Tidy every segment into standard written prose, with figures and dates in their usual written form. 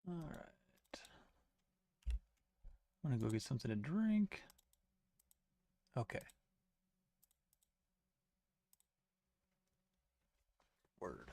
All right. I'm gonna go get something to drink. Okay. Word.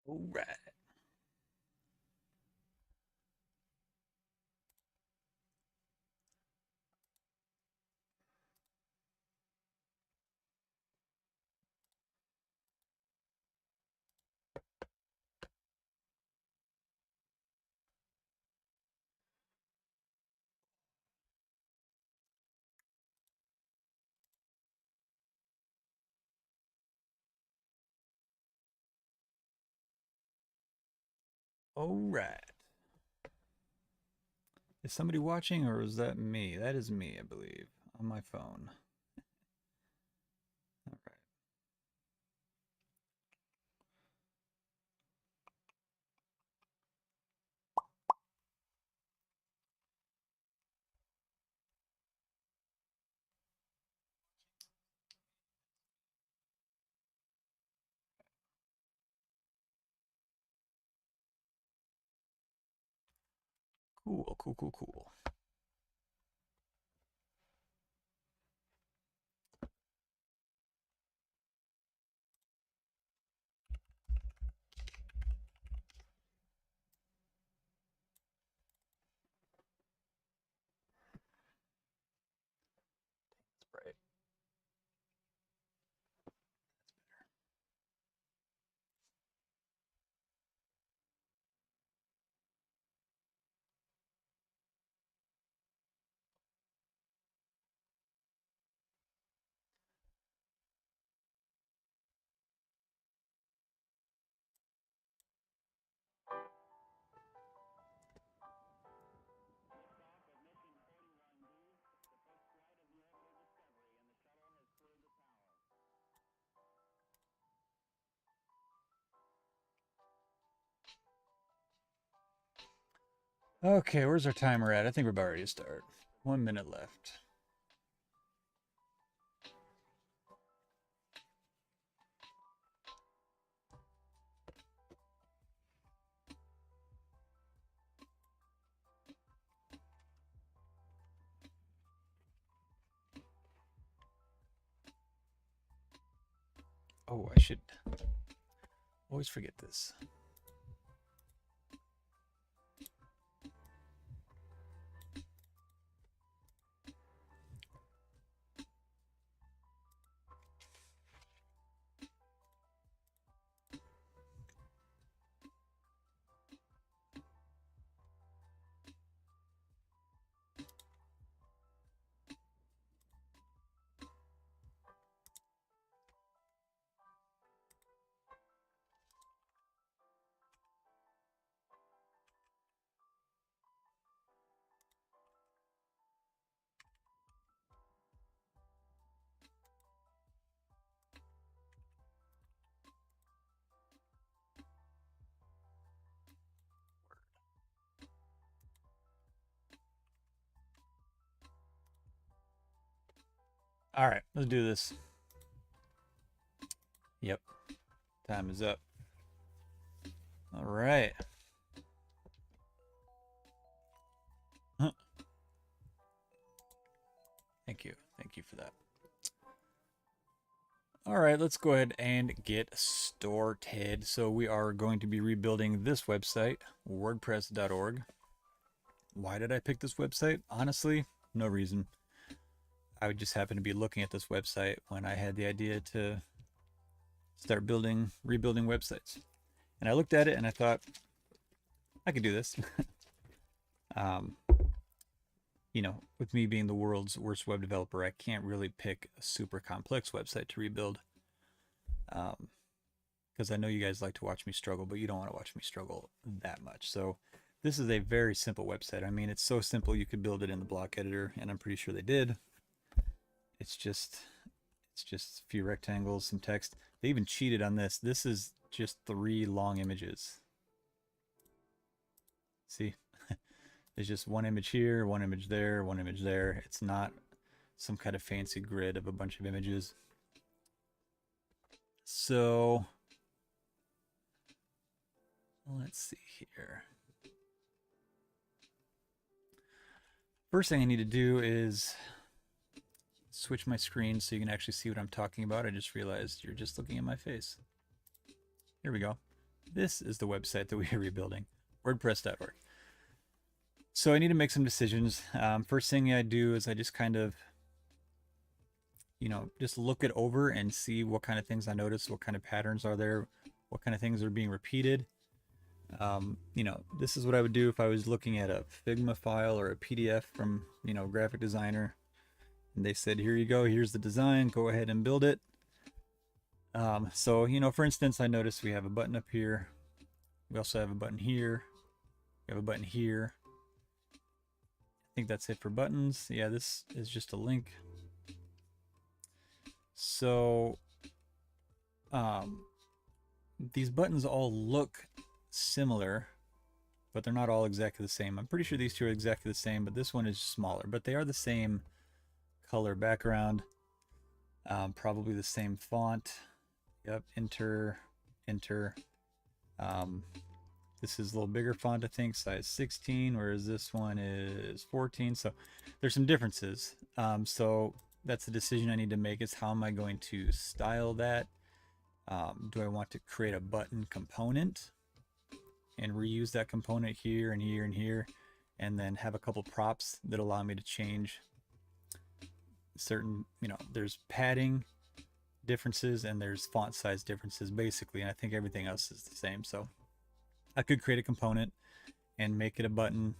All right. All right. Is somebody watching or is that me? That is me, I believe, on my phone. All right. Cool, cool, cool, cool. Right. Okay, where's our timer at? I think we're about ready to start. 1 minute left. Oh, I should always forget this. All right, let's do this. Yep, time is up. All right. Huh. Thank you for that. All right, let's go ahead and get started. So we are going to be rebuilding this website, wordpress.org. Why did I pick this website? Honestly, no reason. I would just happen to be looking at this website when I had the idea to start rebuilding websites. And I looked at it and I thought, I could do this. You know, with me being the world's worst web developer, I can't really pick a super complex website to rebuild. Because I know you guys like to watch me struggle, but you don't want to watch me struggle that much. So this is a very simple website. I mean, it's so simple you could build it in the block editor, and I'm pretty sure they did. It's just a few rectangles, some text. They even cheated on this. This is just 3 long images. See? There's just one image here, one image there, one image there. It's not some kind of fancy grid of a bunch of images. So let's see here. First thing I need to do is switch my screen so you can actually see what I'm talking about. I just realized you're just looking at my face. Here we go. This is the website that we are rebuilding, wordpress.org. So I need to make some decisions. First thing I do is I just kind of, you know, just look it over and see what kind of things I notice, what kind of patterns are there, what kind of things are being repeated. You know, this is what I would do if I was looking at a Figma file or a PDF from, you know, graphic designer. And they said, here you go, here's the design, go ahead and build it. So, you know, for instance, I noticed we have a button up here. We also have a button here. We have a button here. I think that's it for buttons. Yeah, this is just a link. So, these buttons all look similar, but they're not all exactly the same. I'm pretty sure these two are exactly the same, but this one is smaller. But they are the same color background, probably the same font. Yep, enter. This is a little bigger font, I think, size 16, whereas this one is 14. So there's some differences. So that's the decision I need to make, is how am I going to style that? Do I want to create a button component and reuse that component here and here and here, and then have a couple props that allow me to change certain, you know, there's padding differences and there's font size differences basically, and I think everything else is the same. So I could create a component and make it a button,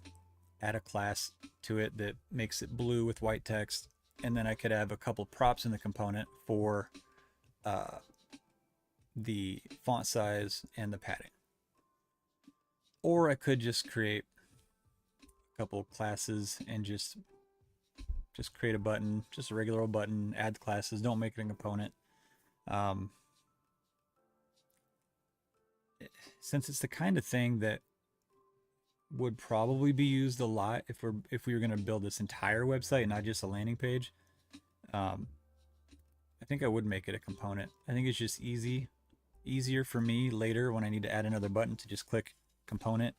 add a class to it that makes it blue with white text, and then I could have a couple props in the component for the font size and the padding. Or I could just create a couple classes and just create a button, just a regular old button, add classes, don't make it a component. Since it's the kind of thing that would probably be used a lot if we were going to build this entire website, not just a landing page, I think I would make it a component. I think it's just easier for me later when I need to add another button to just click component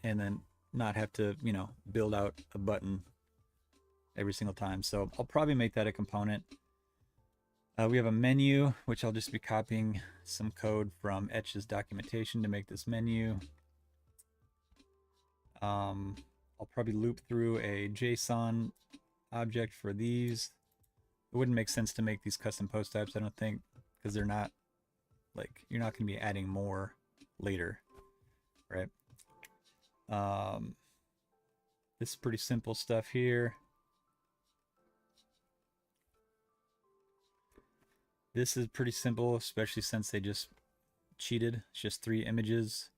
and then not have to, you know, build out a button every single time. So I'll probably make that a component. We have a menu, which I'll just be copying some code from Etch's documentation to make this menu. I'll probably loop through a JSON object for these. It wouldn't make sense to make these custom post types, I don't think, because they're not, like, you're not going to be adding more later, right? This is pretty simple stuff here. This is pretty simple, especially since they just cheated. It's just 3 images.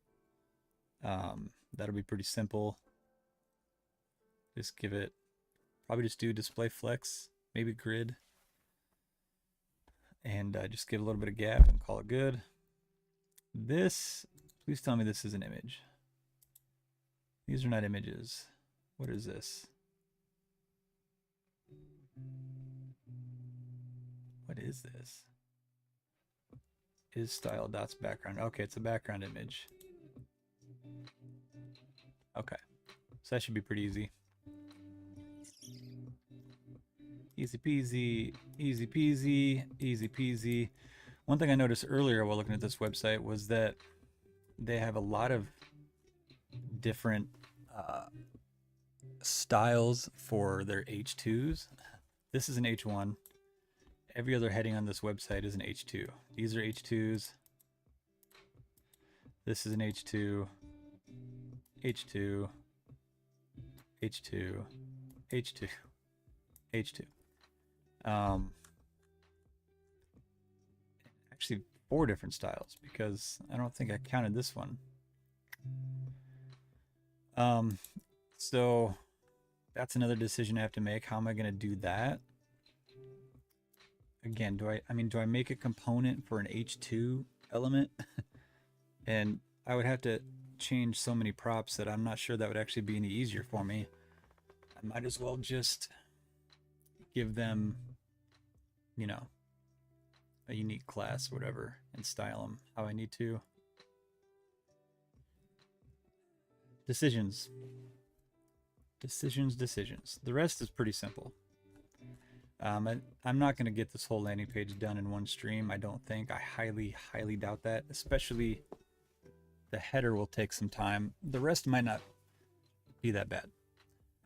That'll be pretty simple. Just give it, probably just do display flex, maybe grid, and just give a little bit of gap and call it good. This, please tell me this is an image. These are not images. What is this? What is this? Is style dots background? Okay, it's a background image. Okay, so that should be pretty easy. Easy peasy, easy peasy, easy peasy. One thing I noticed earlier while looking at this website was that they have a lot of different styles for their H2s. This is an H1. Every other heading on this website is an H2. These are H2s. This is an H2. H2. H2. H2. H2. Actually 4 different styles, because I don't think I counted this one. So that's another decision I have to make. How am I going to do that? Again, do I make a component for an H2 element? And I would have to change so many props that I'm not sure that would actually be any easier for me. I might as well just give them, you know, a unique class or whatever, and style them how I need to. Decisions. Decisions, decisions. The rest is pretty simple. I'm not going to get this whole landing page done in one stream, I don't think. I highly, highly doubt that. Especially the header will take some time. The rest might not be that bad.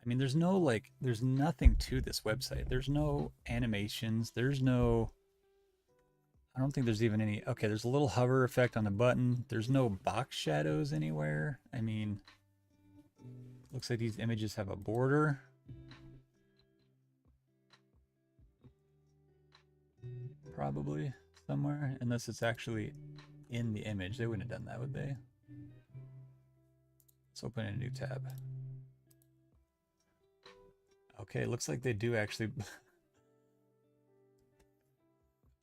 I mean, there's nothing to this website. There's no animations. There's no, I don't think there's even any, okay, there's a little hover effect on the button. There's no box shadows anywhere. I mean, looks like these images have a border. Probably somewhere, unless it's actually in the image. They wouldn't have done that, would they? Let's open a new tab. Okay, looks like they do actually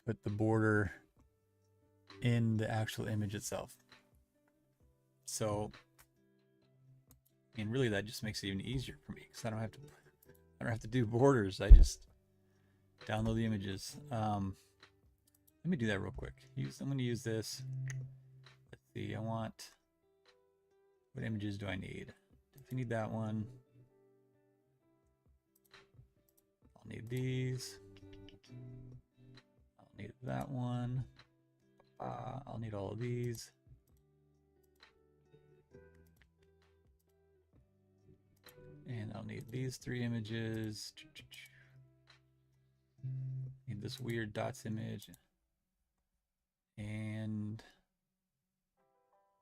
put the border in the actual image itself. So, I mean, really, that just makes it even easier for me, because I don't have to do borders. I just download the images. Let me do that real quick. I'm going to use this. Let's see. What images do I need? If I need that one, I'll need these. I'll need that one. I'll need all of these. And I'll need these 3 images. Need this weird dots image. And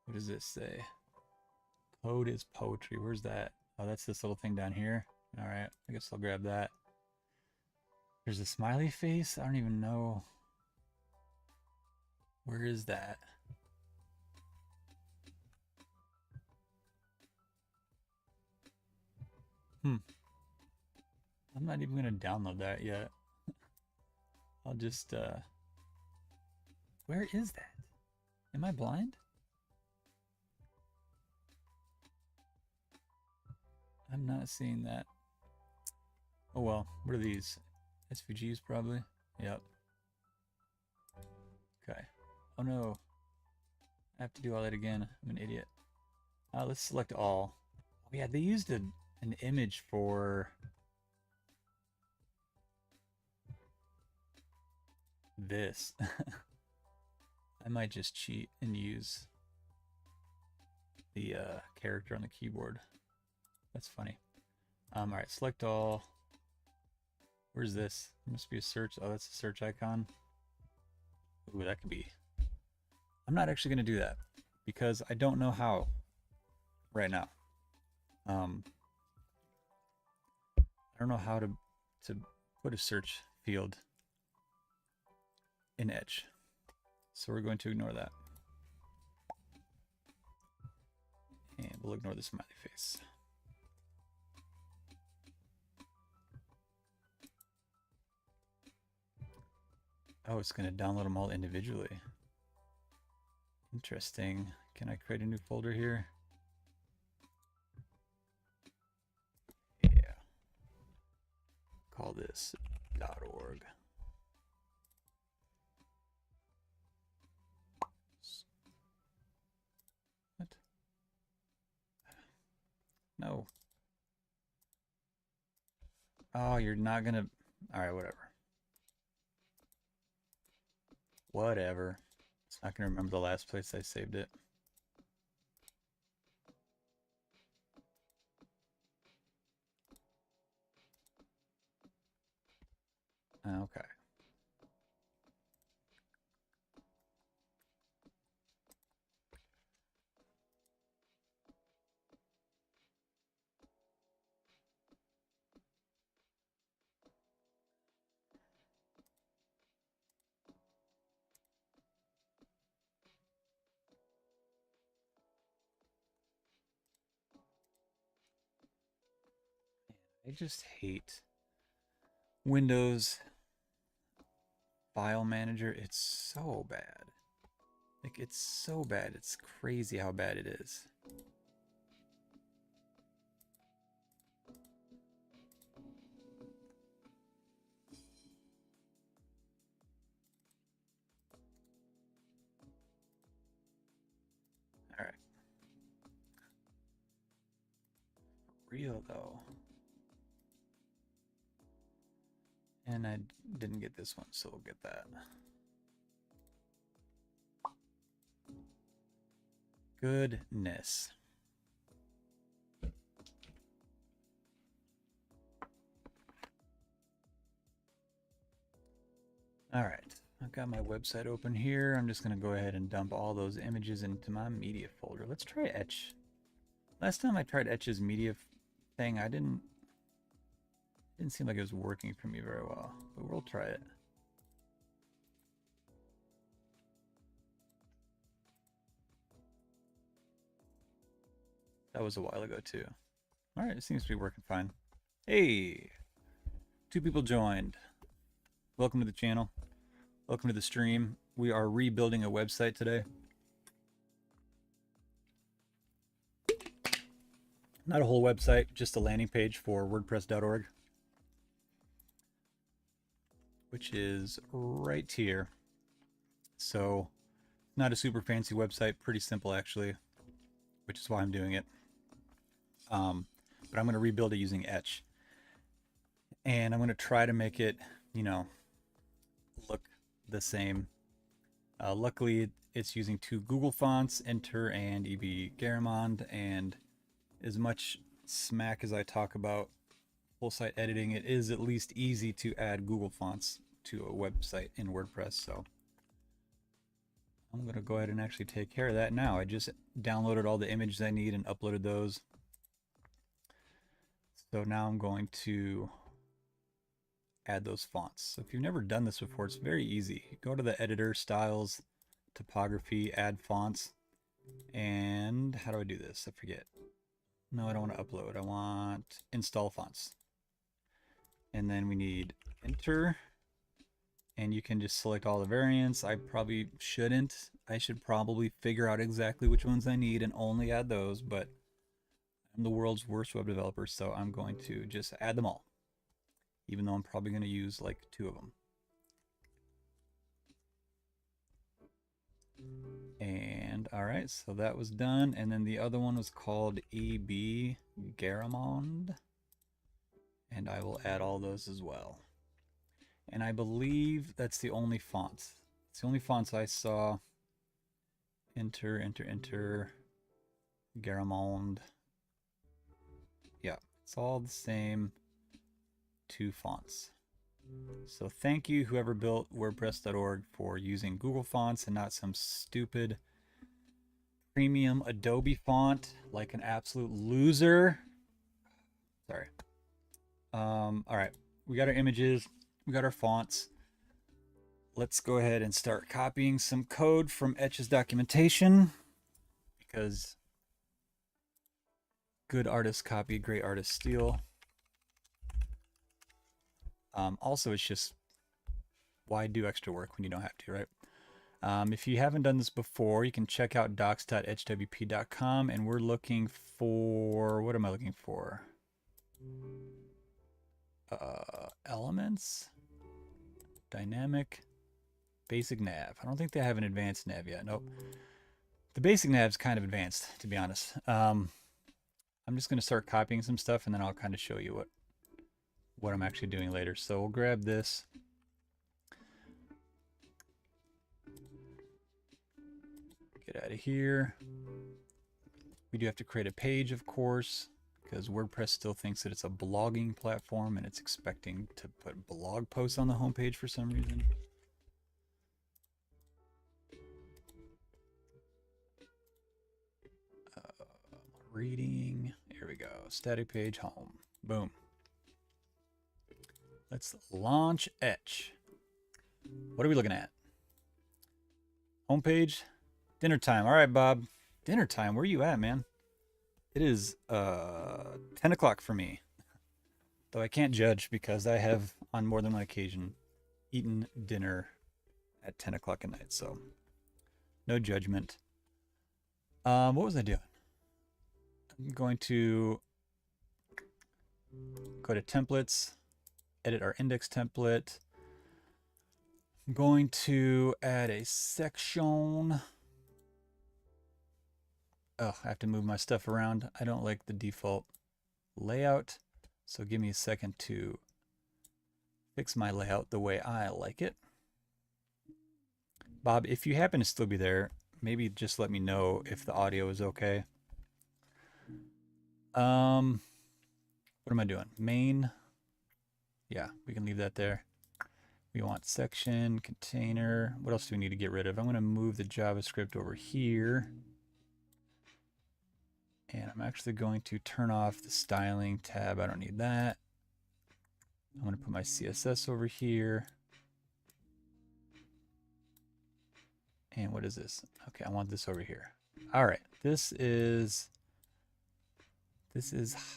what does this say? Code is poetry. Where's that? Oh, that's this little thing down here. All right, I guess I'll grab that. There's a smiley face. I don't even know. Where is that? I'm not even gonna download that yet. I'll just where is that? Am I blind? I'm not seeing that. Oh well, what are these? SVGs probably? Yep. Okay. Oh no. I have to do all that again. I'm an idiot. Let's select all. Oh yeah, they used an image for this. I might just cheat and use the character on the keyboard. That's funny. Alright, select all. Where's this? Must be a search. Oh, that's a search icon. Ooh, that could be. I'm not actually going to do that because I don't know how right now. I don't know how to put a search field in Etch. So we're going to ignore that. And we'll ignore the smiley face. Oh, it's going to download them all individually. Interesting. Can I create a new folder here? Yeah. Call this .org. What? No. Oh, you're not going to... All right, whatever. Whatever. It's not going to remember the last place I saved it. Okay. I just hate Windows File Manager. It's so bad. Like, it's so bad. It's crazy how bad it is. All right. Real though. And I didn't get this one, so we'll get that. Goodness. All right, I've got my website open here. I'm just going to go ahead and dump all those images into my media folder. Let's try Etch. Last time I tried Etch's media thing, I didn't seem like it was working for me very well, but we'll try it. That was a while ago too. All right, it seems to be working fine. Hey, 2 people joined. Welcome to the channel. Welcome to the stream. We are rebuilding a website today. Not a whole website, just a landing page for WordPress.org, which is right here. So, not a super fancy website, pretty simple actually, which is why I'm doing it. But I'm going to rebuild it using Etch. And I'm going to try to make it, you know, look the same. Luckily, it's using 2 Google fonts, Enter and EB Garamond, and as much smack as I talk about full site editing, it is at least easy to add Google fonts to a website in WordPress. So I'm going to go ahead and actually take care of that now. I just downloaded all the images I need and uploaded those. So now I'm going to add those fonts. So if you've never done this before, it's very easy. Go to the editor, styles, typography, add fonts. And how do I do this? I forget. No, I don't want to upload. I want install fonts. And then we need enter. And you can just select all the variants. I probably shouldn't. I should probably figure out exactly which ones I need and only add those, but I'm the world's worst web developer, so I'm going to just add them all, even though I'm probably going to use like 2 of them. And all right, so that was done. And then the other one was called EB Garamond, and I will add all those as well. And I believe that's the only font. It's the only fonts I saw. Enter, Garamond. Yeah, it's all the same 2 fonts. So thank you, whoever built WordPress.org, for using Google Fonts and not some stupid premium Adobe font like an absolute loser. Sorry. All right, we got our images, we got our fonts. Let's go ahead and start copying some code from Etch's documentation, because good artists copy, great artists steal. Also, it's just, why do extra work when you don't have to, right? If you haven't done this before, you can check out docs.etchwp.com, and we're looking for, what am I looking for? Elements, dynamic, basic nav. I don't think they have an advanced nav yet. Nope. The basic nav's kind of advanced, to be honest. I'm just going to start copying some stuff, and then I'll kind of show you what I'm actually doing later. So we'll grab this. Get out of here. We do have to create a page, of course, because WordPress still thinks that it's a blogging platform, and it's expecting to put blog posts on the homepage for some reason. Reading. Here we go. Static page, home. Boom. Let's launch Etch. What are we looking at? Homepage. Dinner time. All right, Bob. Dinner time. Where are you at, man? It is 10 o'clock for me. Though I can't judge because I have, on more than one occasion, eaten dinner at 10 o'clock at night. So, no judgment. What was I doing? I'm going to go to templates, edit our index template. I'm going to add a section. Oh, I have to move my stuff around. I don't like the default layout, so give me a second to fix my layout the way I like it. Bob, if you happen to still be there, maybe just let me know if the audio is okay. What am I doing? Main. Yeah, we can leave that there. We want section, container. What else do we need to get rid of? I'm going to move the JavaScript over here. And I'm actually going to turn off the styling tab. I don't need that. I'm going to put my CSS over here. And what is this? Okay, I want this over here. All right, this is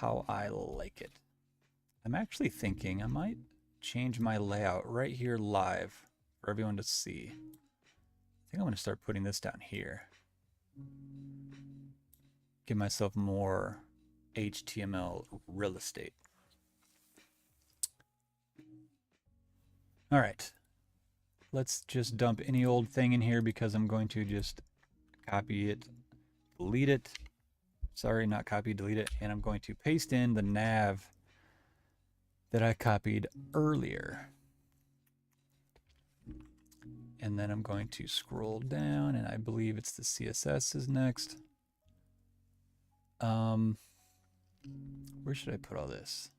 how I like it. I'm actually thinking I might change my layout right here live for everyone to see. I think I'm going to start putting this down here. Give myself more HTML real estate. All right. Let's just dump any old thing in here because I'm going to just copy it, delete it. Sorry, not copy, delete it. And I'm going to paste in the nav that I copied earlier. And then I'm going to scroll down, and I believe it's the CSS is next. Where should I put all this?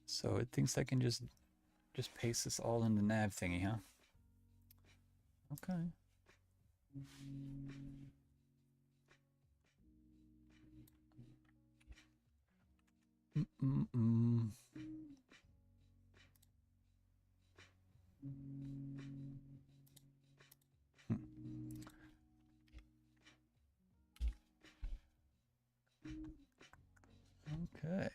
So it thinks I can just paste this all in the nav thingy, huh? Okay. Okay.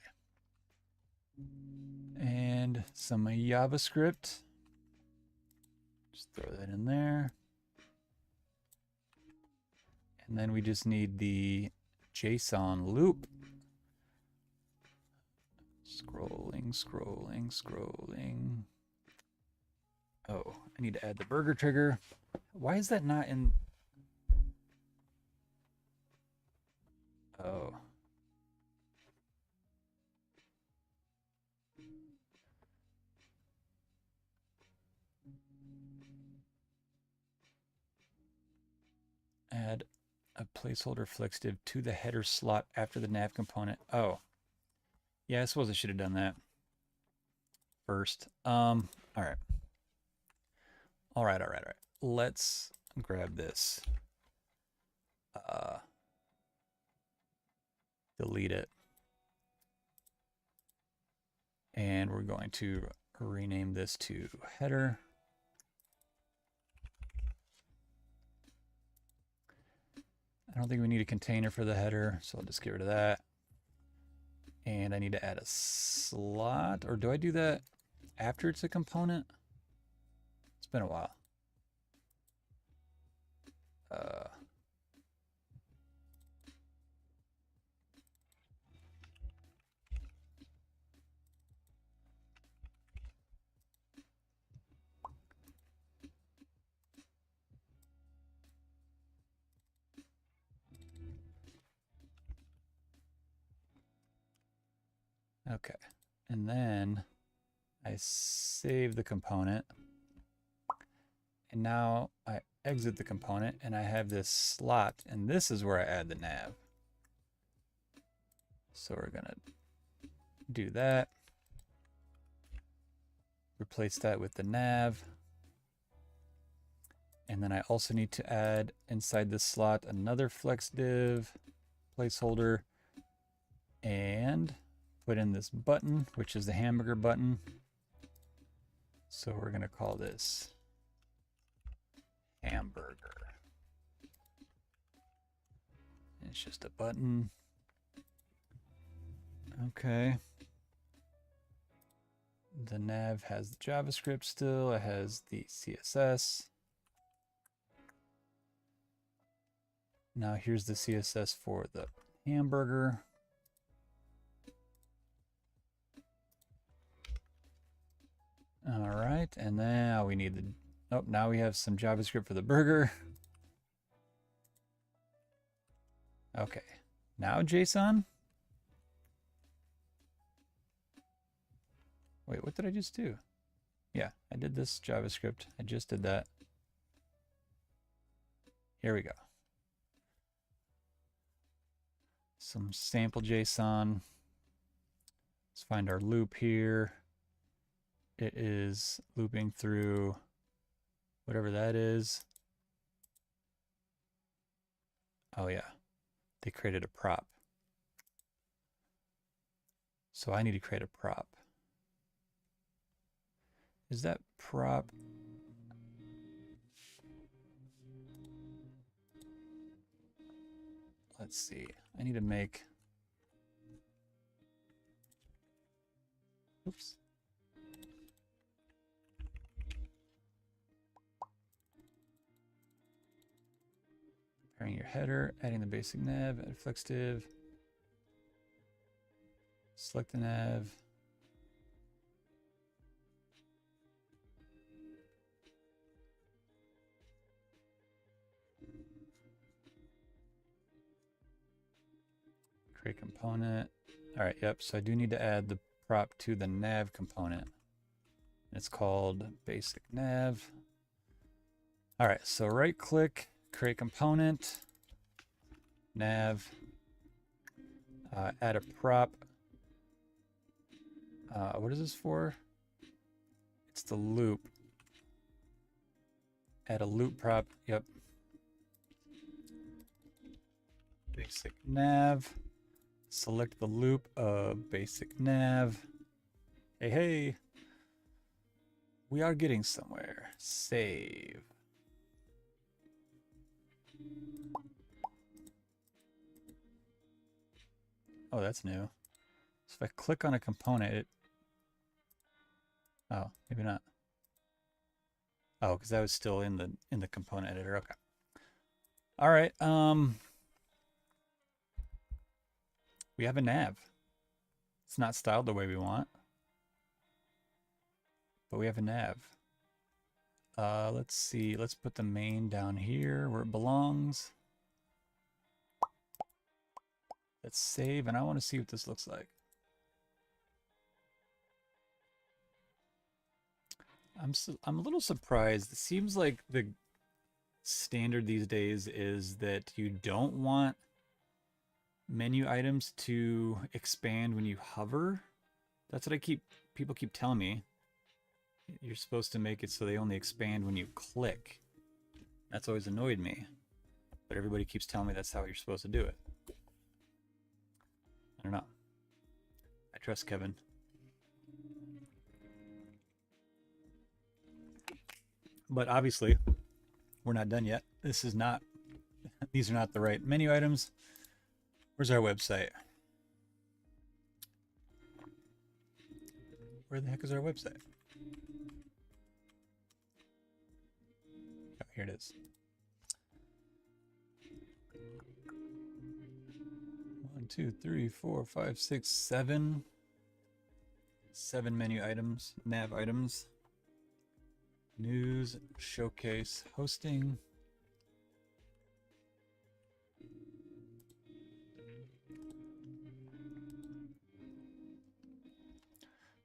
And some JavaScript. Just throw that in there. And then we just need the JSON loop. Scrolling. Oh, I need to add the burger trigger. Why is that not in? Oh. Add a placeholder flex div to the header slot after the nav component. Oh. Yeah, I suppose I should have done that first. All right. All right. Let's grab this. Delete it. And we're going to rename this to header. I don't think we need a container for the header, so I'll just get rid of that. And I need to add a slot, or do I do that after it's a component? It's been a while. Okay, and then I save the component, and now I exit the component, and I have this slot, and this is where I add the nav. So we're gonna do that. Replace that with the nav. And then I also need to add inside this slot another flex div placeholder and put in this button, which is the hamburger button. So we're going to call this hamburger. It's just a button. Okay. The nav has the JavaScript still. It has the CSS. Now here's the CSS for the hamburger. All right, and now we need the, oh, now we have some JavaScript for the burger. Okay, now JSON. Wait, what did I just do? Yeah, I did this JavaScript. I just did that. Here we go. Some sample JSON. Let's find our loop here. It is looping through whatever that is. Oh yeah, they created a prop. So I need to create a prop. Is that prop? Let's see. I need to make, oops. Preparing your header, adding the basic nav, add flex div. Select the nav. Create component. All right, yep. So I do need to add the prop to the nav component. It's called basic nav. All right, so right click, create component, nav, add a prop. What is this for? It's the loop. Add a loop prop, yep. Basic nav. Select the loop of basic nav. Hey, hey. We are getting somewhere. Save. Oh, that's new. So if I click on a component, it... Oh, maybe not. Oh, because that was still in the component editor. Okay. All right. We have a nav. It's not styled the way we want, but we have a nav. Let's see. Let's put the main down here where it belongs. Let's save, and I want to see what this looks like. I'm a little surprised. It seems like the standard these days is that you don't want menu items to expand when you hover. That's what people keep telling me. You're supposed to make it so they only expand when you click. That's always annoyed me. But everybody keeps telling me that's how you're supposed to do it. I don't know. I trust Kevin. But obviously, we're not done yet. This is not, these are not the right menu items. Where's our website? Where the heck is our website? Oh, here it is. 1, 2, 3, 4, 5, 6, 7. 7 menu items, nav items. News, showcase, hosting.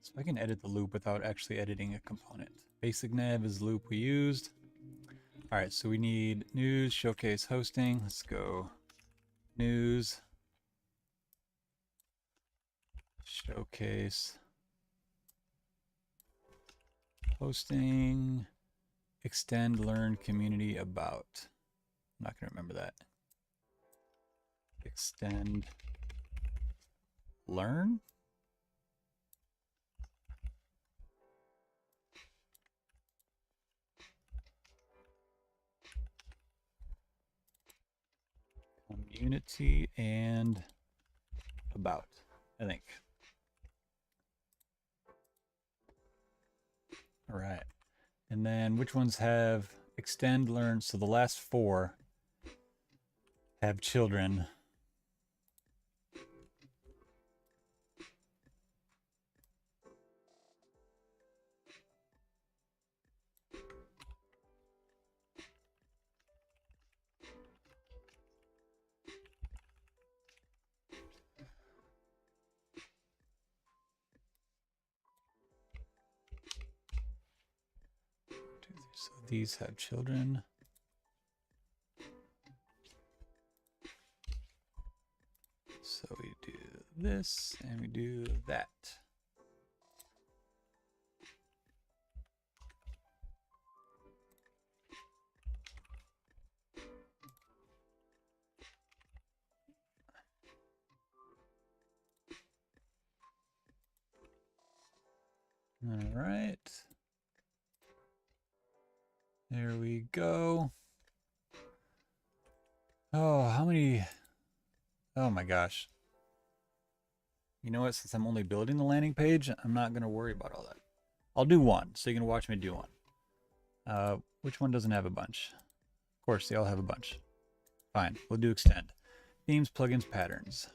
So I can edit the loop without actually editing a component. Basic nav is the loop we used. All right, so we need news, showcase, hosting. Let's go news, showcase, hosting, extend, learn, community, about. I'm not going to remember that. Extend, learn. Community and about, I think. All right. And then which ones have extend, learn? So the last 4 have children. So these have children. So we do this and we do that. All right. There we go. Oh, how many? Oh my gosh. You know what? Since I'm only building the landing page, I'm not going to worry about all that. I'll do one, so you can watch me do one. Which one doesn't have a bunch? Of course, they all have a bunch. Fine, we'll do extend. Themes, plugins, patterns.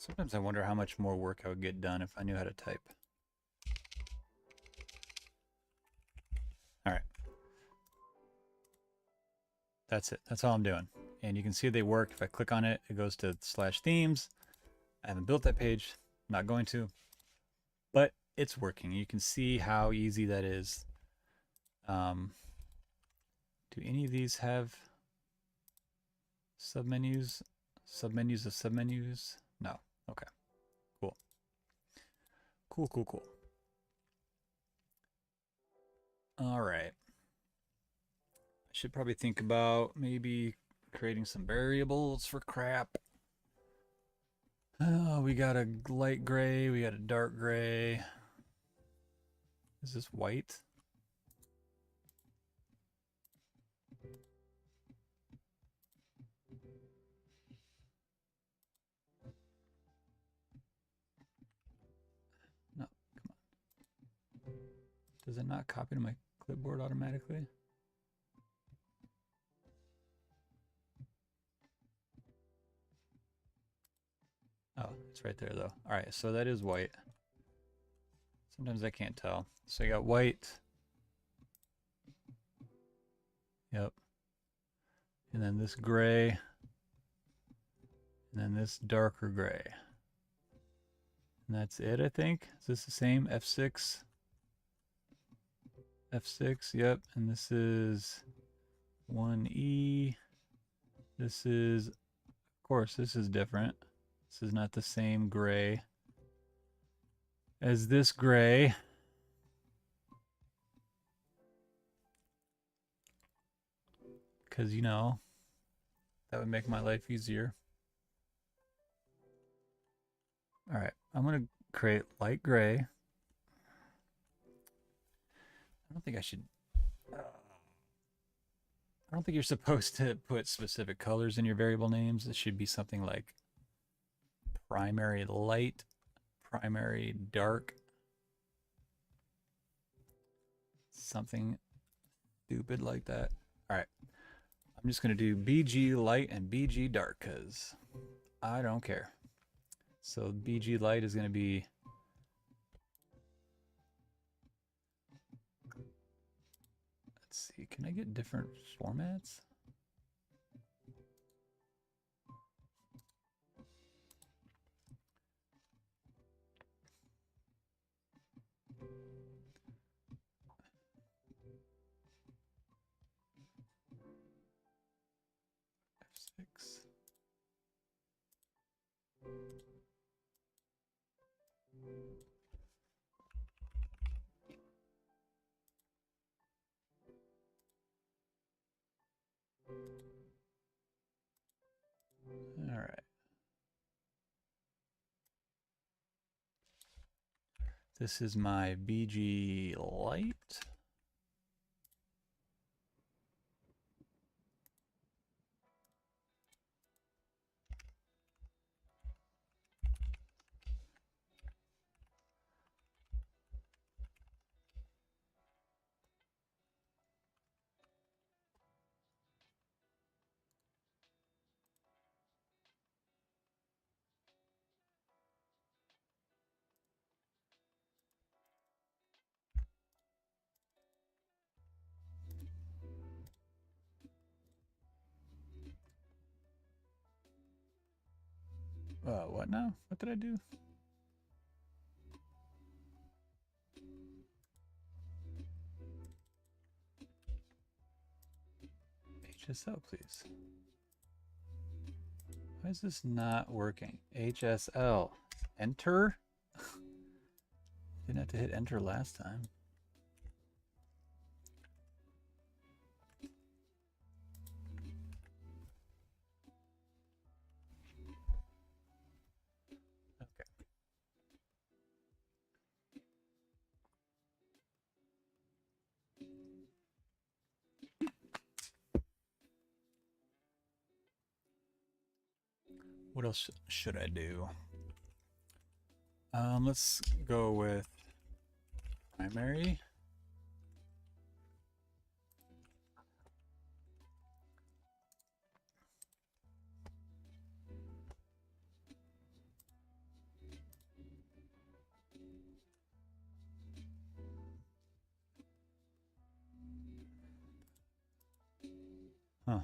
Sometimes I wonder how much more work I would get done if I knew how to type. All right. That's it. That's all I'm doing. And you can see they work. If I click on it, it goes to /themes. I haven't built that page. I'm not going to. But it's working. You can see how easy that is. Do any of these have submenus? Submenus of submenus? No. Okay. Cool. Cool, cool, cool. All right. I should probably think about maybe creating some variables for crap. Oh, we got a light gray, we got a dark gray. Is this white? No, come on. Does it not copy to my clipboard automatically? Oh, it's right there though. All right, so that is white. Sometimes I can't tell. So I got white. Yep. And then this gray. And then this darker gray. And that's it, I think. Is this the same? F6. F6, yep. And this is 1E. This is, of course, this is different. This is not the same gray as this gray. Because, you know, that would make my life easier. All right, I'm going to create light gray. I don't think I should... I don't think you're supposed to put specific colors in your variable names. It should be something like primary light, primary dark, something stupid like that. All right, I'm just going to do BG light and BG dark because I don't care. So BG light is going to be let's see, can I get different formats? F6. All right. This is my BG light. What now? What did I do? HSL, please. Why is this not working? HSL. Enter? Didn't have to hit enter last time. Okay. What else should I do? Let's go with primary. Huh.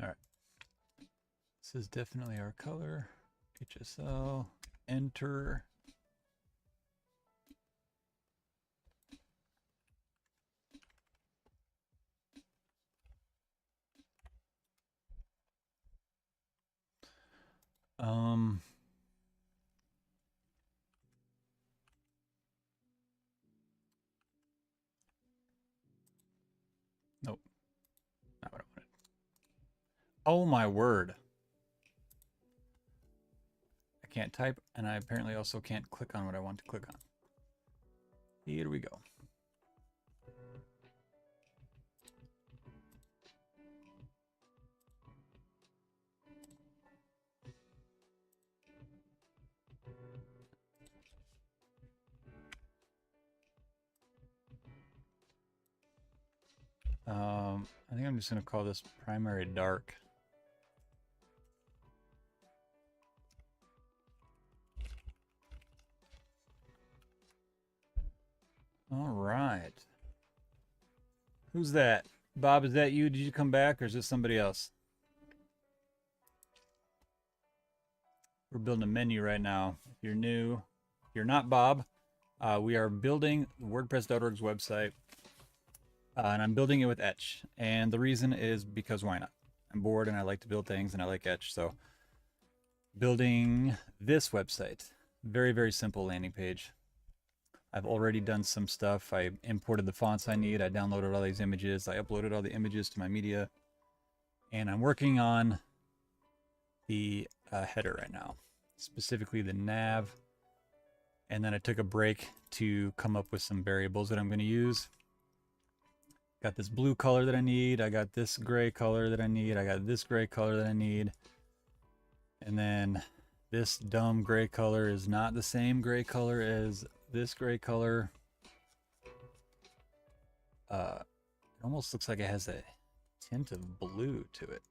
All right. This is definitely our color. HSL. Enter. Um, nope, not what I wanted. Oh my word. I can't type, and I apparently also can't click on what I want to click on. Here we go. I think I'm just going to call this primary dark. All right. Who's that? Bob, is that you? Did you come back, or is this somebody else? We're building a menu right now. If you're new, if you're not Bob, we are building WordPress.org's website. And I'm building it with Etch. And the reason is because why not? I'm bored and I like to build things and I like Etch. So building this website, very, very simple landing page. I've already done some stuff. I imported the fonts I need. I downloaded all these images. I uploaded all the images to my media. And I'm working on the header right now, specifically the nav. And then I took a break to come up with some variables that I'm going to use. Got this blue color that I need. I got this gray color that I need. I got this gray color that I need. And then this dumb gray color is not the same gray color as this gray color. It almost looks like it has a tint of blue to it.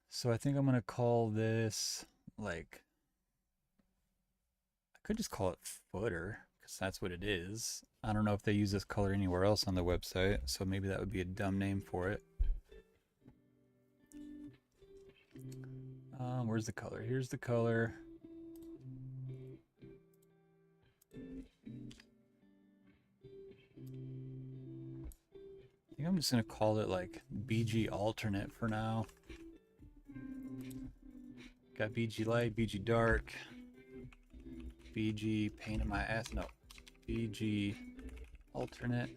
So I think I'm going to call this, like, I could just call it footer, because that's what it is. I don't know if they use this color anywhere else on the website, so maybe that would be a dumb name for it. Where's the color? Here's the color. I think I'm just going to call it like BG alternate for now. Got BG light, BG dark, BG pain in my ass. No, BG alternate.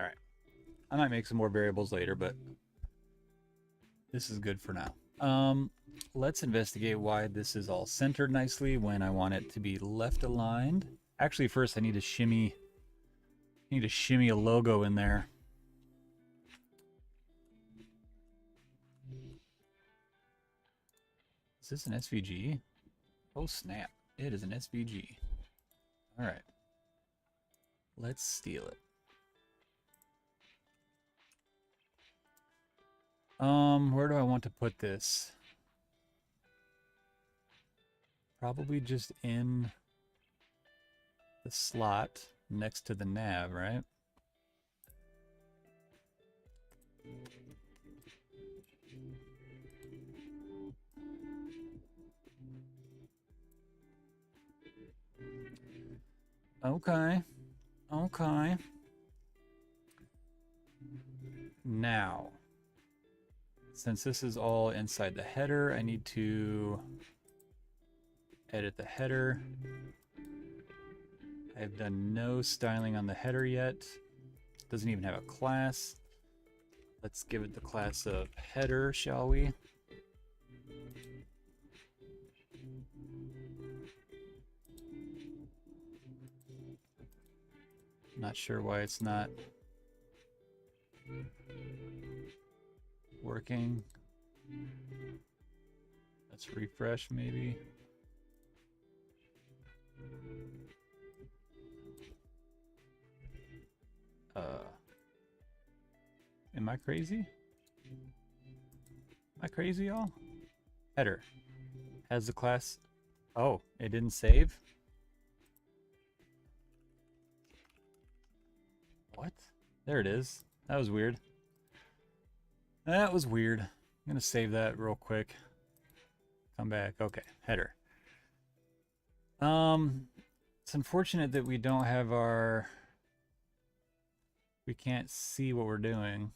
All right. I might make some more variables later, but this is good for now. Let's investigate why this is all centered nicely when I want it to be left aligned. Actually, first I need to shimmy a logo in there. Is this an SVG? Oh snap, it is an SVG. All right, let's steal it. Where do I want to put this? Probably just in the slot next to the nav, right? Okay. Okay. Now, since this is all inside the header, I need to edit the header. I've done no styling on the header yet. Doesn't even have a class. Let's give it the class of header, shall we? Not sure why it's not working. Let's refresh maybe. Am I crazy? Am I crazy, y'all? Header has the class. Oh, it didn't save? What? There it is. That was weird. That was weird. I'm gonna save that real quick. Come back. Okay, header. It's unfortunate that we don't have our... We can't see what we're doing.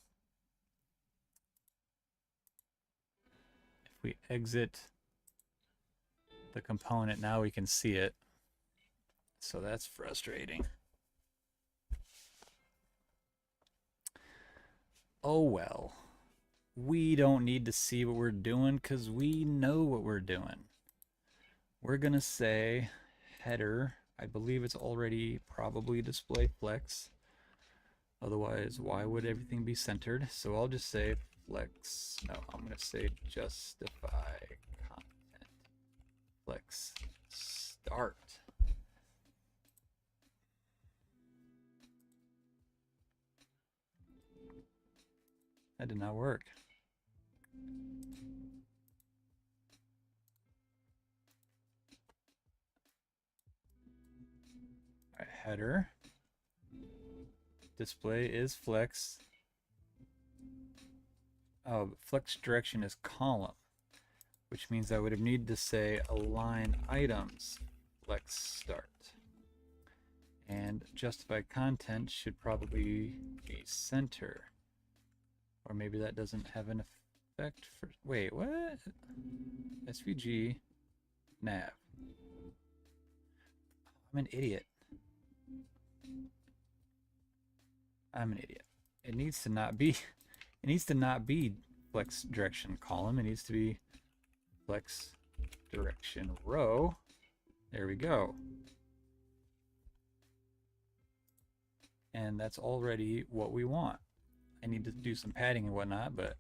we exit the component, now we can see it. So that's frustrating. Oh well. We don't need to see what we're doing because we know what we're doing. We're going to say header. I believe it's already probably display flex. Otherwise, why would everything be centered? So I'll just say flex. No, I'm going to say justify content. Flex start. That did not work. All right, header. Display is flex. Oh, flex direction is column, which means I would have needed to say align items flex start. And justify content should probably be center. Or maybe that doesn't have an effect for, wait, what? SVG nav. I'm an idiot. I'm an idiot. It needs to not be, it needs to not be flex direction column. It needs to be flex direction row. There we go. And that's already what we want. I need to do some padding and whatnot, but...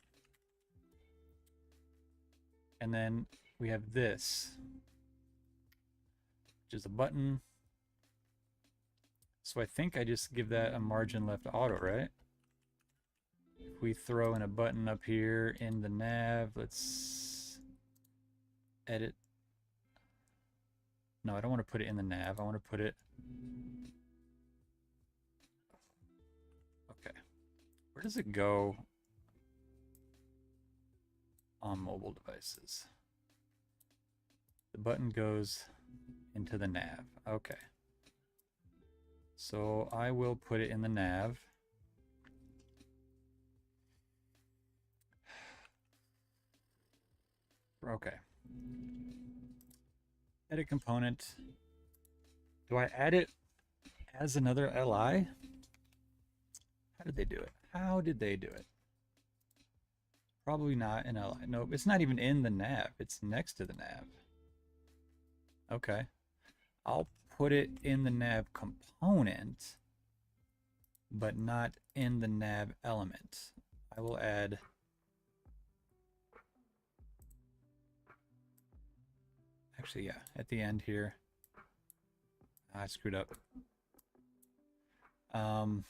And then we have this, which is a button. So I think I just give that a margin left auto, right? If we throw in a button up here in the nav, let's edit. No, I don't want to put it in the nav. I want to put it... Okay. Where does it go on mobile devices? The button goes into the nav. Okay. So I will put it in the nav. Okay. Edit component. Do I add it as another LI? How did they do it? How did they do it? Probably not an LI. Nope, it's not even in the nav. It's next to the nav. Okay. I'll put it in the nav component, but not in the nav element. I will add... Actually, yeah, at the end here. I screwed up. Let's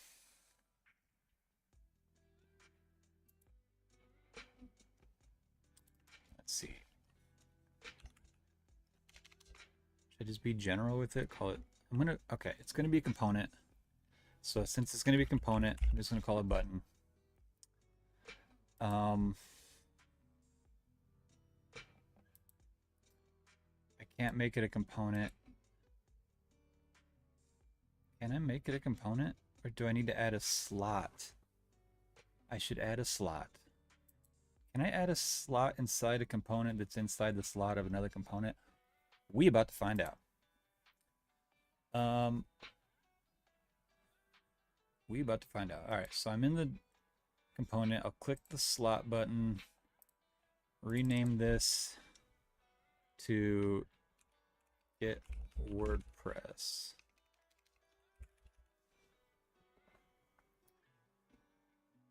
see. Should I just be general with it? Call it, okay, it's gonna be a component. So since it's gonna be a component, I'm just gonna call it button. I can't make it a component. Can I make it a component? Or do I need to add a slot? I should add a slot. Can I add a slot inside a component that's inside the slot of another component? We about to find out. We about to find out. All right, so I'm in the component. I'll click the slot button, rename this to get WordPress.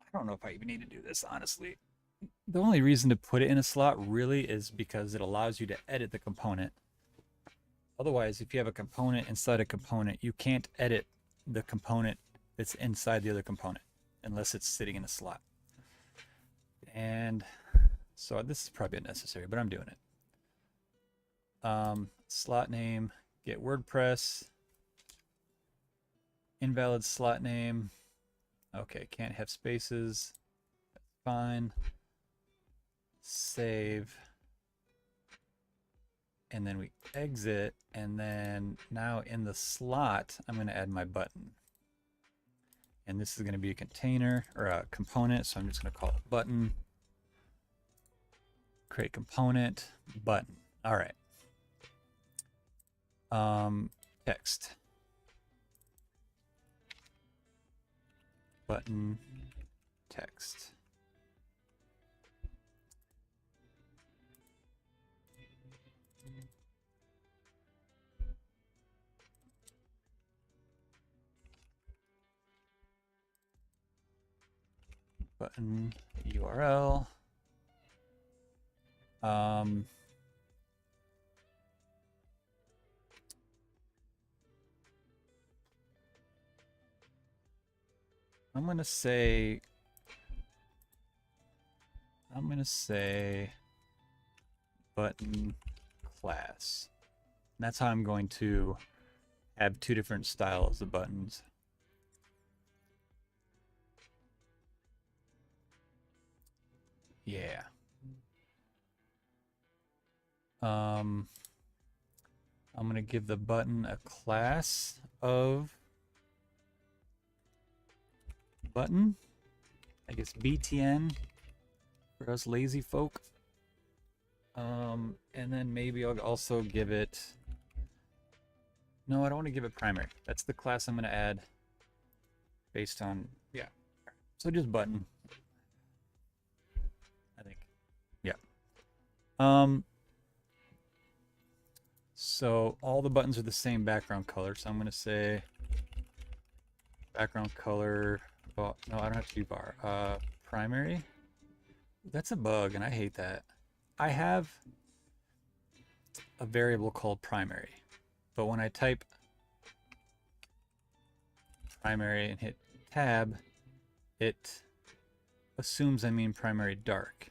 I don't know if I even need to do this, honestly. The only reason to put it in a slot really is because it allows you to edit the component. Otherwise, if you have a component inside a component, you can't edit the component that's inside the other component unless it's sitting in a slot. And so this is probably unnecessary, but I'm doing it. Slot name, get WordPress, invalid slot name. Okay, can't have spaces. That's fine. Save. And then we exit, and then now in the slot, I'm going to add my button. And this is going to be a container or a component, so I'm just going to call it button create component, button. All right. Text. Button, text. Button URL. I'm gonna say button class. And that's how I'm going to have two different styles of buttons. Yeah. I'm going to give the button a class of button. I guess BTN for us lazy folk. And then maybe I'll also give it... No, I don't want to give it primary. That's the class I'm going to add based on... Yeah. So just button. I think. Yeah. So all the buttons are the same background color. So I'm going to say background color... Well, no, I don't have to do bar. Primary. That's a bug, and I hate that. I have a variable called primary, but when I type primary and hit tab, it assumes I mean primary dark.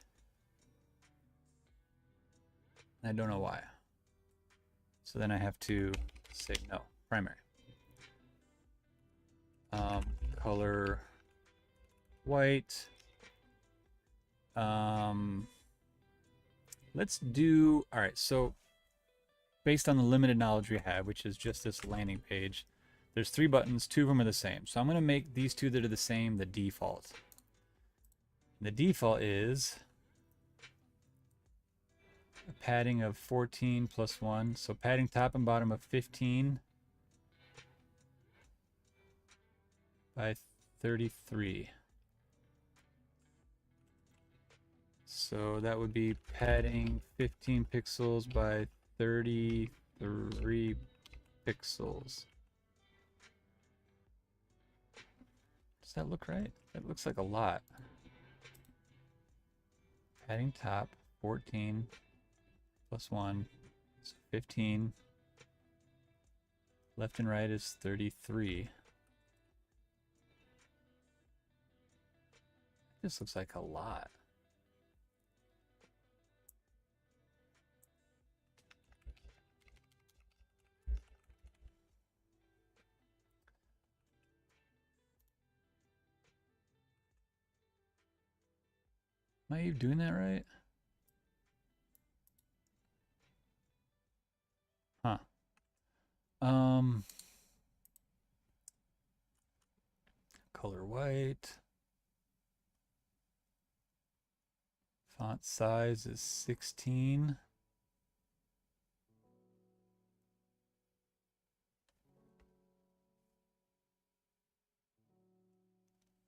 And I don't know why. So then I have to say no, primary. Color white. Let's do, all right, so based on the limited knowledge we have, which is just this landing page, there's 3 buttons, 2 of them are the same. So I'm going to make these 2 that are the same the default. The default is a padding of 14 plus 1. So padding top and bottom of 15 by 33. So that would be padding 15 pixels by 33 pixels. Does that look right? That looks like a lot. Padding top 14 plus 1 is 15. Left and right is 33. This looks like a lot. Am I even doing that right? Huh. Color white. Font size is 16.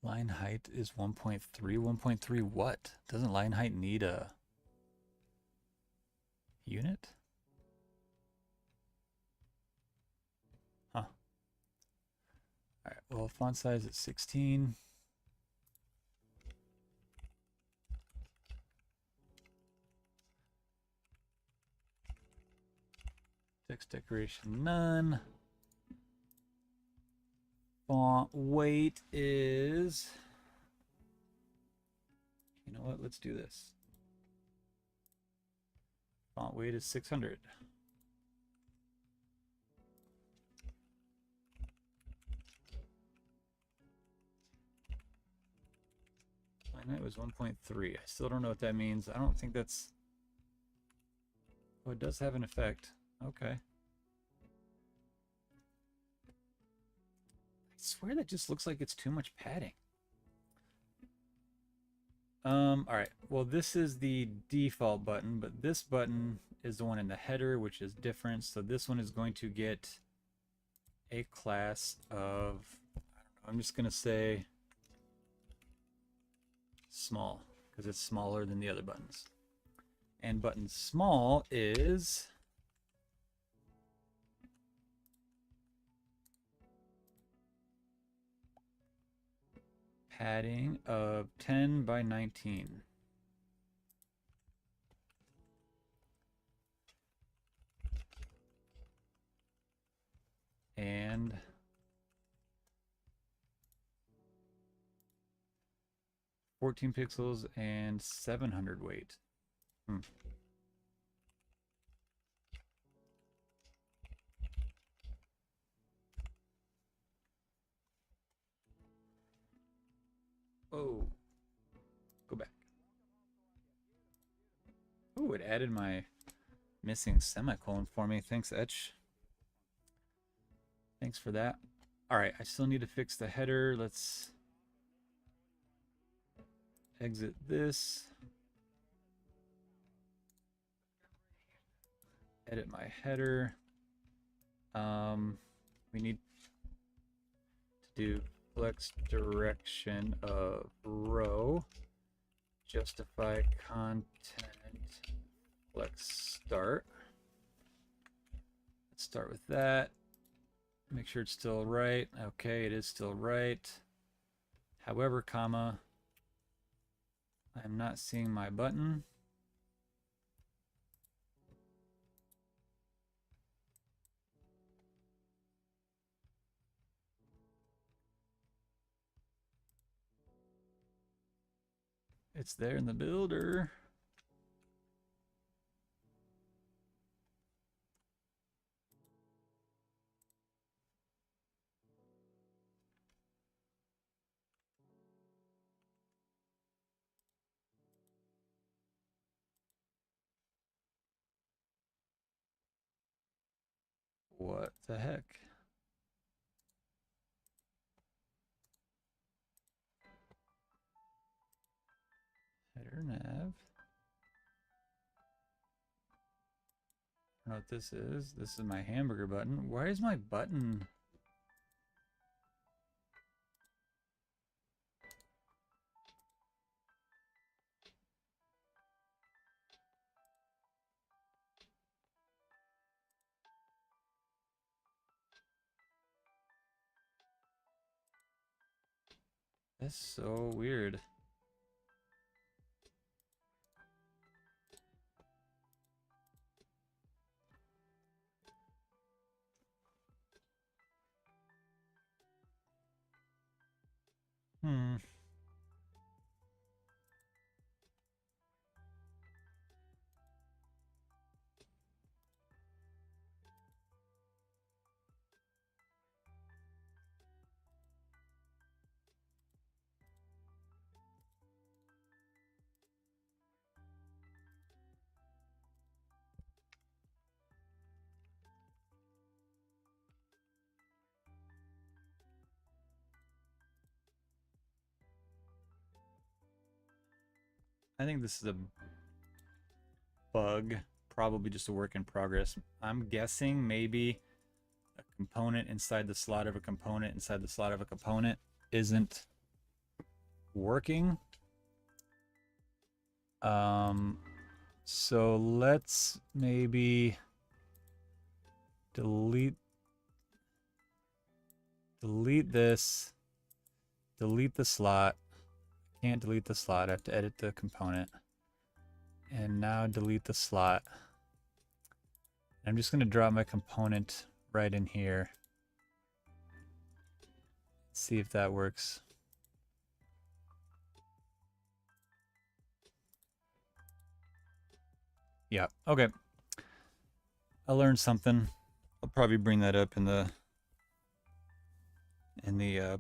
Line height is 1.3. 1.3 what? Doesn't line height need a unit? Huh. Alright, well, font size is 16. Text decoration, none. Font weight is... You know what? Let's do this. Font weight is 600. Line height was 1.3. I still don't know what that means. I don't think that's... Oh, it does have an effect. Okay. I swear that just looks like it's too much padding. All right. Well, this is the default button, but this button is the one in the header, which is different. So this one is going to get a class of, I'm just going to say small, because it's smaller than the other buttons. And button small is padding of 10 by 19. And $14 pixels and 700 weight. Oh, go back. Oh, it added my missing semicolon for me. Thanks, Etch. Thanks for that. All right, I still need to fix the header. Let's exit this. Edit my header. We need to do flex direction of row, justify content, flex start. Let's start with that. Make sure it's still right. Okay, it is still right. However, comma, I'm not seeing my button. It's there in the builder. What the heck? Header nav. I don't know what this is. This is my hamburger button. Why is my button? That's so weird. Hmm. I think this is a bug, probably just a work in progress. I'm guessing maybe a component inside the slot of a component inside the slot of a component isn't working. So let's maybe delete this, delete the slot. Can't delete the slot, I have to edit the component. And now delete the slot. I'm just gonna drop my component right in here. See if that works. Yeah, okay. I learned something. I'll probably bring that up in the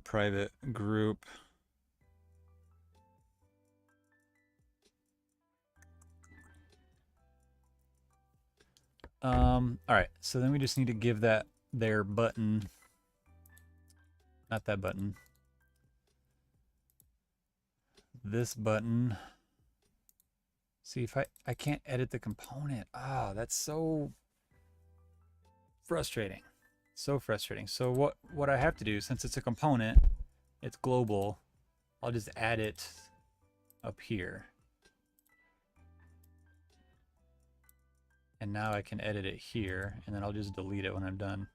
private group. All right, so then we just need to give that their button, not that button, this button See, if I can't edit the component. Ah, that's so frustrating. So frustrating. So what I have to do, since it's a component, it's global, I'll just add it up here. And now I can edit it here, and then I'll just delete it when I'm done.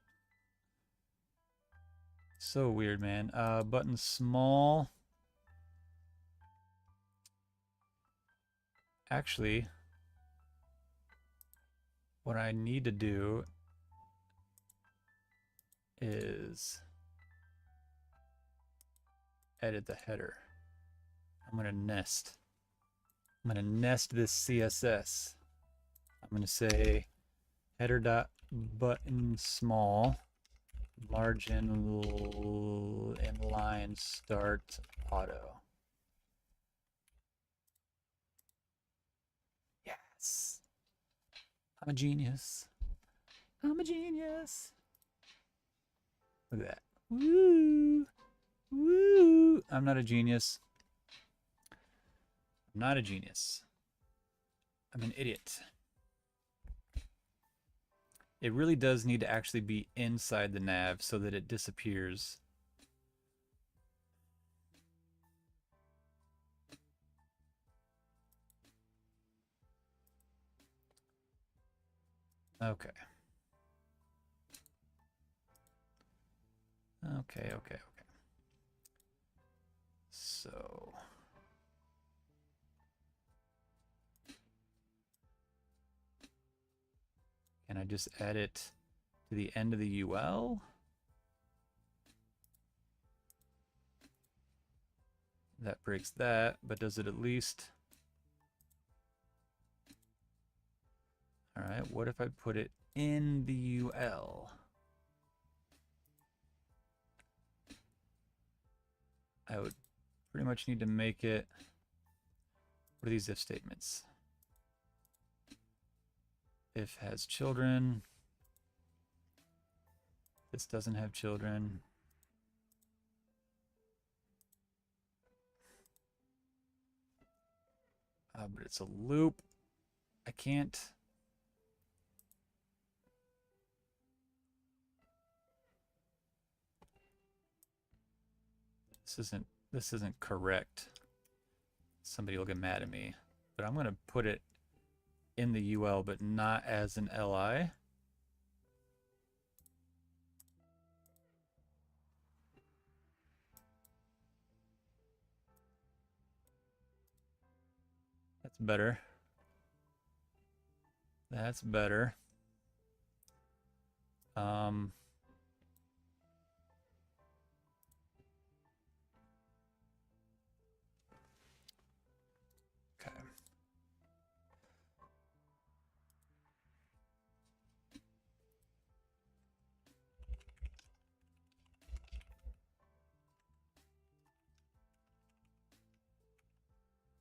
So weird, man. Button small. Actually, what I need to do is edit the header. I'm gonna nest. I'm gonna nest this CSS. I'm gonna say header dot button small margin inline start auto. Yes, I'm a genius. I'm a genius. Look at that. Woo, woo. I'm not a genius. I'm not a genius. I'm an idiot. It really does need to actually be inside the nav so that it disappears. Okay. Okay. So can I just add it to the end of the UL? That breaks that, but does it at least? All right, what if I put it in the UL? I would pretty much need to make it, what are these if statements? If has children, this doesn't have children. But it's a loop. I can't. This isn't correct. Somebody will get mad at me, but I'm gonna put it in the UL, but not as an LI. That's better. That's better. Okay.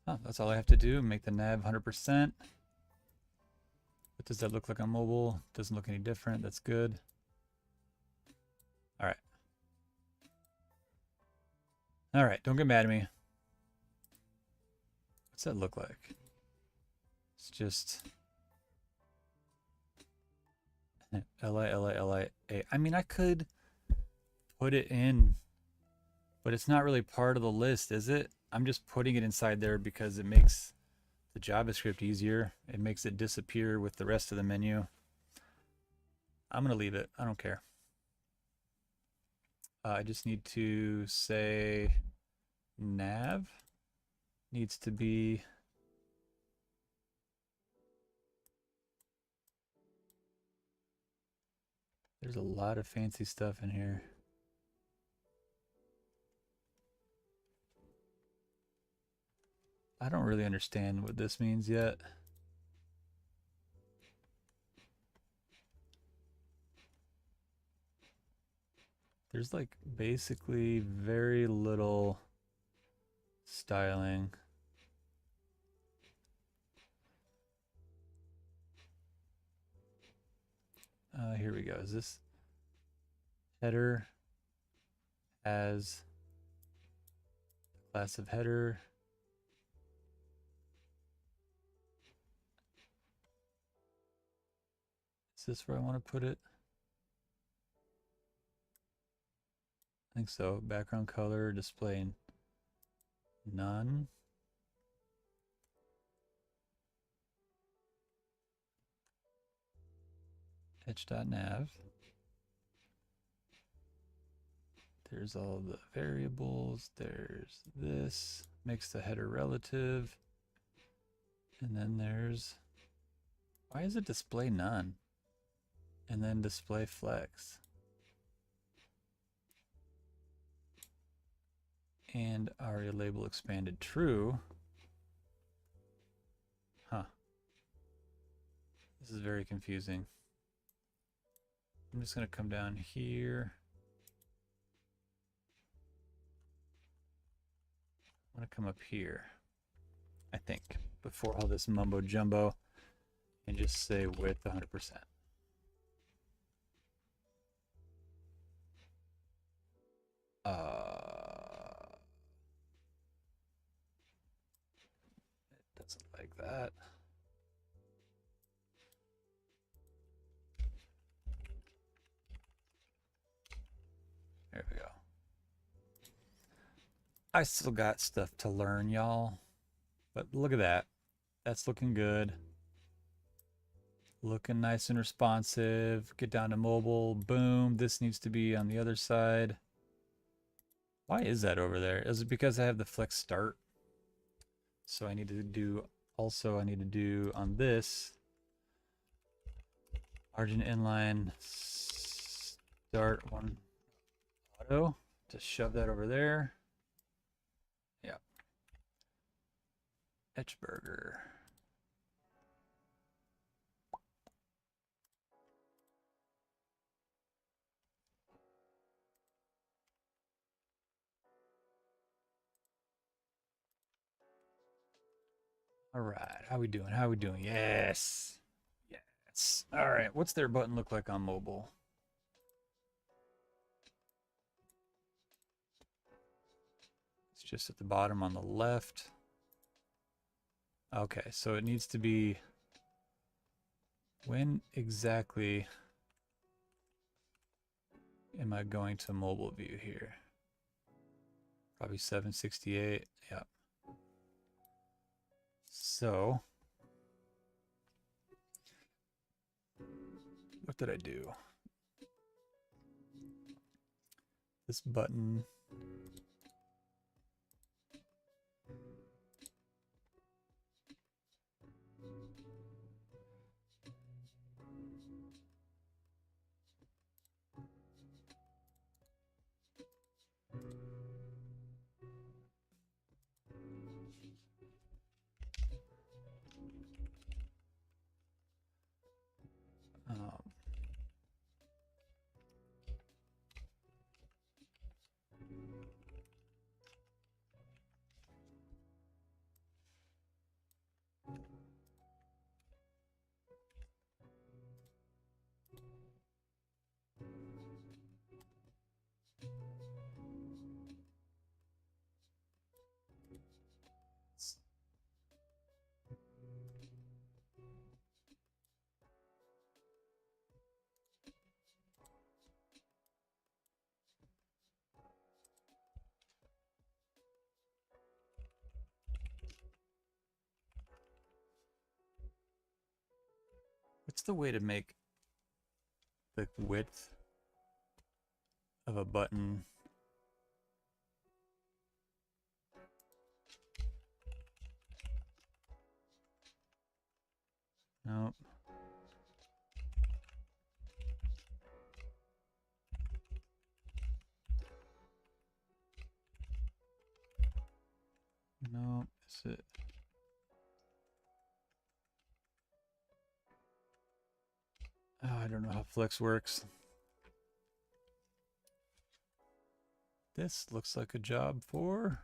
Oh, that's all I have to do. Make the nav 100%. What does that look like on mobile? Doesn't look any different. That's good. All right. All right, don't get mad at me. What's that look like? It's just L-I-L-I-L-I-A. I mean, I could put it in, but it's not really part of the list, is it? I'm just putting it inside there because it makes the JavaScript easier. It makes it disappear with the rest of the menu. I'm going to leave it. I don't care. I just need to say nav needs to be there's a lot of fancy stuff in here. I don't really understand what this means yet. There's like basically very little styling. Here we go. Is this header as class of header? Is this where I want to put it? I think so. Background color, display none. Etch.nav. There's all the variables. There's this. Makes the header relative. And then there's, why is it display none? And then display flex. And aria label expanded true. Huh. This is very confusing. I'm just going to come down here. I'm going to come up here, I think, before all this mumbo jumbo, and just say width 100%. It doesn't like that. There we go. I still got stuff to learn, y'all. But look at that. That's looking good. Looking nice and responsive. Get down to mobile. Boom. This needs to be on the other side. Why is that over there? Is it because I have the flex start? So I need to do, also I need to do on this, margin inline start one auto. Just shove that over there. Yeah. EtchBurger. All right, how we doing? How we doing? Yes. Yes. All right, what's their button look like on mobile? It's just at the bottom on the left. Okay, so it needs to be, when exactly am I going to mobile view here? Probably 768, yeah. So, what did I do? This button. What's the way to make the width of a button? Nope. No, is it? Oh, I don't know how flex works. This looks like a job for...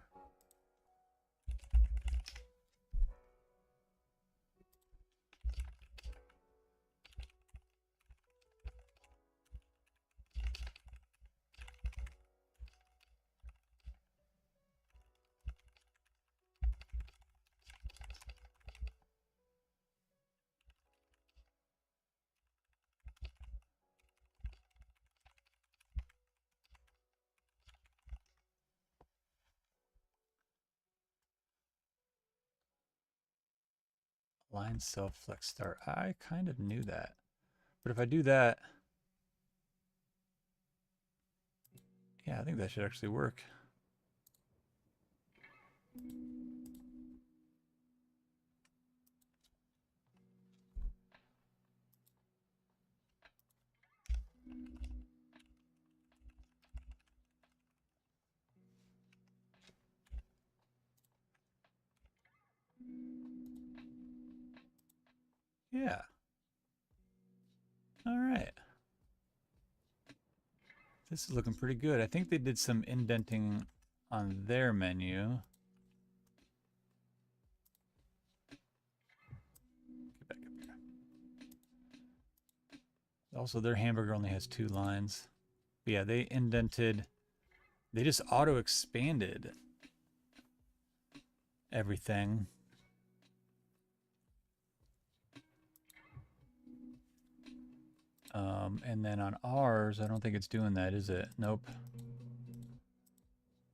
Line self flex start. I kind of knew that. But if I do that, yeah, I think that should actually work. Yeah. All right. This is looking pretty good. I think they did some indenting on their menu. Get back up here. Also, their hamburger only has 2 lines. But yeah, they indented. They just auto expanded everything. And then on ours, I don't think it's doing that, is it? Nope.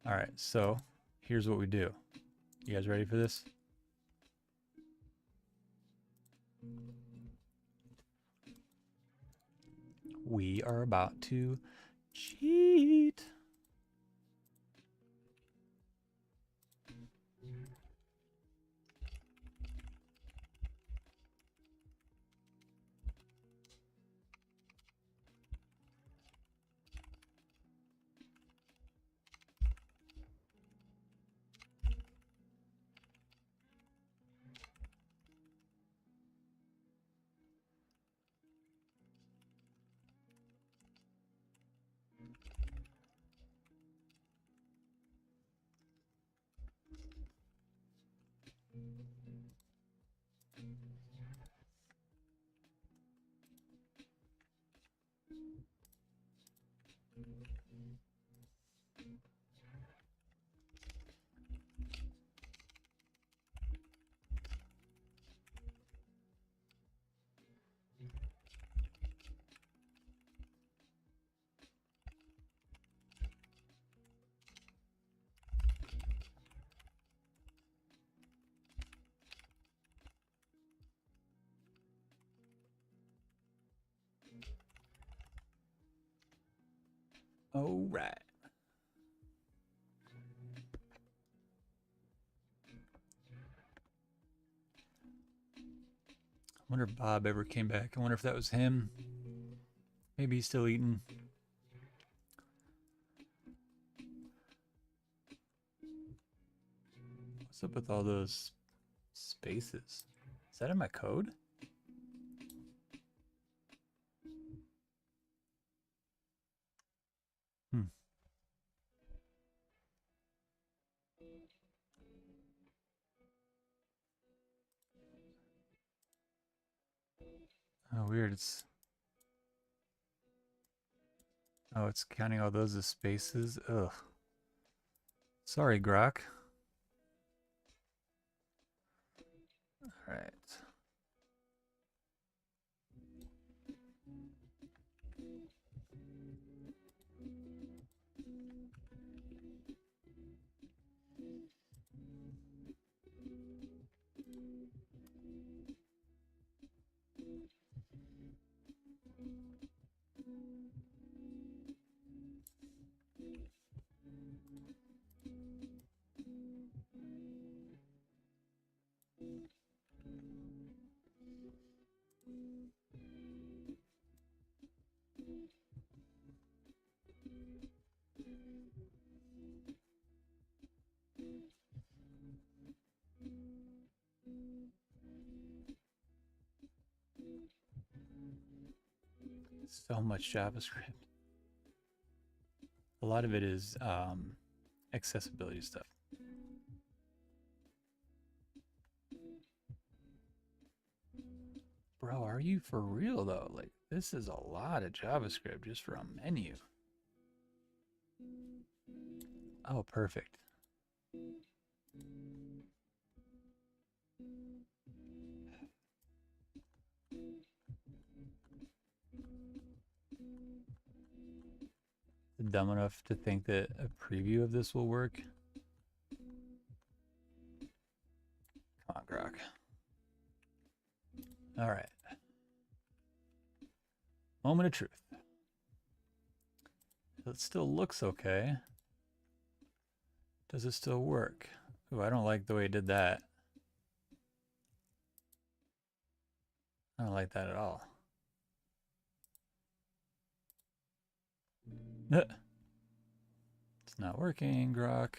All right, so here's what we do. You guys ready for this? We are about to cheat. All right. I wonder if Bob ever came back. I wonder if that was him. Maybe he's still eating. What's up with all those spaces? Is that in my code? Oh, weird. It's counting all those as spaces. Ugh. Sorry, Grok. All right. So much JavaScript. A lot of it is accessibility stuff. Bro, are you for real though? Like, this is a lot of JavaScript just for a menu. Oh, perfect. Dumb enough to think that a preview of this will work. Come on, Grok. Moment of truth. It still looks okay. Does it still work? Ooh, I don't like the way it did that. I don't like that at all. It's not working, Grok.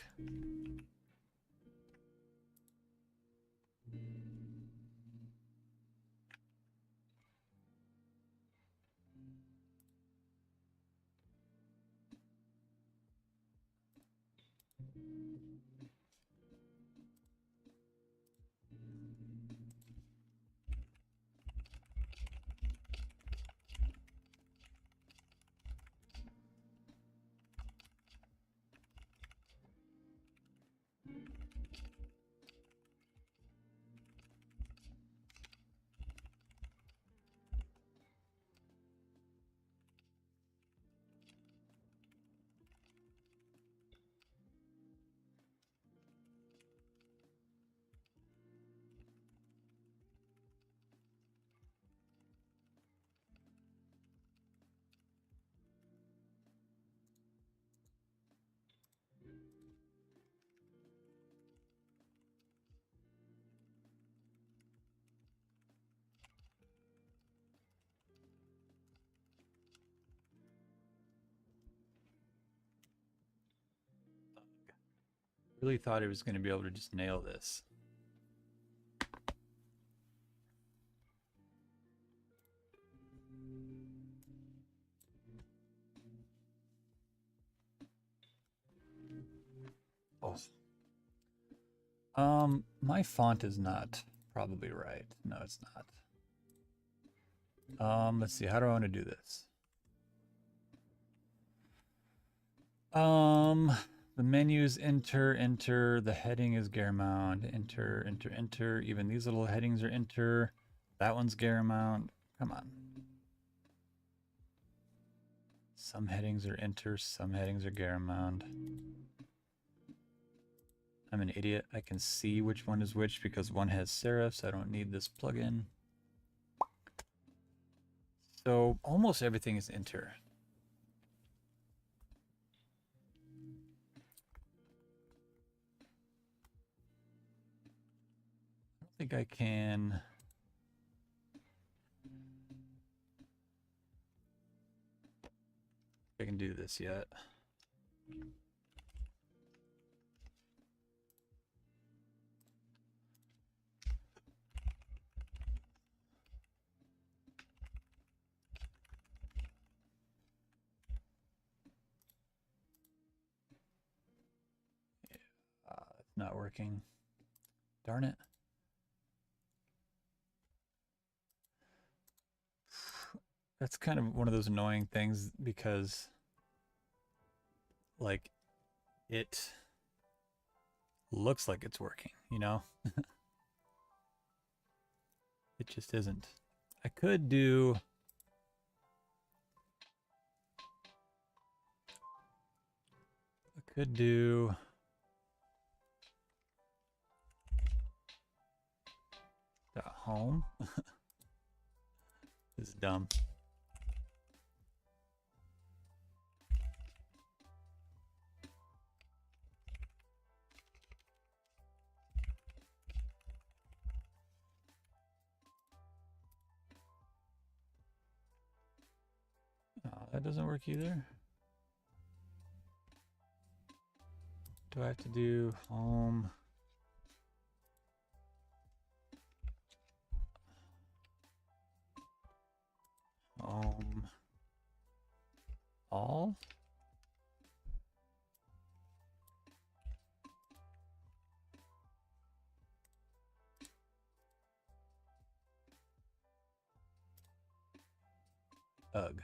Really thought he was going to be able to just nail this. Oh. My font is not probably right. No, it's not. Let's see. How do I want to do this? The menu is enter, enter. The heading is Garamond. Enter, enter, enter. Even these little headings are enter. That one's Garamond. Come on. Some headings are enter, some headings are Garamond. I'm an idiot. I can see which one is which because one has serifs. I don't need this plugin. So almost everything is enter. I don't think I can. I can do this yet. It's not working. Darn it. That's kind of one of those annoying things because, like, it looks like it's working, you know? It just isn't. I could do... home. This is dumb. That doesn't work either. Do I have to do home? All? Ugh.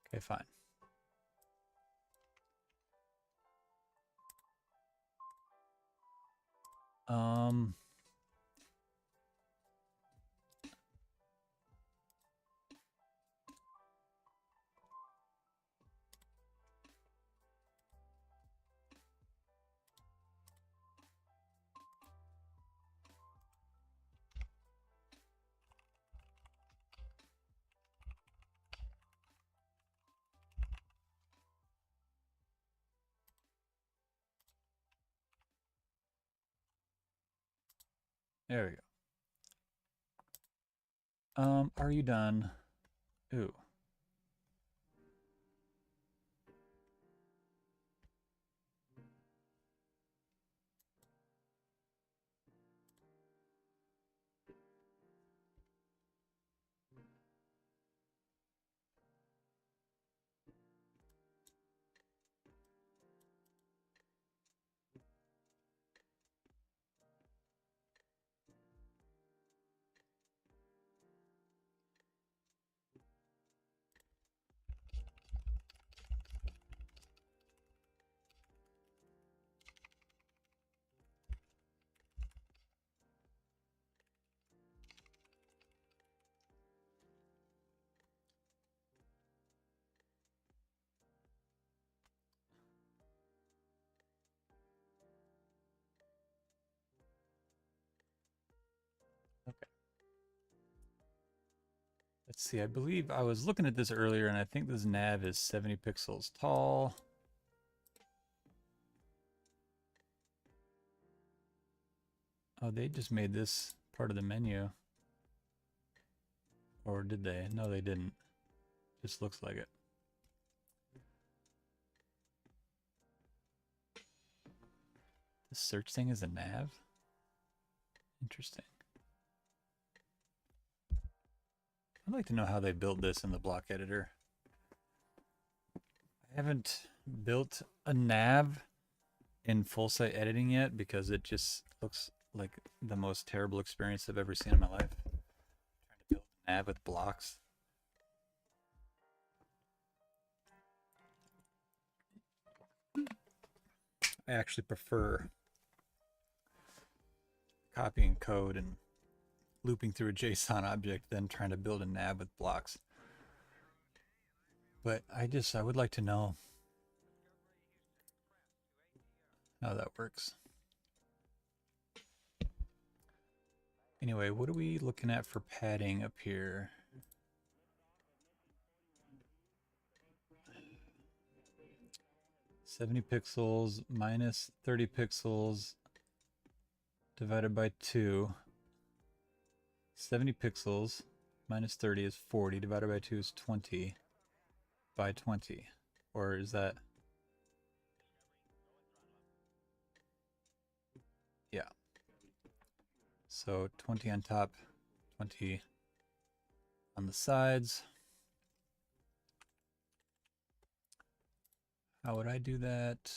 Okay, fine. There we go. Are you done? Ooh. Okay. Let's see. I believe I was looking at this earlier, and I think this nav is 70 pixels tall. Oh, they just made this part of the menu. Or did they? No, they didn't. Just looks like it. The search thing is a nav? Interesting. I'd like to know how they built this in the block editor. I haven't built a nav in full site editing yet because it just looks like the most terrible experience I've ever seen in my life. Trying to build a nav with blocks. I actually prefer copying code and looping through a JSON object than trying to build a nav with blocks. But I would like to know how that works. Anyway, what are we looking at for padding up here? "70 pixels minus 30 pixels divided by 2. 70 pixels minus 30 is 40, divided by 2 is 20 by 20. Or is that... Yeah. So 20 on top, 20 on the sides. How would I do that?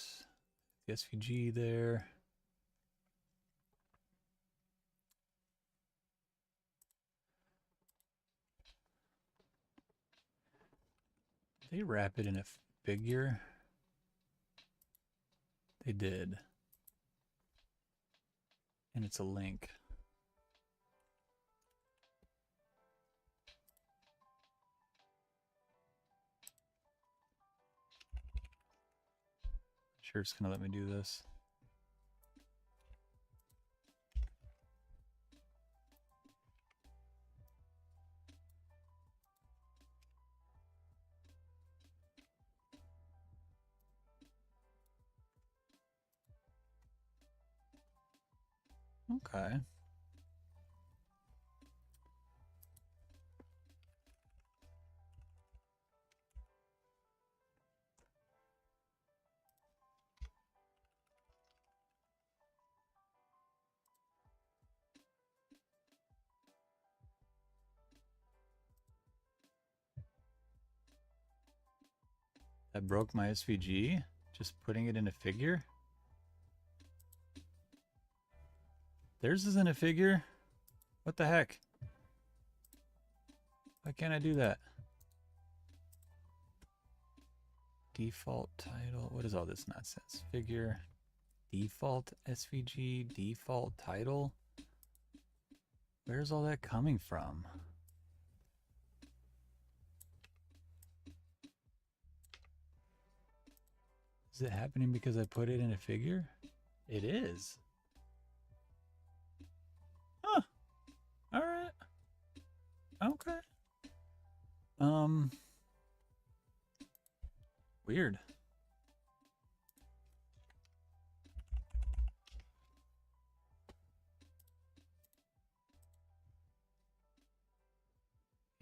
The SVG there. Did they wrap it in a figure? They did. And it's a link. Sure, it's gonna let me do this. Okay. That broke my SVG? Just putting it in a figure? Theirs is in a figure? What the heck? Why can't I do that? Default title. What is all this nonsense? Figure. Default SVG. Default title. Where's all that coming from? Is it happening because I put it in a figure? It is. Huh. Alright. Okay. Weird.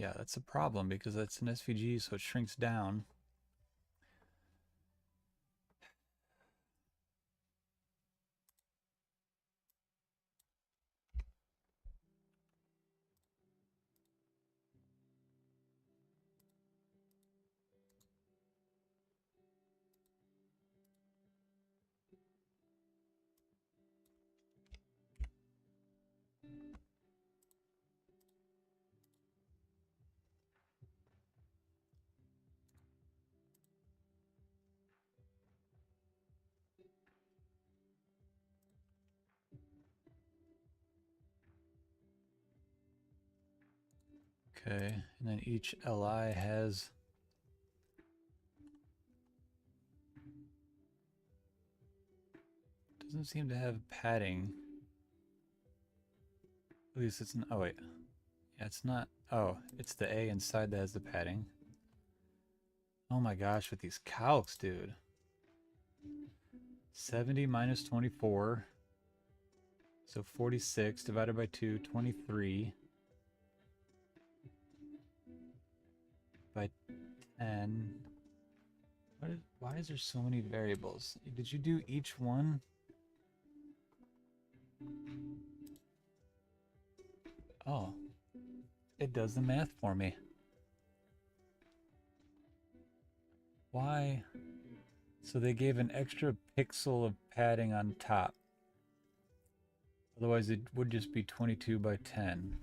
Yeah, that's a problem because that's an SVG, so it shrinks down. Okay, and then each LI has doesn't seem to have padding. At least it's not. Oh wait, yeah, it's not. Oh, it's the A inside that has the padding. Oh my gosh, with these calcs, dude. 70 minus 24. So 46 divided by 2, 23. By 10. Why is there so many variables? Did you do each one? Oh, it does the math for me. Why? So they gave an extra pixel of padding on top. Otherwise it would just be 22 by 10.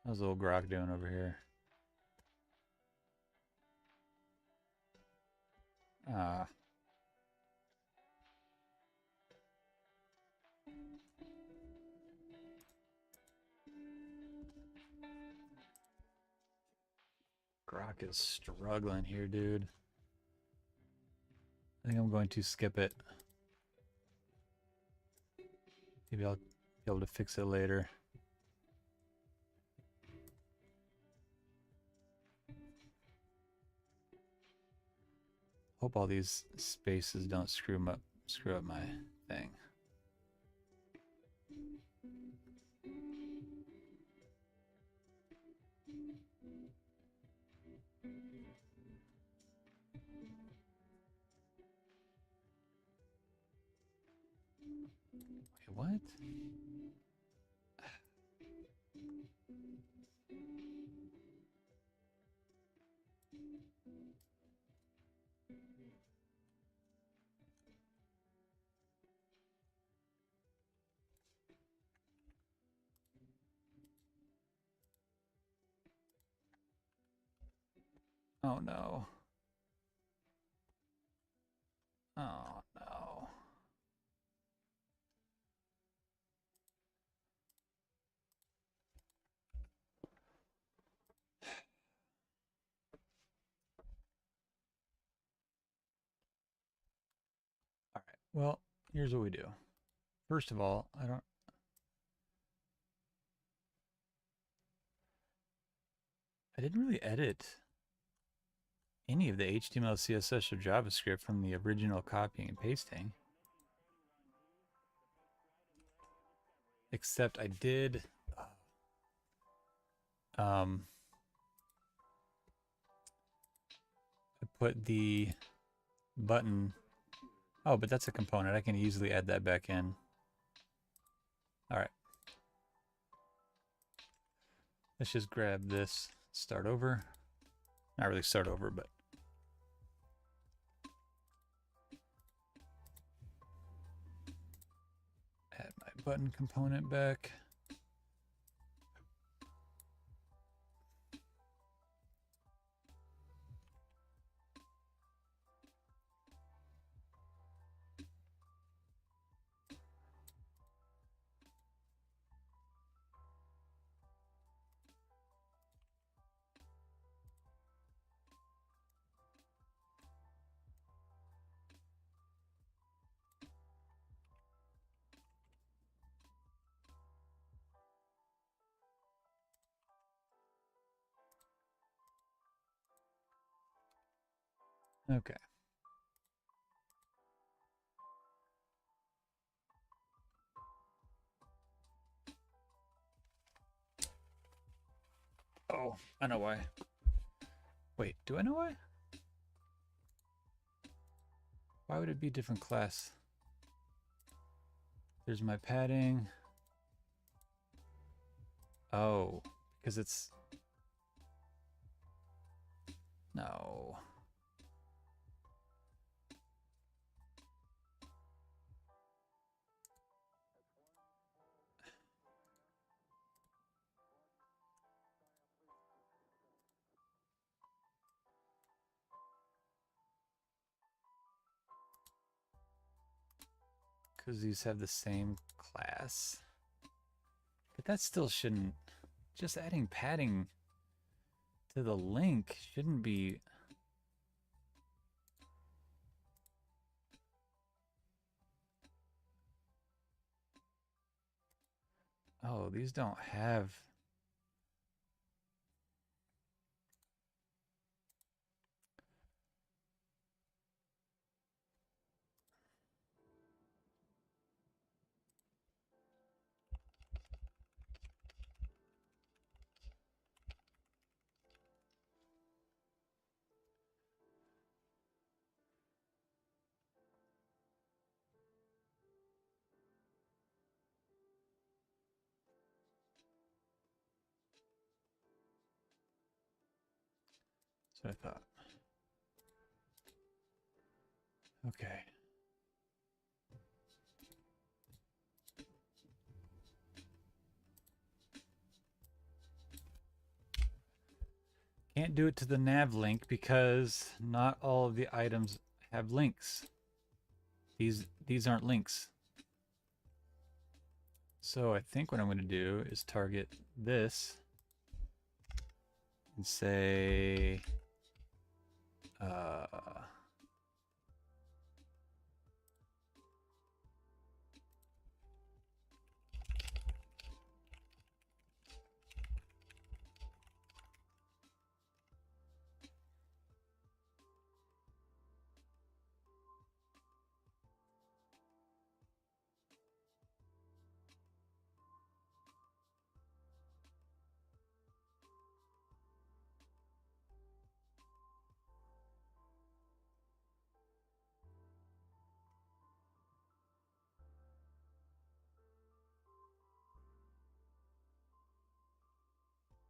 How's old Grok doing over here? Ah. Grok is struggling here, dude. I think I'm going to skip it. Maybe I'll be able to fix it later. Hope all these spaces don't screw up my thing. Wait, what? Oh no. Oh no. All right. Well, here's what we do. First of all, I didn't really edit any of the HTML, CSS, or JavaScript from the original copying and pasting. Except I did I put the button. Oh, but that's a component. I can easily add that back in. All right. Let's just grab this, start over. Not really start over, but add my button component back. Okay. Oh, I know why. Wait, do I know why? Why would it be different class? There's my padding. Oh, because it's... No. Because these have the same class. But that still shouldn't... Just adding padding to the link shouldn't be... Oh, these don't have... That's what I thought. Okay. Can't do it to the nav link because not all of the items have links. These aren't links. So I think what I'm going to do is target this and say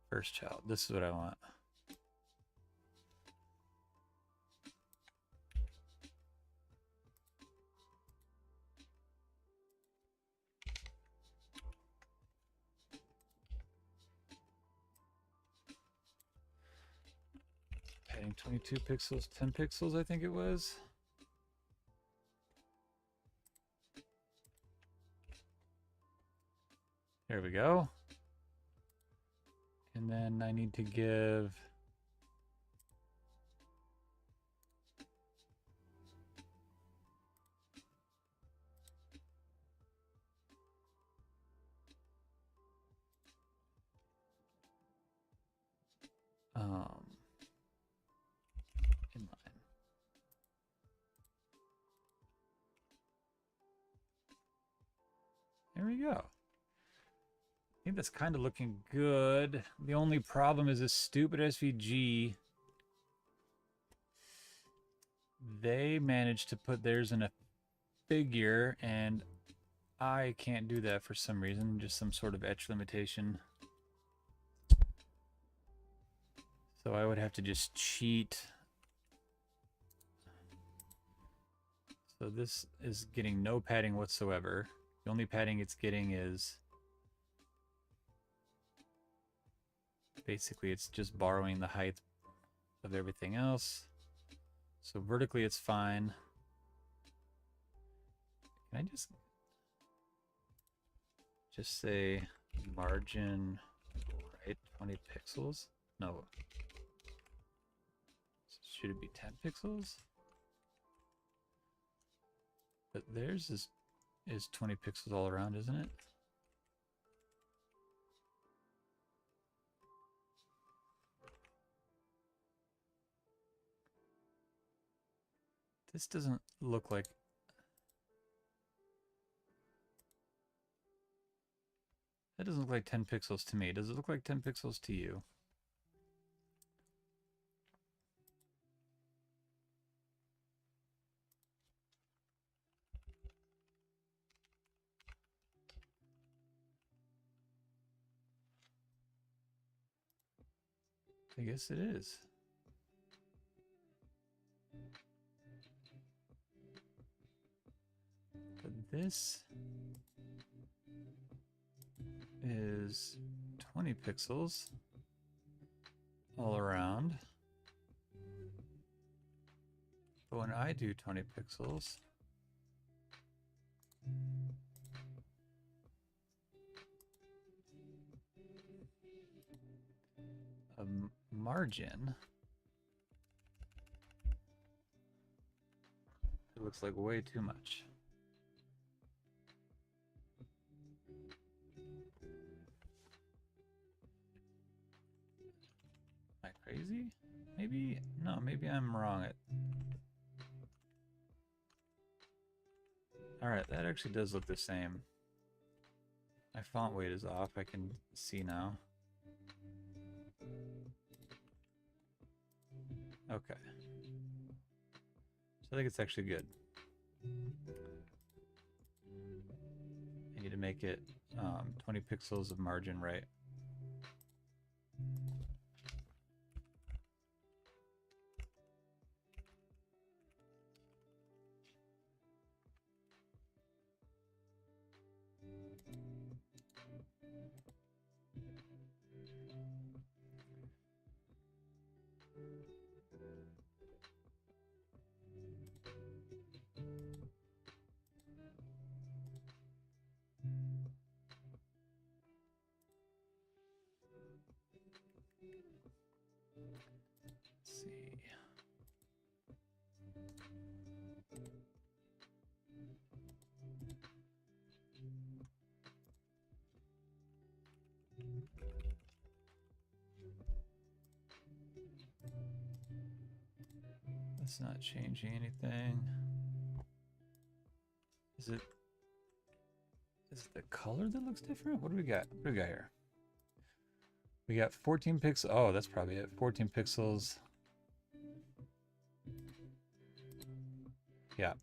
first child. This is what I want. Padding 22 pixels, 10 pixels, I think it was. There we go. And then I need to give inline. There we go. I think that's kind of looking good. The only problem is this stupid SVG. They managed to put theirs in a figure, and I can't do that for some reason. Just some sort of etch limitation. So I would have to just cheat. So this is getting no padding whatsoever. The only padding it's getting is basically it's just borrowing the height of everything else. So vertically it's fine. Can I just say margin right 20 pixels? No. Should it be 10 pixels? But theirs is 20 pixels all around, isn't it? This doesn't look like... That doesn't look like 10 pixels to me. Does it look like 10 pixels to you? I guess it is. But this is 20 pixels all around. But when I do 20 pixels, a margin, it looks like way too much. Am I crazy? Maybe, no, maybe I'm wrong. Alright, that actually does look the same. My font weight is off, I can see now. Okay. So I think it's actually good. I need to make it 20 pixels of margin right. Let's see. That's not changing anything. Is it the color that looks different? What do we got? What do we got here? We got 14 pixels. Oh, that's probably it. 14 pixels. Yeah.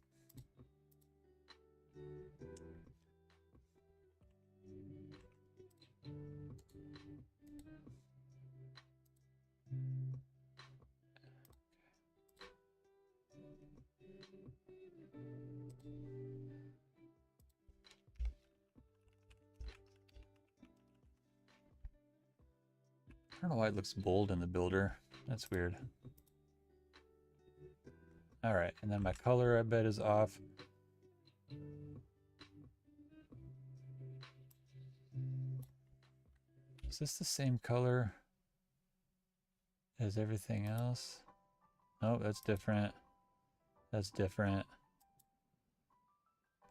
I don't know why it looks bold in the builder. That's weird. All right, and then my color, I bet, is off. Is this the same color as everything else? No, that's different. That's different.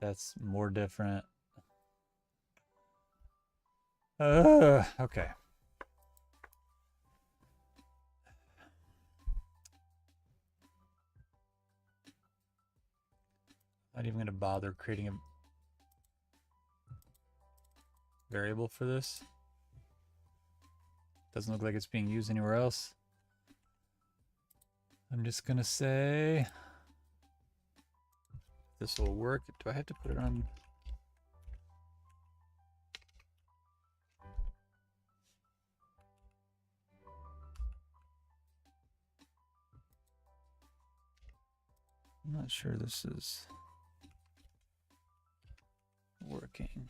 That's more different. Okay. Not even going to bother creating a variable for this. Doesn't look like it's being used anywhere else. I'm just going to say this will work. Do I have to put it on? I'm not sure this is working.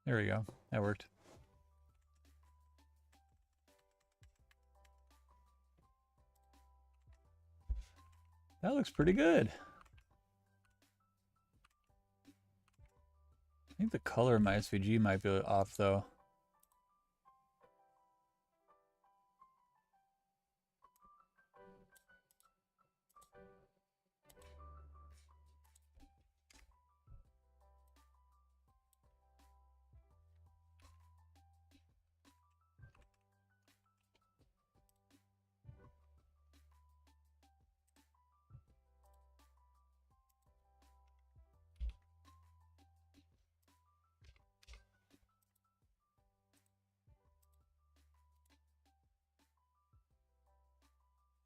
There we go. That worked. That looks pretty good. I think the color of my SVG might be off though.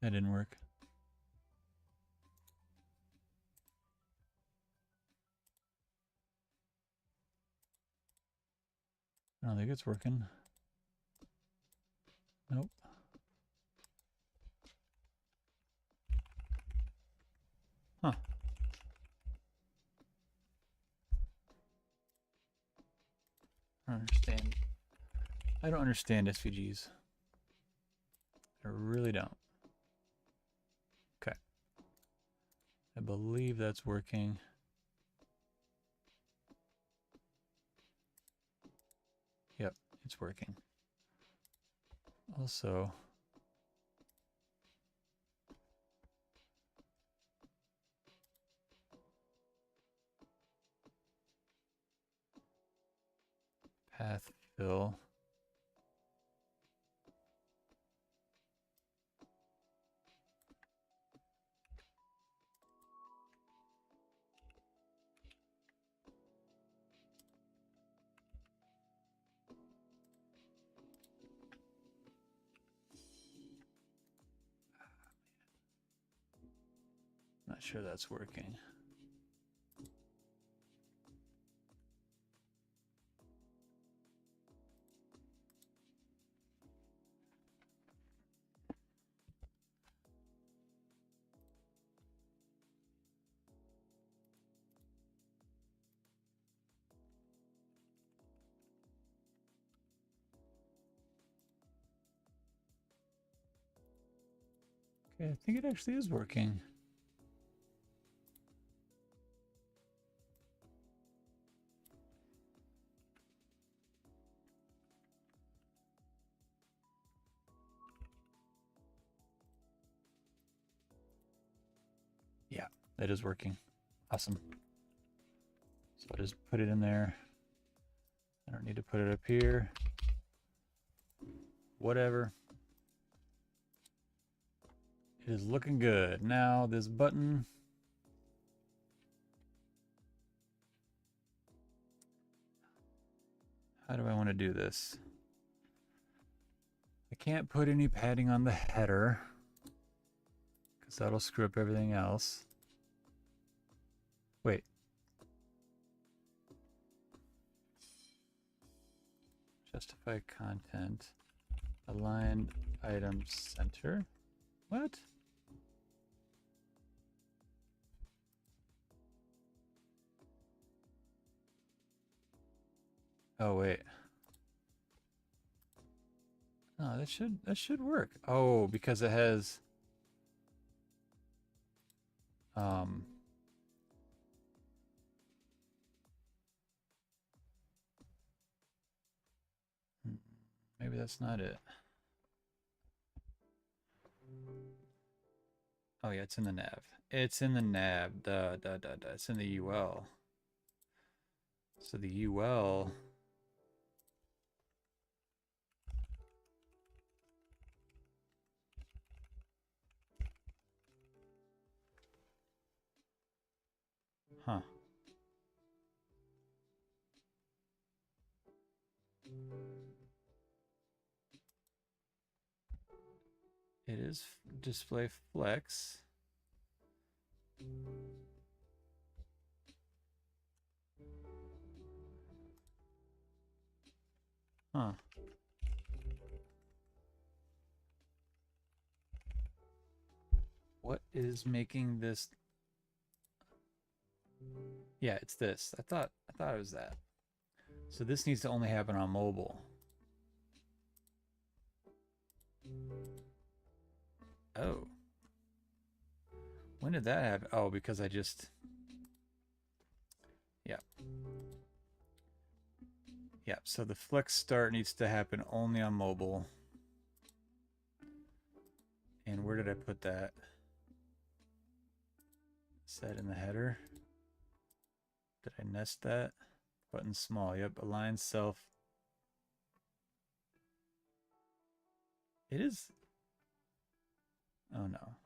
That didn't work. I don't think it's working. Nope. Huh. I don't understand. I don't understand SVGs. I really don't. Okay. I believe that's working. Yep, it's working. Also, path fill. Not sure that's working. Okay, I think it actually is working. Yeah, that is working. Awesome. So I just put it in there. I don't need to put it up here. Whatever. It is looking good. Now this button. How do I want to do this? I can't put any padding on the header because that'll screw up everything else. Wait. Justify content. Align item center. What? Oh wait. No, that should work. Oh, because it has maybe that's not it. Oh yeah, it's in the nav. It's in the nav. Duh. It's in the UL. So the UL. Huh. It is display flex. Huh. What is making this? Yeah, it's this. I thought it was that. So this needs to only happen on mobile. Oh. When did that happen? Oh, because I just... Yeah. Yeah, so the flex start needs to happen only on mobile. And where did I put that? Set in the header. Did I nest that? Button small. Yep, align self. It is... Oh no.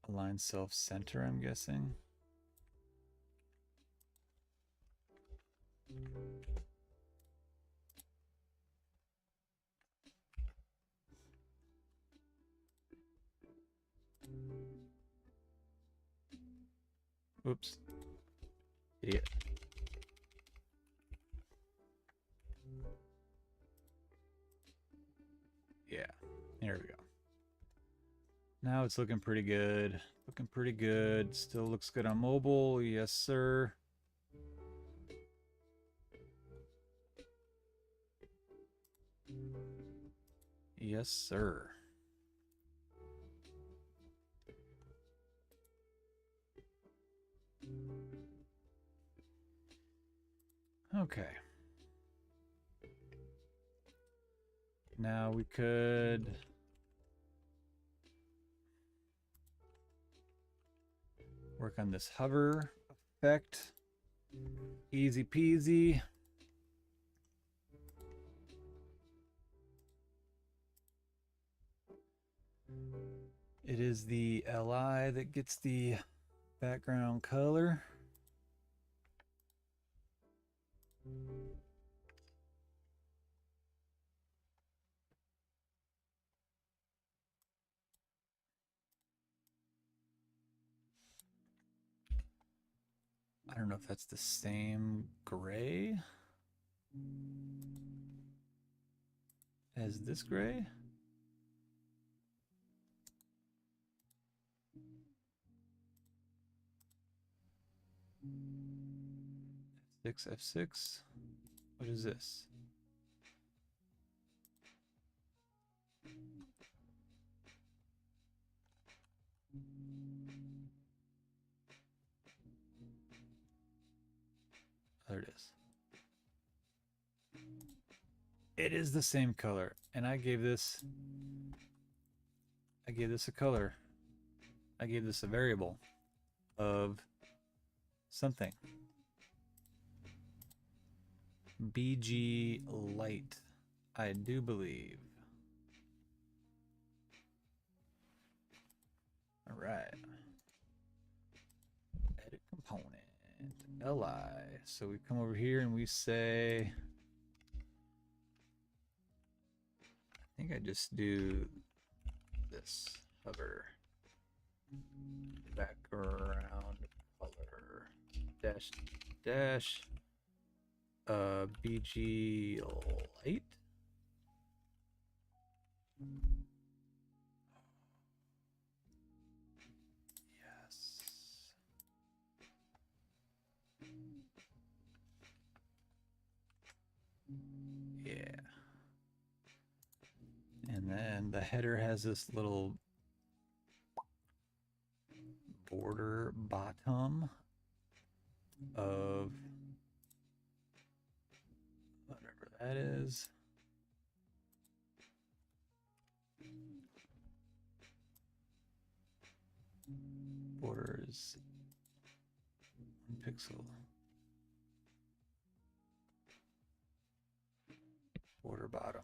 Align self center, I'm guessing. Oops. Idiot. Yeah, there we go. Now it's looking pretty good. Looking pretty good. Still looks good on mobile. Yes, sir. Yes, sir. Okay. Now we could work on this hover effect. Easy peasy. It is the LI that gets the background color. I don't know if that's the same gray as this gray. F6, F6. What is this? There it is. It is the same color, and I gave this a color. I gave this a variable of something. BG light, I do believe. All right. Edit component, LI. So we come over here and we say, I think I just do this, hover, background color, dash, dash, BG light. Yes. Yeah. And then the header has this little border bottom of whatever that is. Border is 1 pixel. Border bottom.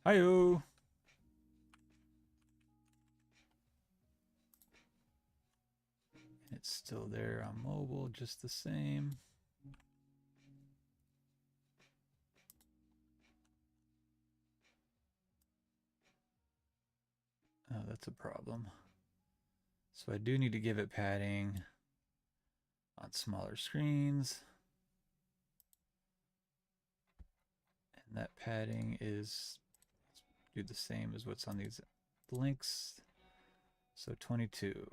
Hi-yo. It's still there on mobile, just the same. Oh, that's a problem. So I do need to give it padding on smaller screens. And that padding is, let's do the same as what's on these links. So 22.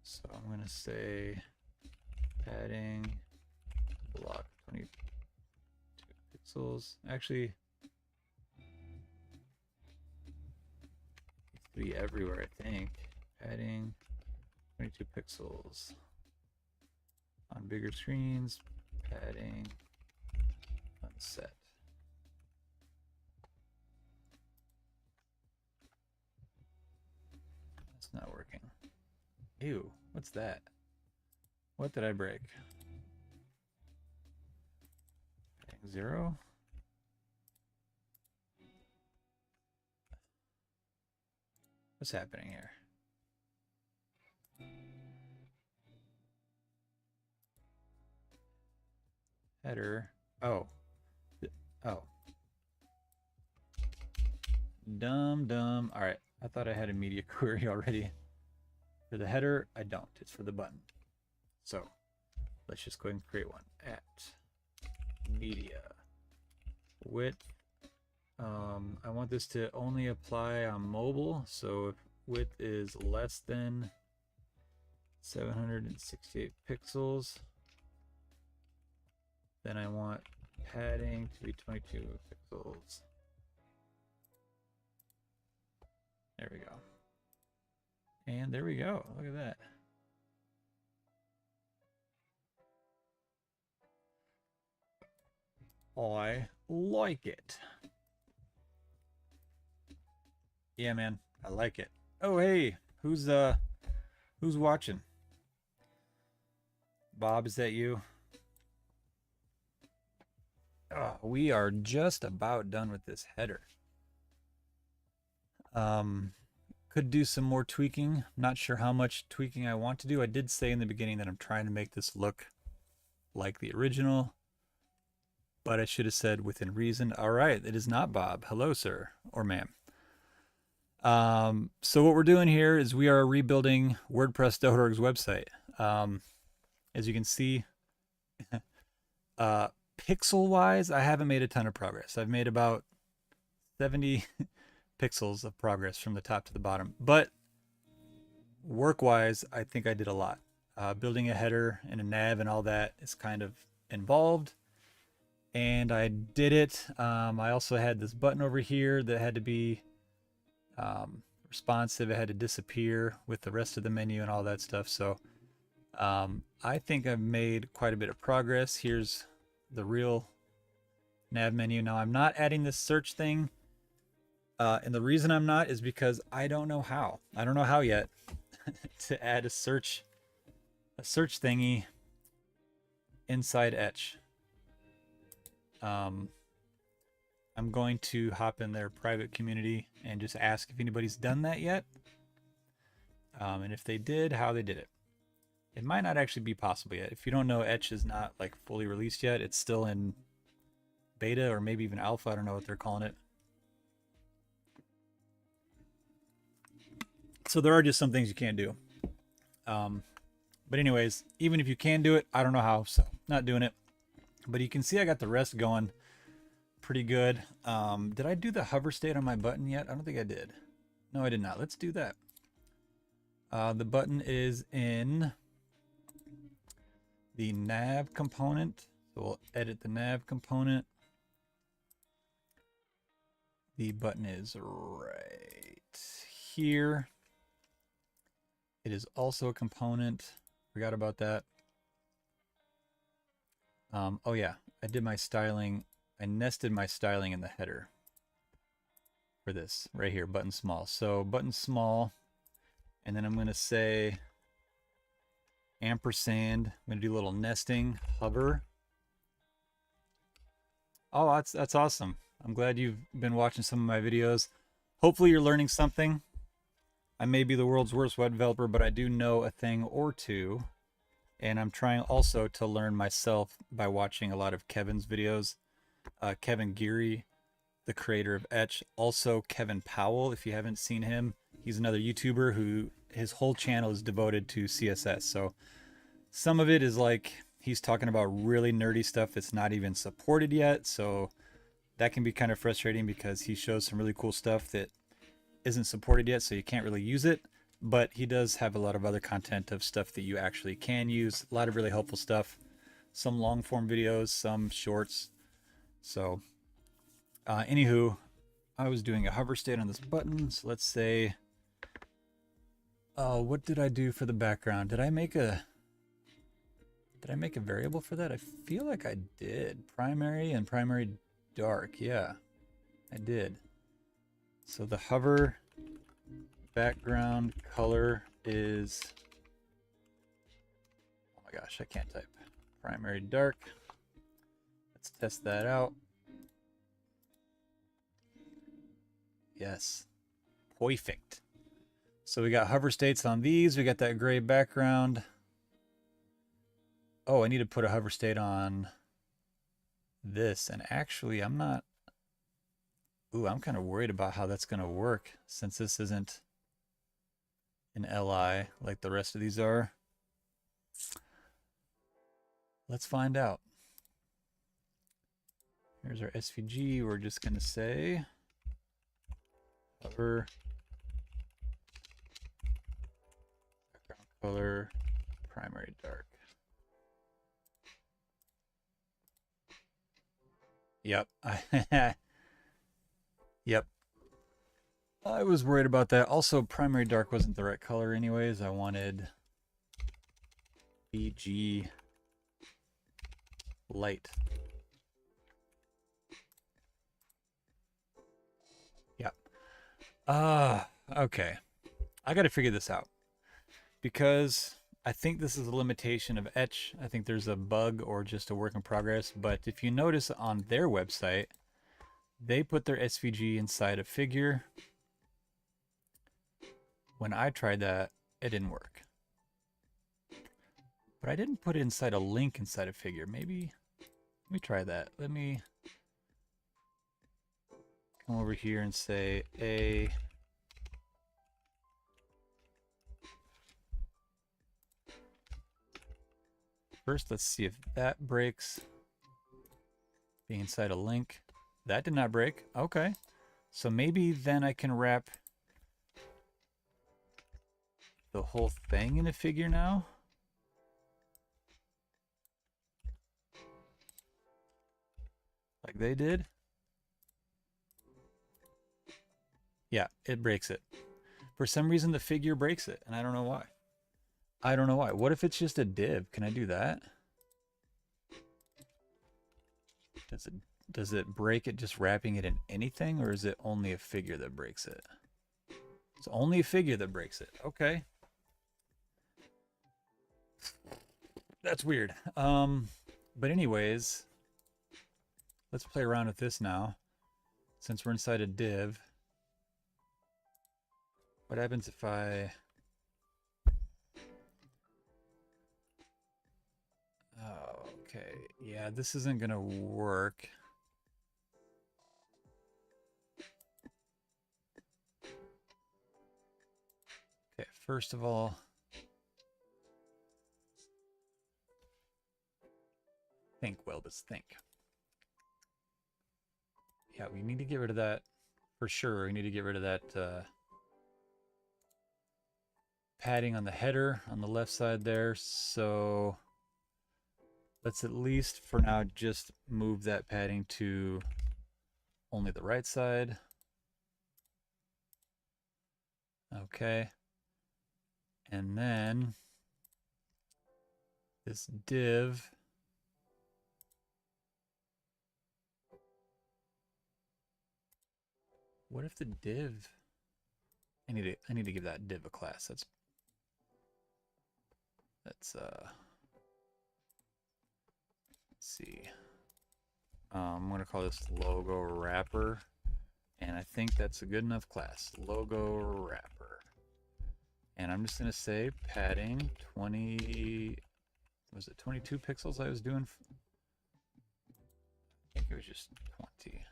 So I'm going to say padding block 22 pixels. Actually, it's to be everywhere, I think. Padding 22 pixels on bigger screens, padding, unset. That's not working. Ew, what's that? What did I break? Padding 0. What's happening here? Header. Oh. Oh. Dumb. All right. I thought I had a media query already. For the header, I don't. It's for the button. So let's just go ahead and create one. At media width. I want this to only apply on mobile. So if width is less than 768 pixels, then I want padding to be 22 pixels. There we go. And there we go. Look at that. I like it. Yeah, man, I like it. Oh, hey, who's watching? Bob, is that you? Oh, we are just about done with this header. Could do some more tweaking. Not sure how much tweaking I want to do. I did say in the beginning that I'm trying to make this look like the original, but I should have said within reason. All right, it is not Bob. Hello, sir or ma'am. So what we're doing here is we are rebuilding WordPress.org's website. As you can see, pixel-wise, I haven't made a ton of progress. I've made about 70 pixels of progress from the top to the bottom, but work-wise, I think I did a lot. Building a header and a nav and all that is kind of involved, and I did it. I also had this button over here that had to be responsive. It had to disappear with the rest of the menu and all that stuff. So I think I've made quite a bit of progress. Here's the real nav menu. Now I'm not adding this search thing. And the reason I'm not is because I don't know how. I don't know how yet to add a search thingy inside Etch. I'm going to hop in their private community and just ask if anybody's done that yet. And if they did, how they did it. It might not actually be possible yet. If you don't know, Etch is not like fully released yet. It's still in beta or maybe even alpha. I don't know what they're calling it. So there are just some things you can't do. But anyways, even if you can do it, I don't know how, so not doing it. But you can see I got the rest going pretty good. Did I do the hover state on my button yet? I don't think I did. No, I did not. Let's do that. The button is in the nav component. So we'll edit the nav component. The button is right here. It is also a component. Forgot about that. Oh yeah, I did my styling. I nested my styling in the header for this right here, button small. So button small, and then I'm going to say ampersand. I'm going to do a little nesting, hover. Oh, that's awesome. I'm glad you've been watching some of my videos. Hopefully you're learning something. I may be the world's worst web developer, but I do know a thing or two. And I'm trying also to learn myself by watching a lot of Kevin's videos. Kevin Geary, the creator of Etch. Also Kevin Powell, if you haven't seen him. He's another YouTuber who his whole channel is devoted to CSS. So some of it is like he's talking about really nerdy stuff that's not even supported yet. So that can be kind of frustrating because he shows some really cool stuff that isn't supported yet, so you can't really use it. But he does have a lot of other content of stuff that you actually can use. A lot of really helpful stuff. Some long form videos, some shorts. So anywho, I was doing a hover state on this button. So let's say, what did I do for the background? Did I make a Did I make a variable for that? I feel like I did. Primary and primary dark. Yeah, I did. So the hover background color is, oh my gosh, I can't type. Primary dark. Let's test that out. Yes, perfect. So we got hover states on these. We got that gray background. Oh, I need to put a hover state on this. And actually, I'm not... Ooh, I'm kind of worried about how that's going to work since this isn't an LI like the rest of these are. Let's find out. Here's our SVG. We're just going to say hover background color primary dark. Yep. Yep. I was worried about that. Also, primary dark wasn't the right color anyways. I wanted BG light. Yep. Okay. I got to figure this out because I think this is a limitation of Etch. I think there's a bug or just a work in progress. But if you notice on their website, they put their SVG inside a figure. When I tried that, it didn't work. But I didn't put it inside a link inside a figure. Maybe, let me try that. Let me come over here and say a first, let's see if that breaks. Being inside a link. That did not break. Okay. So maybe then I can wrap the whole thing in a figure now. Like they did. Yeah, it breaks it. For some reason the figure breaks it, and I don't know why. I don't know why. What if it's just a div? Can I do that? Does it break it just wrapping it in anything, or is it only a figure that breaks it? It's only a figure that breaks it. Okay. That's weird. But anyways, let's play around with this now. Since we're inside a div, what happens if I... Oh, okay. Yeah, this isn't gonna work. Okay, first of all, think, Welbus, think. Yeah, we need to get rid of that for sure. We need to get rid of that padding on the header on the left side there. So let's at least for now just move that padding to only the right side. Okay. And then this div, what if the div, I need to give that div a class. Let's see. I'm gonna call this logo wrapper, and I think that's a good enough class. Logo wrapper. And I'm just gonna say padding 20, was it 22 pixels I was doing? I think it was just 20.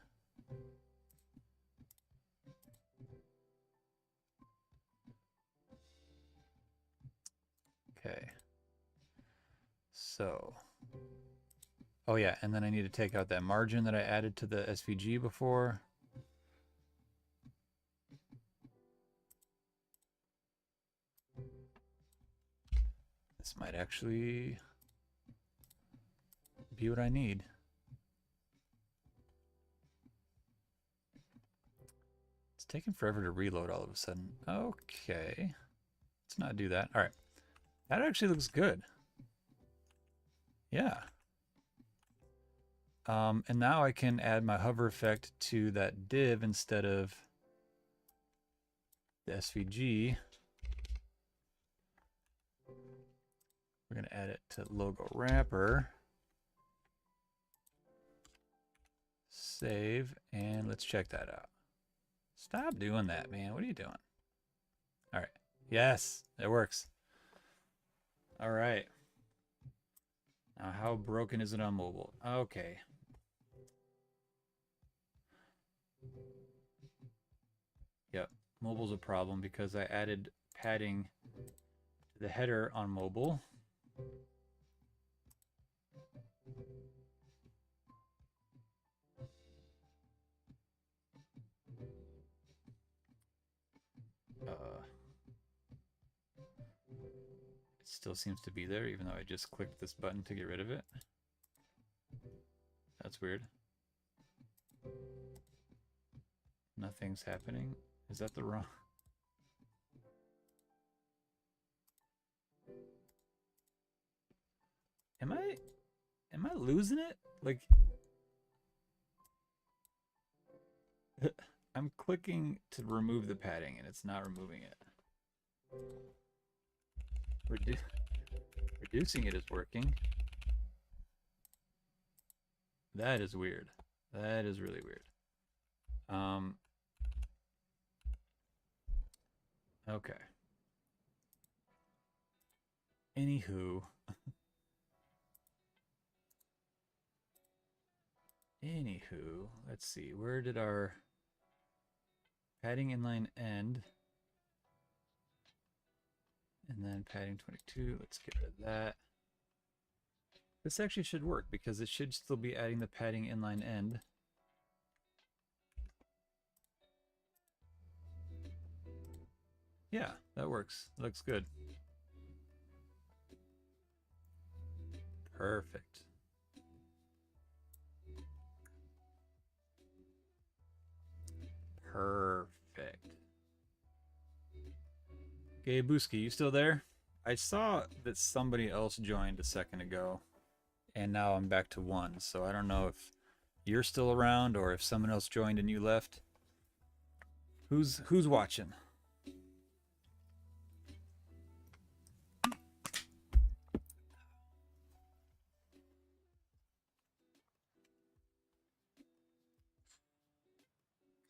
Okay. So, oh yeah, and then I need to take out that margin that I added to the SVG before. This might actually be what I need. It's taking forever to reload all of a sudden. Okay. Let's not do that. All right. That actually looks good. Yeah. And now I can add my hover effect to that div instead of the SVG. We're going to add it to logo wrapper. Save, and let's check that out. Stop doing that, man. What are you doing? All right. Yes, it works. All right. Now, how broken is it on mobile? Okay. Yep, mobile's a problem because I added padding to the header on mobile. It still seems to be there, even though I just clicked this button to get rid of it. That's weird. Nothing's happening. Is that the wrong? Am I losing it? Like, I'm clicking to remove the padding and it's not removing it. Reducing it is working. That is weird. That is really weird. Okay. Anywho. Anywho, let's see. Where did our padding inline end? And then padding 22. Let's get rid of that. This actually should work because it should still be adding the padding inline end. Yeah, that works. Looks good. Perfect. Perfect. Gabuski, you still there? I saw that somebody else joined a second ago, and now I'm back to one, so I don't know if you're still around or if someone else joined and you left. Who's watching?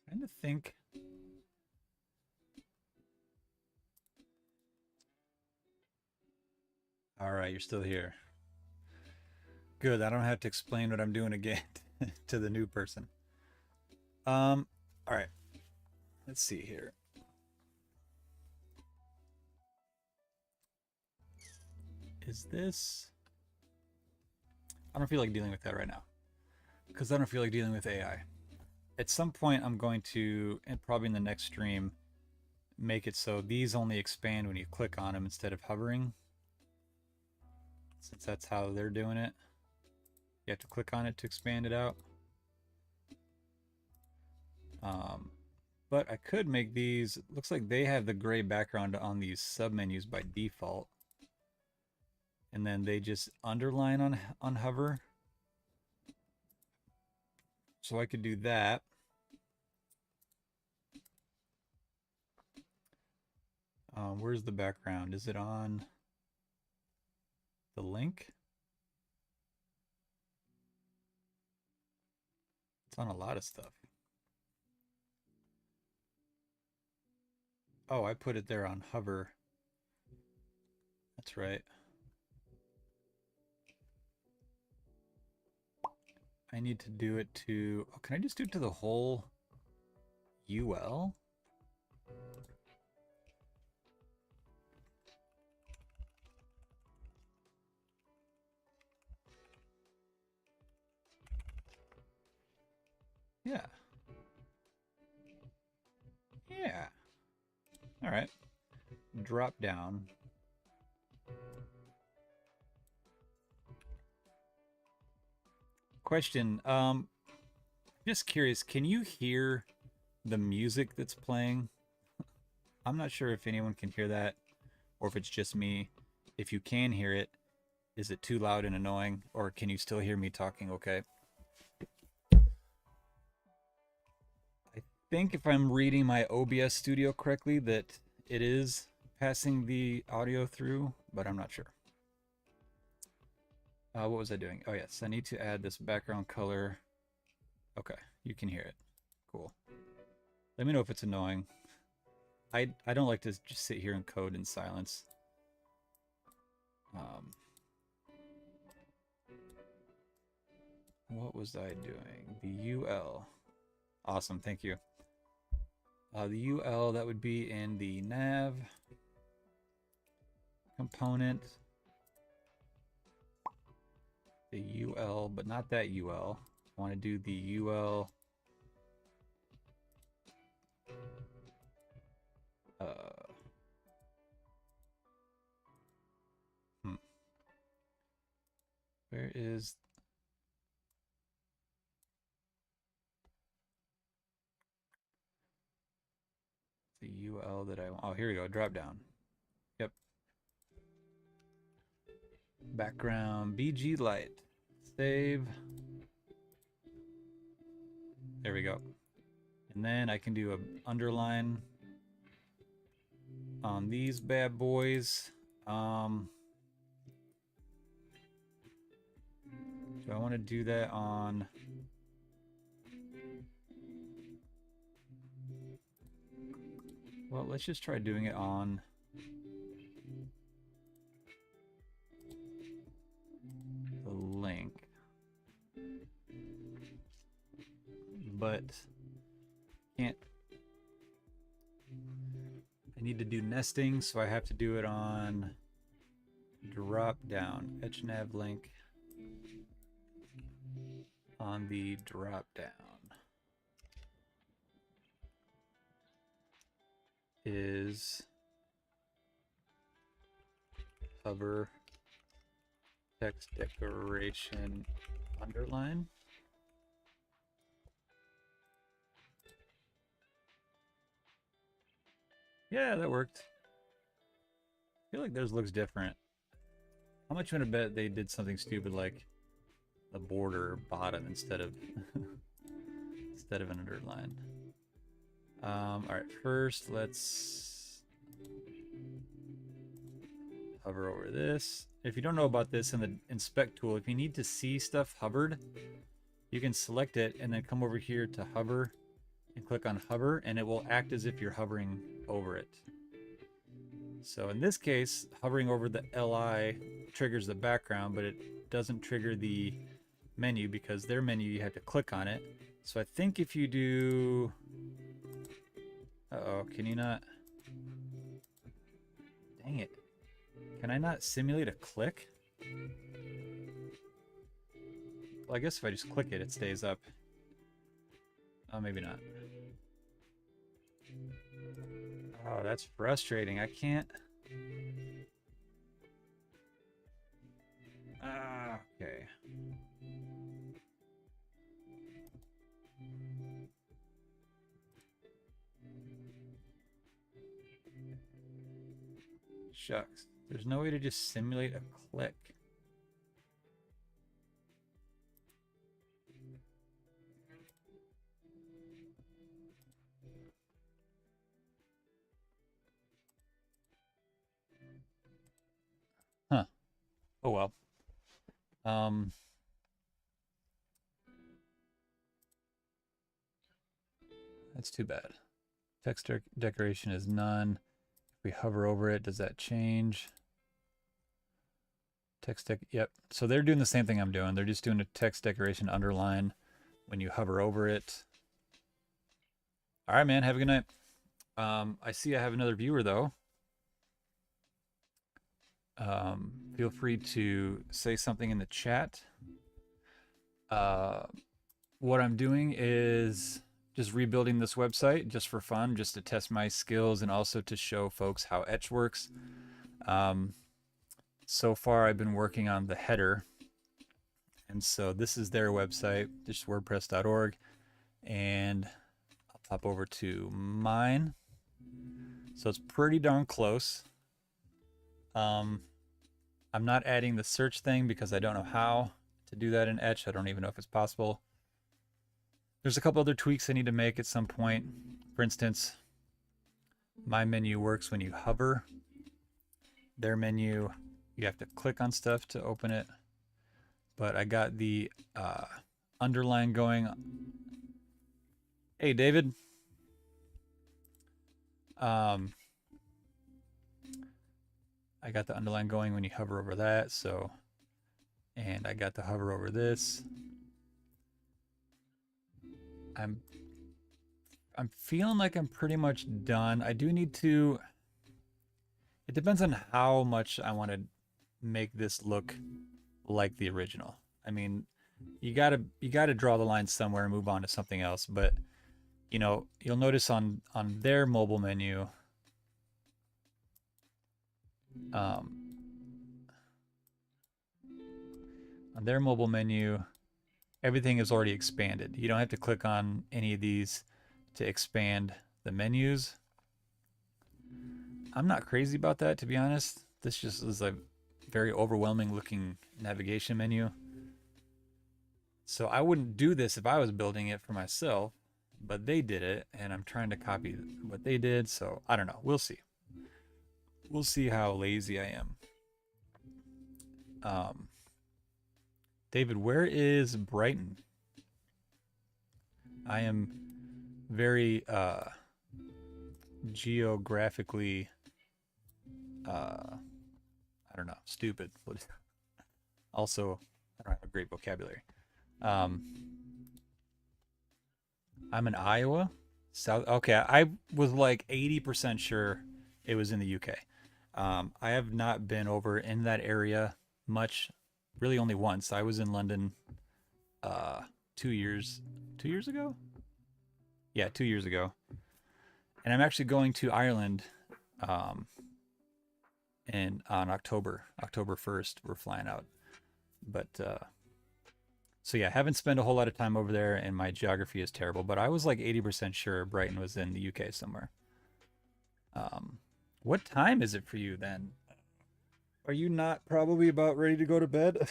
Trying to think. All right, you're still here. Good. I don't have to explain what I'm doing again to the new person. All right. Let's see here. Is this? I don't feel like dealing with that right now because I don't feel like dealing with AI. At some point, I'm going to, and probably in the next stream, make it so these only expand when you click on them instead of hovering. Since that's how they're doing it. You have to click on it to expand it out. But I could make these, looks like they have the gray background on these submenus by default. And then they just underline on hover. So I could do that. Where's the background? Is it on the link? It's on a lot of stuff. Oh, I put it there on hover. That's right. I need to do it to, oh, can I just do it to the whole UL? Yeah. Yeah. All right. Drop down. Question. Just curious, can you hear the music that's playing? I'm not sure if anyone can hear that or if it's just me. If you can hear it, Is it too loud and annoying, or can you still hear me talking okay? I think if I'm reading my OBS Studio correctly that it is passing the audio through, but I'm not sure. What was I doing? Oh yes, I need to add this background color. Okay, you can hear it. Cool. Let me know if it's annoying. I don't like to just sit here and code in silence. What was I doing? The UL. Awesome, thank you. The UL, that would be in the nav component. The UL, but not that UL. I want to do the UL. Where is the UL that I want? Oh, here we go. Drop down. Yep. Background BG light. Save. There we go. And then I can do a underline on these bad boys. Do I want to do that on... Well, let's just try doing it on... the link. But can't... I need to do nesting, so I have to do it on drop down. Etch nav link on the drop down is hover text decoration underline. Yeah, that worked. I feel like theirs looks different. How much you want to bet they did something stupid like the border bottom instead of instead of an underline? All right, first let's hover over this. If you don't know about this in the inspect tool, if you need to see stuff hovered, you can select it and then come over here to hover and click on hover, and it will act as if you're hovering over it. So in this case, hovering over the LI triggers the background, but it doesn't trigger the menu because their menu you have to click on it. So I think if you do... Uh-oh, can you not... Dang it. Can I not simulate a click? Well, I guess if I just click it, it stays up. Oh, maybe not. Oh, that's frustrating. I can't... Ah, okay. Shucks. There's no way to just simulate a click. Huh. Oh well. That's too bad. Text decoration is none. If we hover over it, does that change? Text deck, yep. So they're doing the same thing I'm doing. They're just doing a text decoration underline when you hover over it. All right, man. Have a good night. I see I have another viewer though. Feel free to say something in the chat. What I'm doing is just rebuilding this website just for fun, just to test my skills and also to show folks how Etch works. So far I've been working on the header, and so this is their website, just wordpress.org, and I'll pop over to mine. So it's pretty darn close. I'm not adding the search thing because I don't know how to do that in Etch. I don't even know if it's possible. There's a couple other tweaks I need to make at some point. For instance, my menu works when you hover. Their menu, you have to click on stuff to open it. But I got the underline going. Hey, David. I got the underline going when you hover over that. So, and I got to hover over this. I'm feeling like I'm pretty much done. I do need to, it depends on how much I want to make this look like the original. I mean, you gotta draw the line somewhere and move on to something else. But you know, you'll notice on their mobile menu, on their mobile menu, everything is already expanded. You don't have to click on any of these to expand the menus. I'm not crazy about that, to be honest. This just is a very overwhelming looking navigation menu. So I wouldn't do this if I was building it for myself, but they did it, and I'm trying to copy what they did. So I don't know. We'll see. We'll see how lazy I am. David, where is Brighton? I am very geographically I don't know, stupid. Also, I don't have a great vocabulary. I'm in Iowa. South. Okay, I was like 80% sure it was in the UK. I have not been over in that area much, really only once. I was in London 2 years ago? Yeah, 2 years ago. And I'm actually going to Ireland on October 1st. We're flying out. But so yeah, I haven't spent a whole lot of time over there, and my geography is terrible, but I was like 80% sure Brighton was in the UK somewhere. What time is it for you then? Are you not probably about ready to go to bed?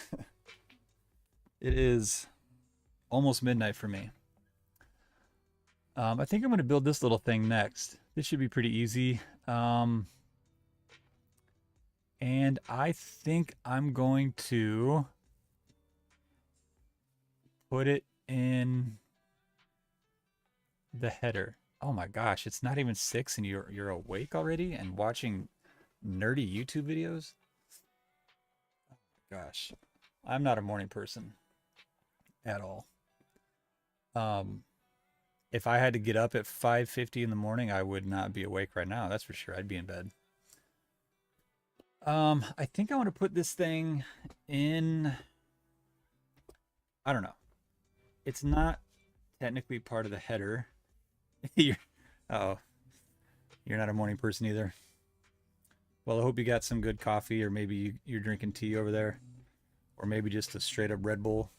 It is almost midnight for me. I think I'm going to build this little thing next. This should be pretty easy. And I think I'm going to put it in the header. Oh my gosh, it's not even 6 and you're awake already and watching nerdy YouTube videos? Oh my gosh. I'm not a morning person at all. If I had to get up at 5:50 in the morning, I would not be awake right now. That's for sure. I'd be in bed. I think I want to put this thing in, I don't know. It's not technically part of the header. Oh, you're not a morning person either. Well, I hope you got some good coffee, or maybe you're drinking tea over there, or maybe just a straight up Red Bull.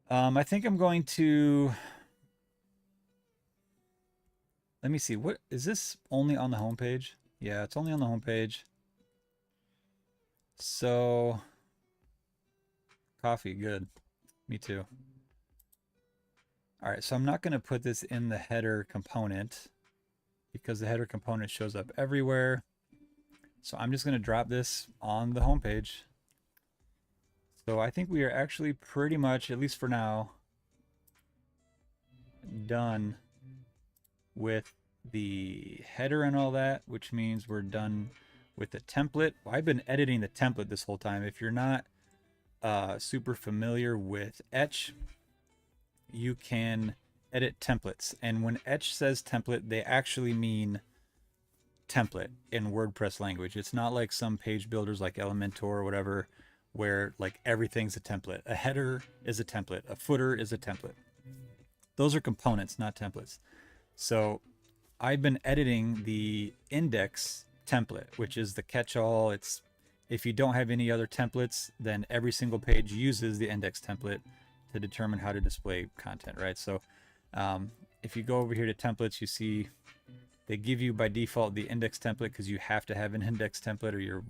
I think I'm going to, let me see, what is this only on the homepage? Yeah, it's only on the homepage. So coffee, good. Me too. All right, so I'm not going to put this in the header component because the header component shows up everywhere. So I'm just going to drop this on the homepage. So I think we are actually pretty much, at least for now, done with the header and all that, which means we're done with the template. Well, I've been editing the template this whole time. If you're not super familiar with Etch, you can edit templates. And when Etch says template, they actually mean template in WordPress language. It's not like some page builders like Elementor or whatever, where like everything's a template. A header is a template. A footer is a template. Those are components, not templates. So I've been editing the index template, which is the catch-all. It's if you don't have any other templates, then every single page uses the index template to determine how to display content, right? So if you go over here to templates, you see they give you by default the index template because you have to have an index template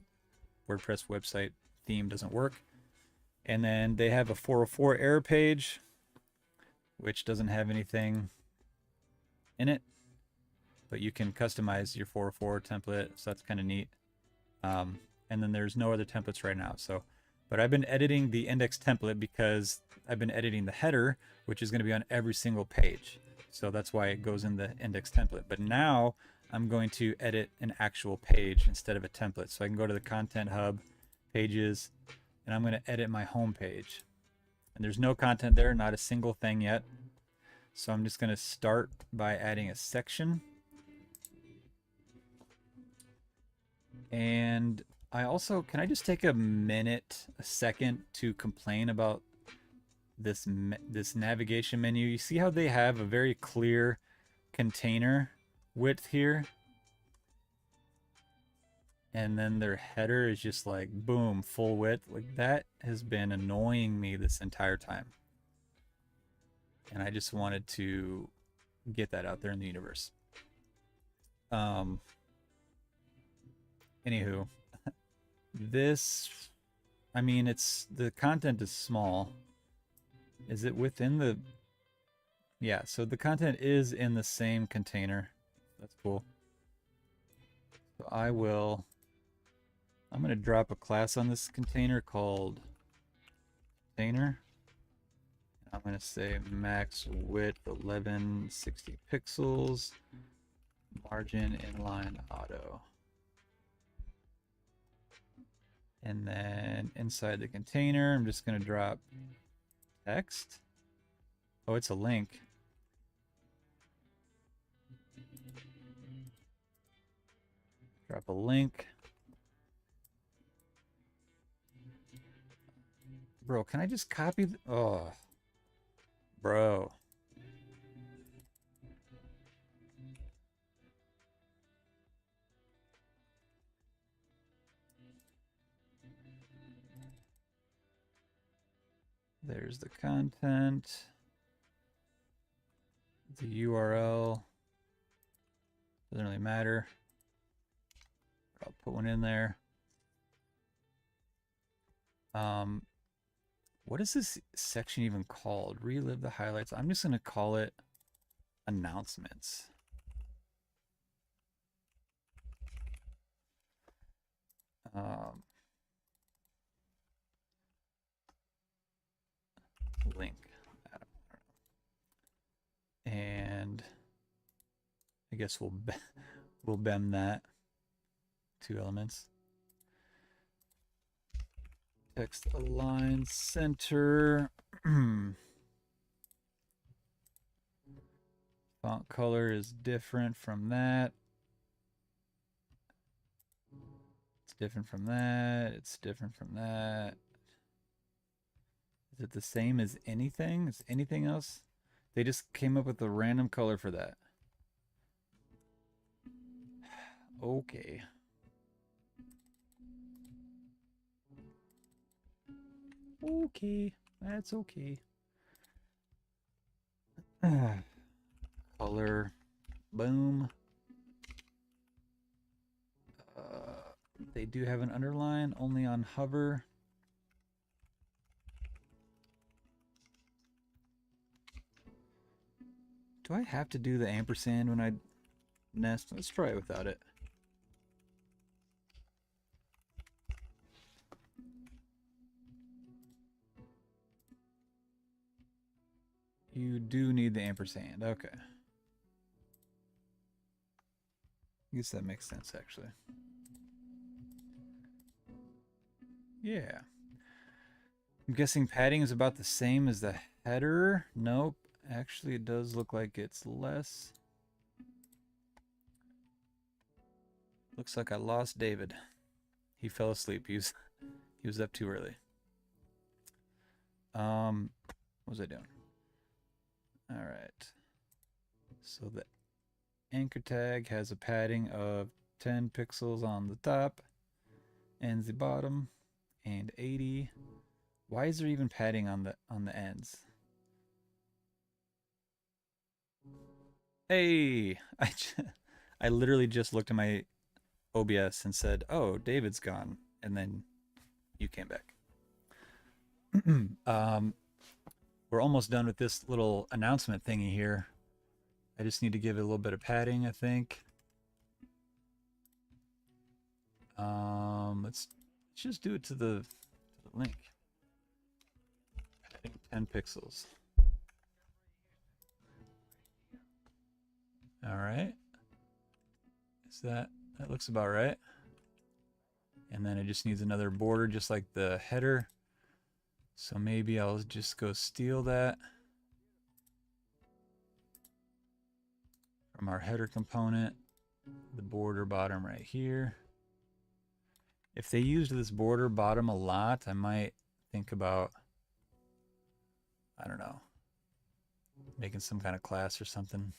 or WordPress website theme doesn't work. And then they have a 404 error page, which doesn't have anything in it, but you can customize your 404 template, so that's kind of neat. And then there's no other templates right now. But I've been editing the index template because I've been editing the header, which is going to be on every single page. So that's why it goes in the index template. But now I'm going to edit an actual page instead of a template. So I can go to the Content Hub, Pages, and I'm going to edit my home page. And there's no content there, not a single thing yet. So I'm just going to start by adding a section. And I also, can I just take a second to complain about this navigation menu? You see how they have a very clear container width here? And then their header is just like, boom, full width. Like, that has been annoying me this entire time. And I just wanted to get that out there in the universe. Anywho, this, I mean, the content is small. Is it within the, yeah, so the content is in the same container. That's cool. So I'm going to drop a class on this container called container. I'm going to say max width 1160 pixels, margin inline auto. And then inside the container, I'm just going to drop text. Oh, it's a link. Drop a link. Bro, can I just copy? Oh, bro. There's the content, the URL, doesn't really matter. I'll put one in there. What is this section even called? Relive the highlights. I'm just going to call it announcements. Link. And I guess we'll bem that. 2 elements. Text align center. Font color is different from that. It's different from that. It's different from that. Is it the same as anything? Is anything else? They just came up with a random color for that. Okay. Okay, that's okay. Color, boom. They do have an underline, only on hover. Do I have to do the ampersand when I nest? Let's try it without it. You do need the ampersand. Okay. I guess that makes sense, actually. Yeah. I'm guessing padding is about the same as the header. Nope. Actually, it does look like it's less. Looks like I lost David. He fell asleep. He was up too early. What was I doing? All right. So the anchor tag has a padding of 10 pixels on the top and the bottom, and 80. Why is there even padding on the ends? Hey, I literally just looked at my OBS and said, "Oh, David's gone." and then you came back. We're almost done with this little announcement thingy here. I just need to give it a little bit of padding, I think. Let's just do it to the link. Padding 10 pixels. All right. That looks about right. And then it just needs another border just like the header. So maybe I'll just go steal that from our header component, the border bottom right here. If they used this border bottom a lot, I might think about, I don't know, making some kind of class or something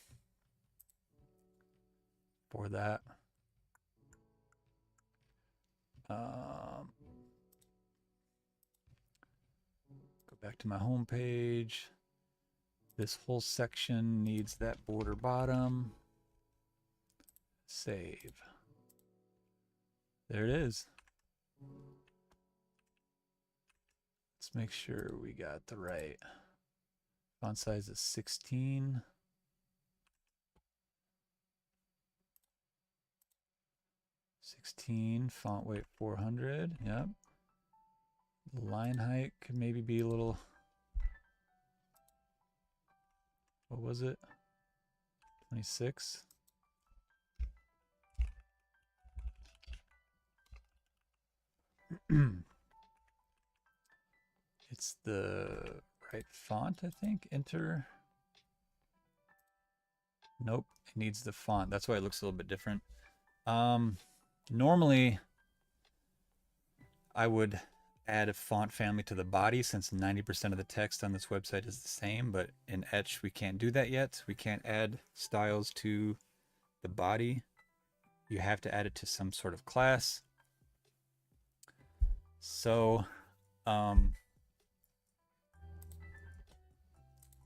for that. Go back to my home page. This whole section needs that border bottom. Save. There it is. Let's make sure we got the right font size is 16. 16, font weight 400, yep. Line height could maybe be a little, what was it? 26. It's the right font, I think. Enter. Nope, it needs the font. That's why it looks a little bit different. Normally, I would add a font family to the body since 90% of the text on this website is the same, but in Etch we can't do that yet. We can't add styles to the body. You have to add it to some sort of class. So,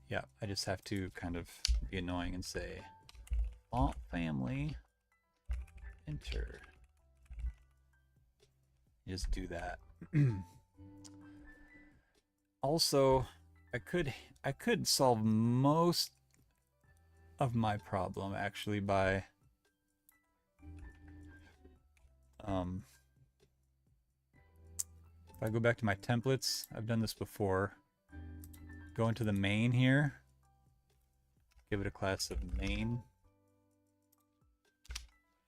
yeah, I just have to kind of be annoying and say font family, enter. Just do that. Also, I could solve most of my problem actually by if I go back to my templates, I've done this before. Go into the main here, give it a class of main,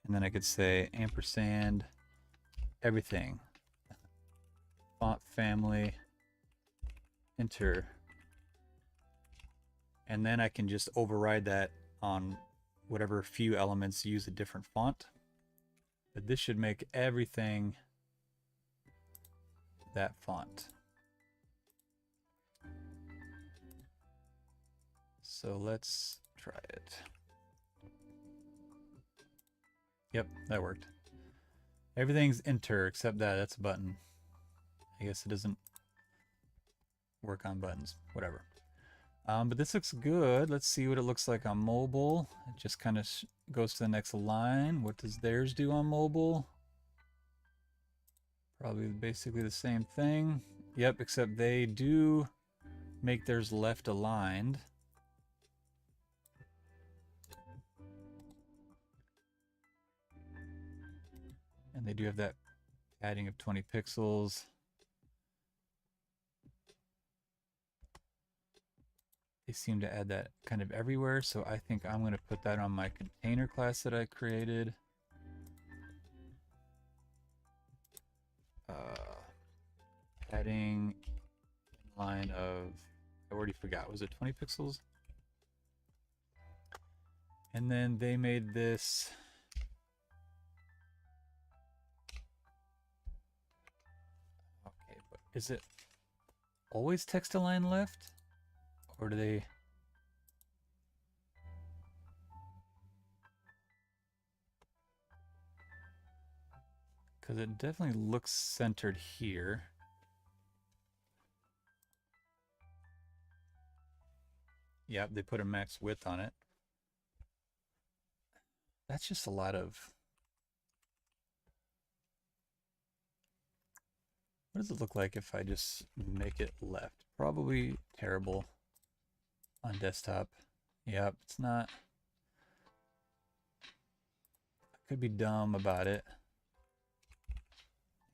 and then I could say ampersand everything, font family, enter, and then I can just override that on whatever few elements use a different font. But this should make everything that font. So let's try it. Yep, that worked. Everything's enter except that's a button. I guess it doesn't work on buttons, whatever. But this looks good. Let's see what it looks like on mobile. It just kind of goes to the next line. What does theirs do on mobile? Probably basically the same thing. Yep, except they do make theirs left aligned. And they do have that padding of 20 pixels. They seem to add that kind of everywhere, so I think I'm going to put that on my container class that I created. Padding line of, I already forgot, was it 20 pixels? And then they made this okay, but is it always text align left? Or do they? Because it definitely looks centered here. Yep, they put a max width on it. That's just a lot of What does it look like if I just make it left? Probably terrible on desktop. Yep, it's not. I could be dumb about it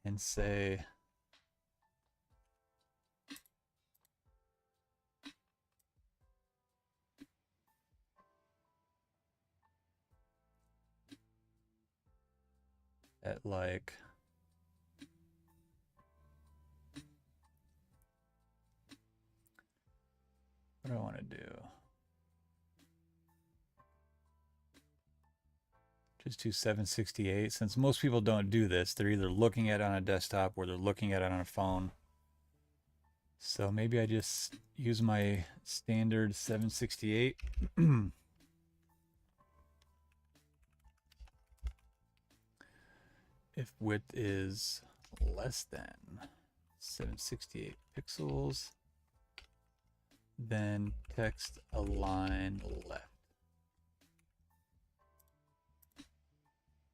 and say at like what do I want to do? Just do 768. Since most people don't do this, they're either looking at it on a desktop or they're looking at it on a phone. So maybe I just use my standard 768. If width is less than 768 pixels, then text align left.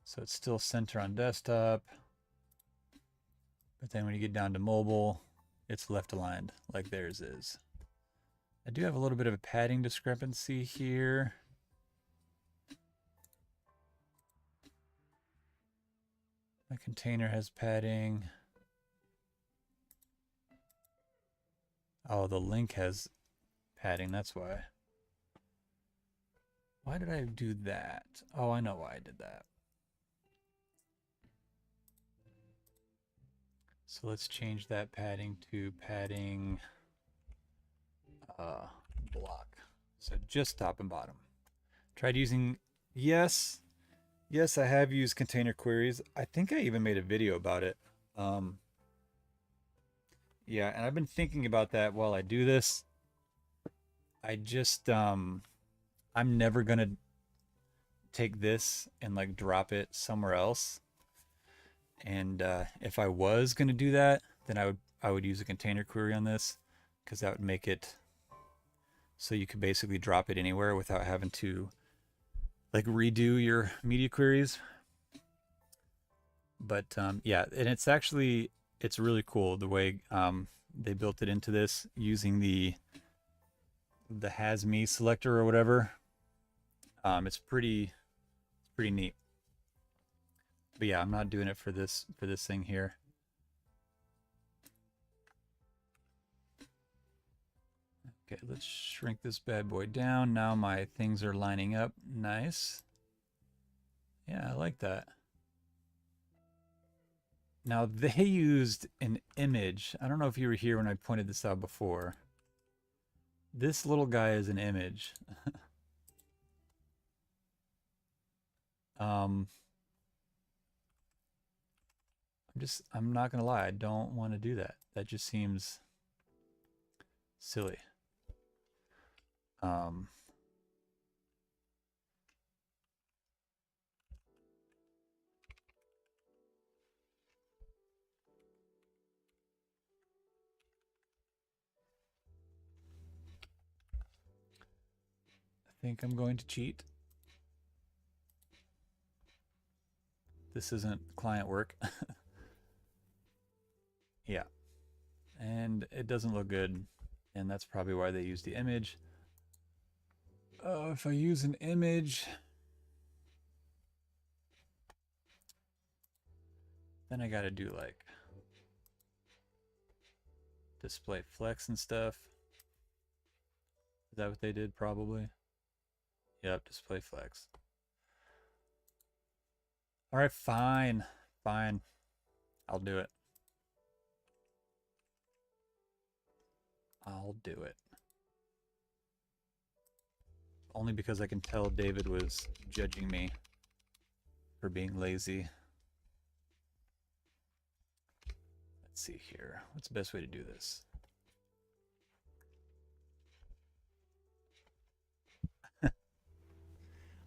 So it's still center on desktop, but then when you get down to mobile, it's left aligned like theirs is. I do have a little bit of a padding discrepancy here. My container has padding. Oh, the link has padding, that's why. Why did I do that? Oh, I know why I did that. So let's change that padding to padding block. So just top and bottom. Tried using, yes, I have used container queries. I think I even made a video about it. Yeah, and I've been thinking about that while I do this. I just, I'm never gonna take this and like drop it somewhere else. And if I was gonna do that, then I would use a container query on this, because that would make it so you could basically drop it anywhere without having to like redo your media queries. But yeah, and it's really cool the way they built it into this using the has me selector or whatever. It's pretty neat. But yeah, I'm not doing it for this thing here. Okay, let's shrink this bad boy down. Now my things are lining up. Nice. Yeah, I like that. Now they used an image. I don't know if you were here when I pointed this out before. This little guy is an image. I'm not gonna lie, I don't want to do that. That just seems silly. I think I'm going to cheat. This isn't client work. Yeah. And it doesn't look good. And that's probably why they used the image. If I use an image, then I gotta do like display flex and stuff. Is that what they did? Probably. Yep, display flex. All right, fine. I'll do it. I'll do it. Only because I can tell David was judging me for being lazy. Let's see here. What's the best way to do this?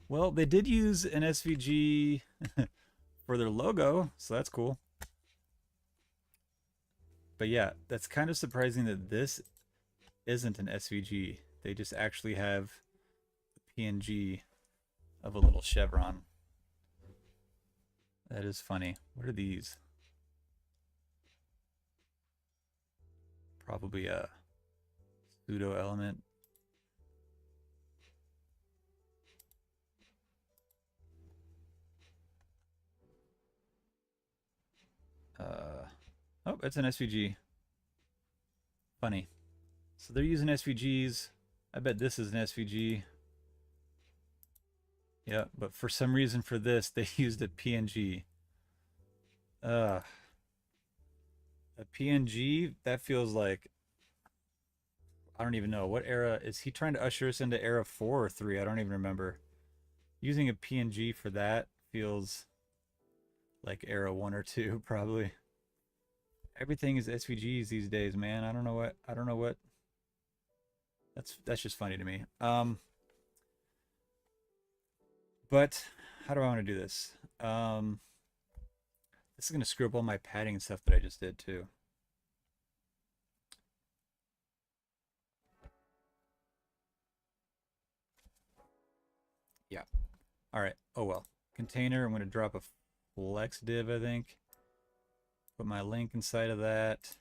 Well, they did use an SVG for their logo, so that's cool. But yeah, that's kind of surprising that this isn't an SVG. They just actually have a PNG of a little chevron. That is funny. What are these? Probably a pseudo element. Oh, it's an SVG. Funny. So they're using SVGs. I bet this is an SVG. Yeah, but for some reason for this, they used a PNG. A PNG, that feels like, I don't even know. What era? Is he trying to usher us into era 4 or 3? I don't even remember. Using a PNG for that feels like era 1 or 2, probably. Everything is SVGs these days, man. I don't know what. That's just funny to me. But how do I want to do this? This is gonna screw up all my padding and stuff that I just did too. Yeah. All right. Oh well. Container. I'm gonna drop a flex div, I think. Put my link inside of that.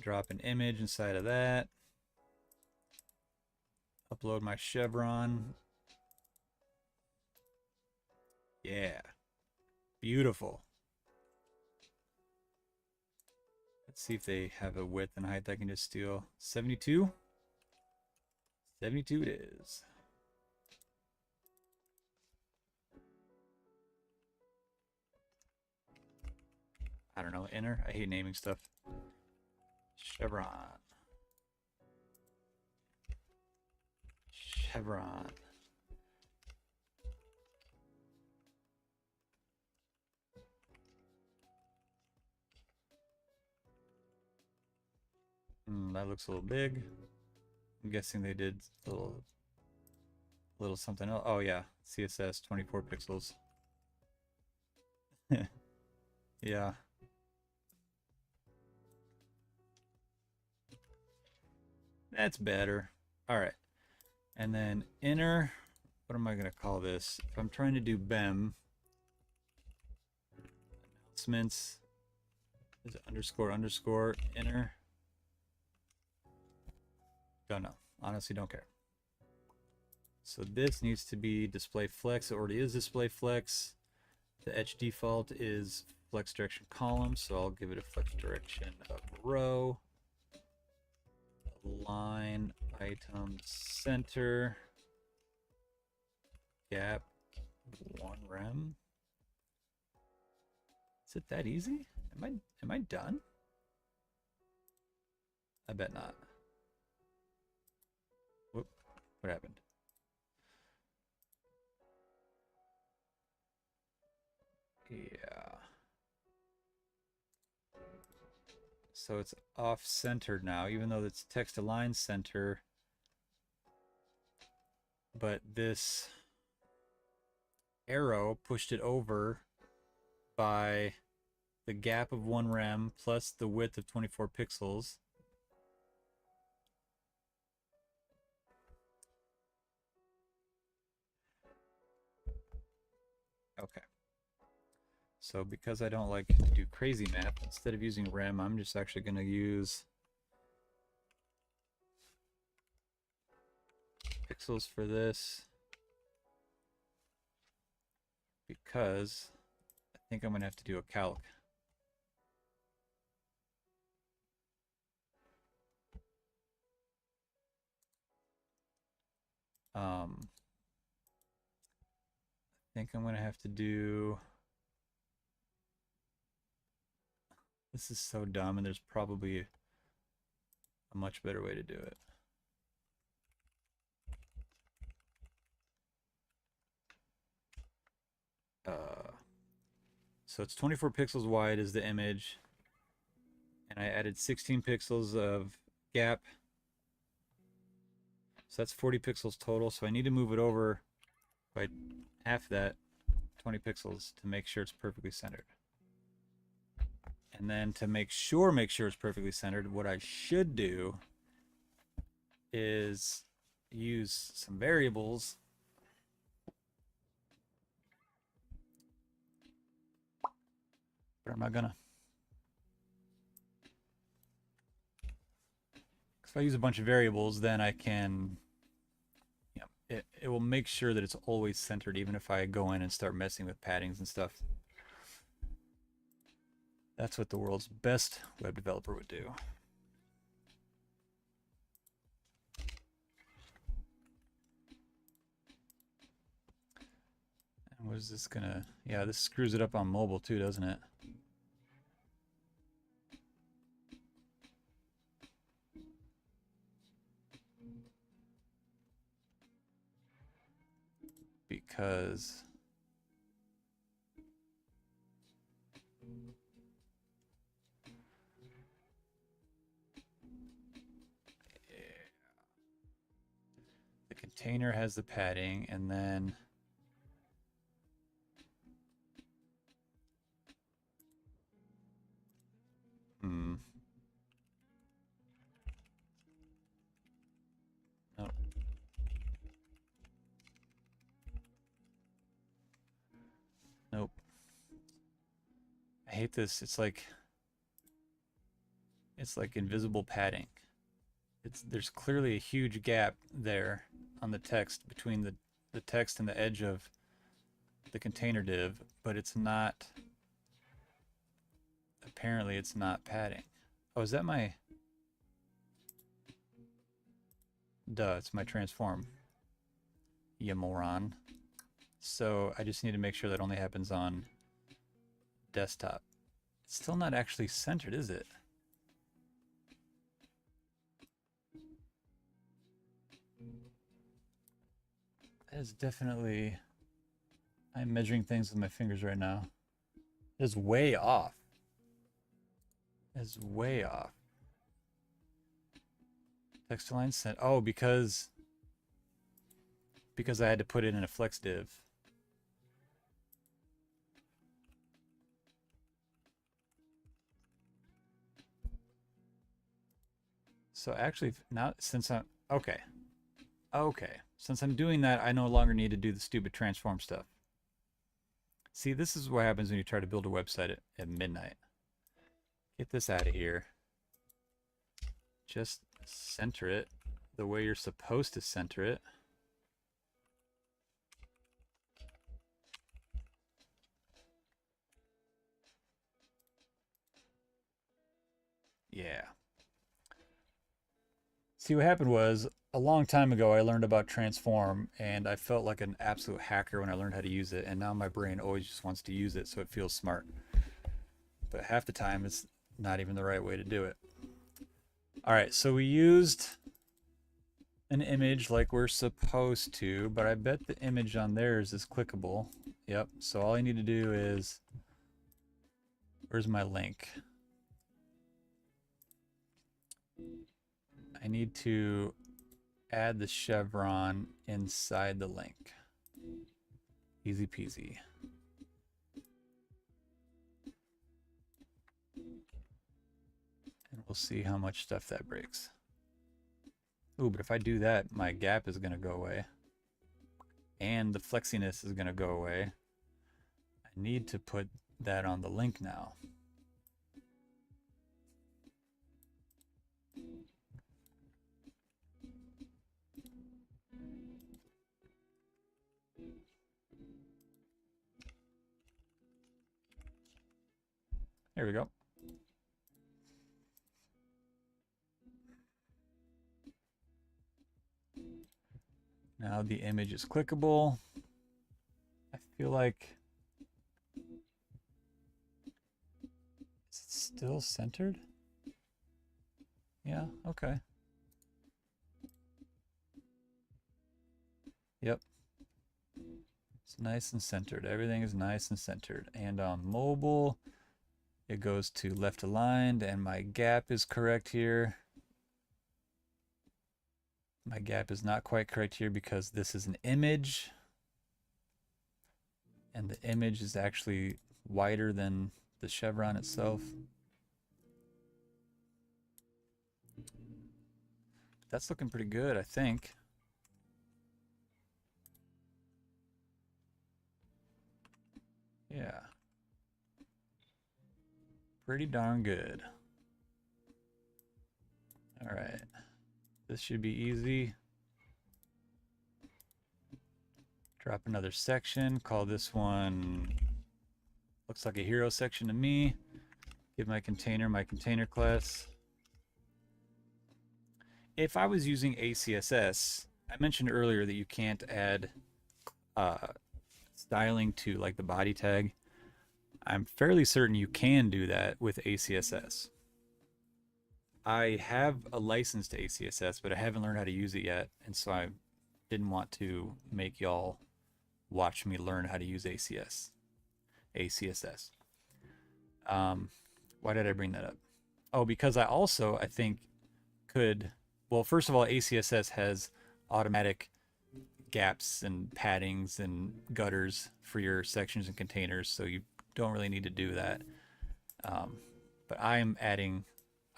Drop an image inside of that. Upload my chevron. Yeah. Beautiful. Let's see if they have a width and height I can just steal. 72? 72 it is. I don't know, inner? I hate naming stuff. Chevron. Chevron. That looks a little big. I'm guessing they did a little something else. Oh yeah, CSS 24 pixels. Yeah. That's better. All right. And then inner, what am I going to call this? If I'm trying to do BEM, announcements, is it underscore underscore inner? Don't know. Honestly, don't care. So this needs to be display flex. It already is display flex. The etch default is flex direction column, so I'll give it a flex direction of row. Line item center gap 1 rem. Is it that easy? Am I done? I bet not. Whoop, what happened? Yeah. So it's off-centered now, even though it's text align center. But this arrow pushed it over by the gap of 1 rem plus the width of 24 pixels. Okay. So because I don't like to do crazy math, instead of using rem, I'm just actually going to use pixels for this, because I think I'm going to have to do a calc. I think I'm going to have to do... This is so dumb, and there's probably a much better way to do it. So it's 24 pixels wide is the image, and I added 16 pixels of gap. So that's 40 pixels total, so I need to move it over by half that, 20 pixels, to make sure it's perfectly centered. And then to make sure it's perfectly centered, what I should do is use some variables. But I'm not gonna. I use a bunch of variables, then I can, you know, it will make sure that it's always centered, even if I go in and start messing with paddings and stuff. That's what the world's best web developer would do. And what is this gonna, yeah, this screws it up on mobile too, doesn't it? Because the container has the padding, and then nope. Nope. I hate this. It's like invisible padding. There's clearly a huge gap there on the text between the text and the edge of the container div, but it's not, apparently it's not padding. Oh, is that my, duh, it's my transform, you moron. So I just need to make sure that only happens on desktop. It's still not actually centered, is it? That is definitely, I'm measuring things with my fingers right now. It is way off. It is way off. Text align sent. Oh, because I had to put it in a flex div. So actually, now since I'm okay, since I'm doing that, I no longer need to do the stupid transform stuff. See, this is what happens when you try to build a website at midnight. Get this out of here. Just center it the way you're supposed to center it. Yeah. See, what happened was, a long time ago I learned about transform, and I felt like an absolute hacker when I learned how to use it, and now my brain always just wants to use it so it feels smart. But half the time it's not even the right way to do it. All right, so we used an image like we're supposed to, but I bet the image on theirs is clickable. Yep, so all I need to do is, where's my link? I need to add the chevron inside the link. Easy peasy. And we'll see how much stuff that breaks. Ooh, but if I do that, my gap is going to go away. And the flexiness is going to go away. I need to put that on the link now. There we go. Now the image is clickable. I feel like, is it still centered? Yeah, okay. Yep. It's nice and centered. Everything is nice and centered. And on mobile, it goes to left aligned, and my gap is correct here. My gap is not quite correct here because this is an image, and the image is actually wider than the chevron itself. That's looking pretty good, I think. Yeah. Pretty darn good. All right. This should be easy. Drop another section. Call this one, looks like a hero section to me. Give my container class. If I was using ACSS, I mentioned earlier that you can't add styling to like the body tag. I'm fairly certain you can do that with ACSS. I have a license to ACSS, but I haven't learned how to use it yet, and so I didn't want to make y'all watch me learn how to use ACSS. Why did I bring that up? Oh, because I think could, well, first of all, ACSS has automatic gaps and paddings and gutters for your sections and containers, so you don't really need to do that. But I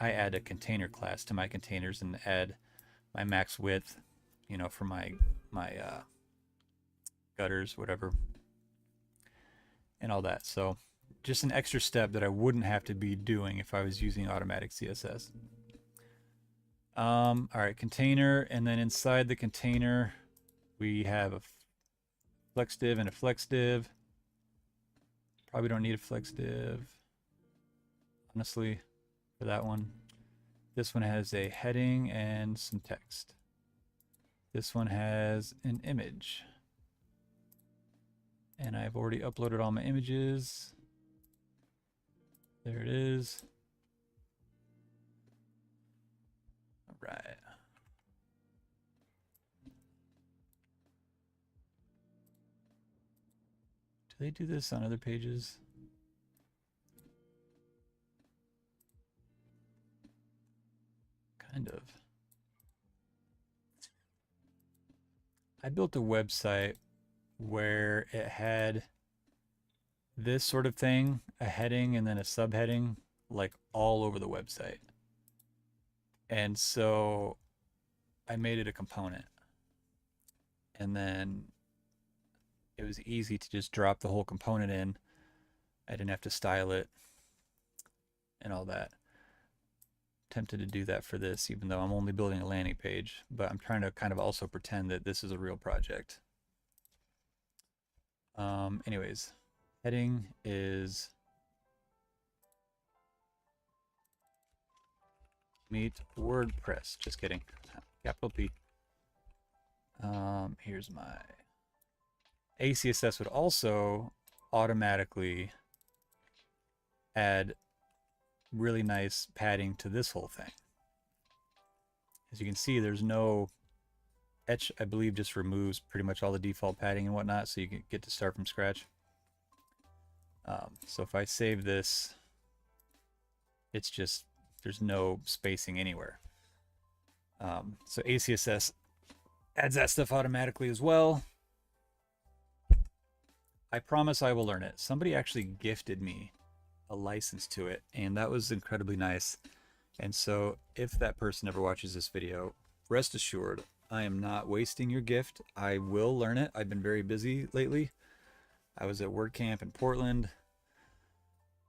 add a container class to my containers and add my max width, you know, for my gutters, whatever, and all that. So just an extra step that I wouldn't have to be doing if I was using automatic CSS. All right, container, and then inside the container, we have a flex div and a flex div. Probably don't need a flex div, honestly, for that one. This one has a heading and some text. This one has an image. And I've already uploaded all my images. There it is. All right. Do they do this on other pages? Kind of. I built a website where it had this sort of thing, a heading and then a subheading, like all over the website. And so I made it a component. And then it was easy to just drop the whole component in. I didn't have to style it and all that. Tempted to do that for this, even though I'm only building a landing page, but I'm trying to kind of also pretend that this is a real project. Anyways, heading is meet WordPress. Just kidding. Capital P. Here's my ACSS would also automatically add really nice padding to this whole thing. As you can see, there's no Etch, I believe, just removes pretty much all the default padding and whatnot, so you can get to start from scratch. So if I save this, it's just, there's no spacing anywhere. So ACSS adds that stuff automatically as well. I promise I will learn it. Somebody actually gifted me a license to it, and that was incredibly nice. And so if that person ever watches this video, rest assured, I am not wasting your gift. I will learn it. I've been very busy lately. I was at WordCamp in Portland.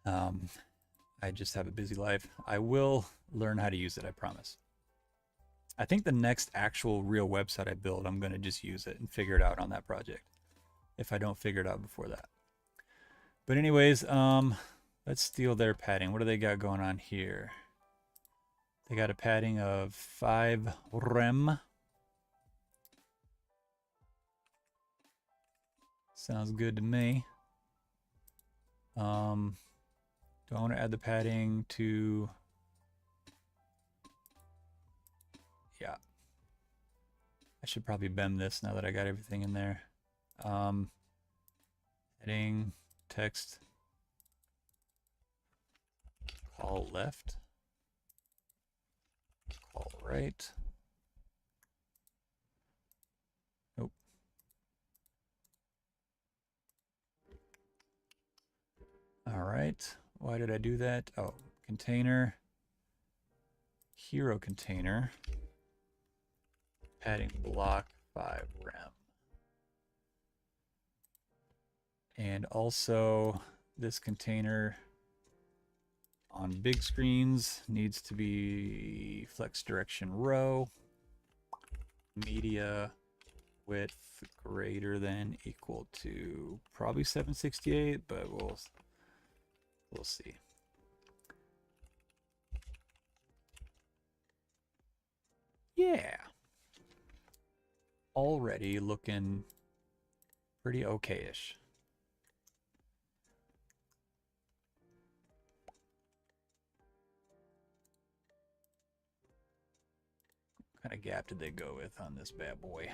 I just have a busy life. I will learn how to use it, I promise. I think the next actual real website I build, I'm going to just use it and figure it out on that project, if I don't figure it out before that. But anyways, let's steal their padding. What do they got going on here? They got a padding of 5 rem. Sounds good to me. Do I want to add the padding to... Yeah. I should probably bend this now that I got everything in there. Heading, text, call left, call right. Nope. All right. Why did I do that? Oh, container, hero container, padding block 5 rem. And also this container on big screens needs to be flex direction row. media width greater than equal to probably 768, but we'll see. Yeah. Already looking pretty okay-ish. What kind of gap did they go with on this bad boy?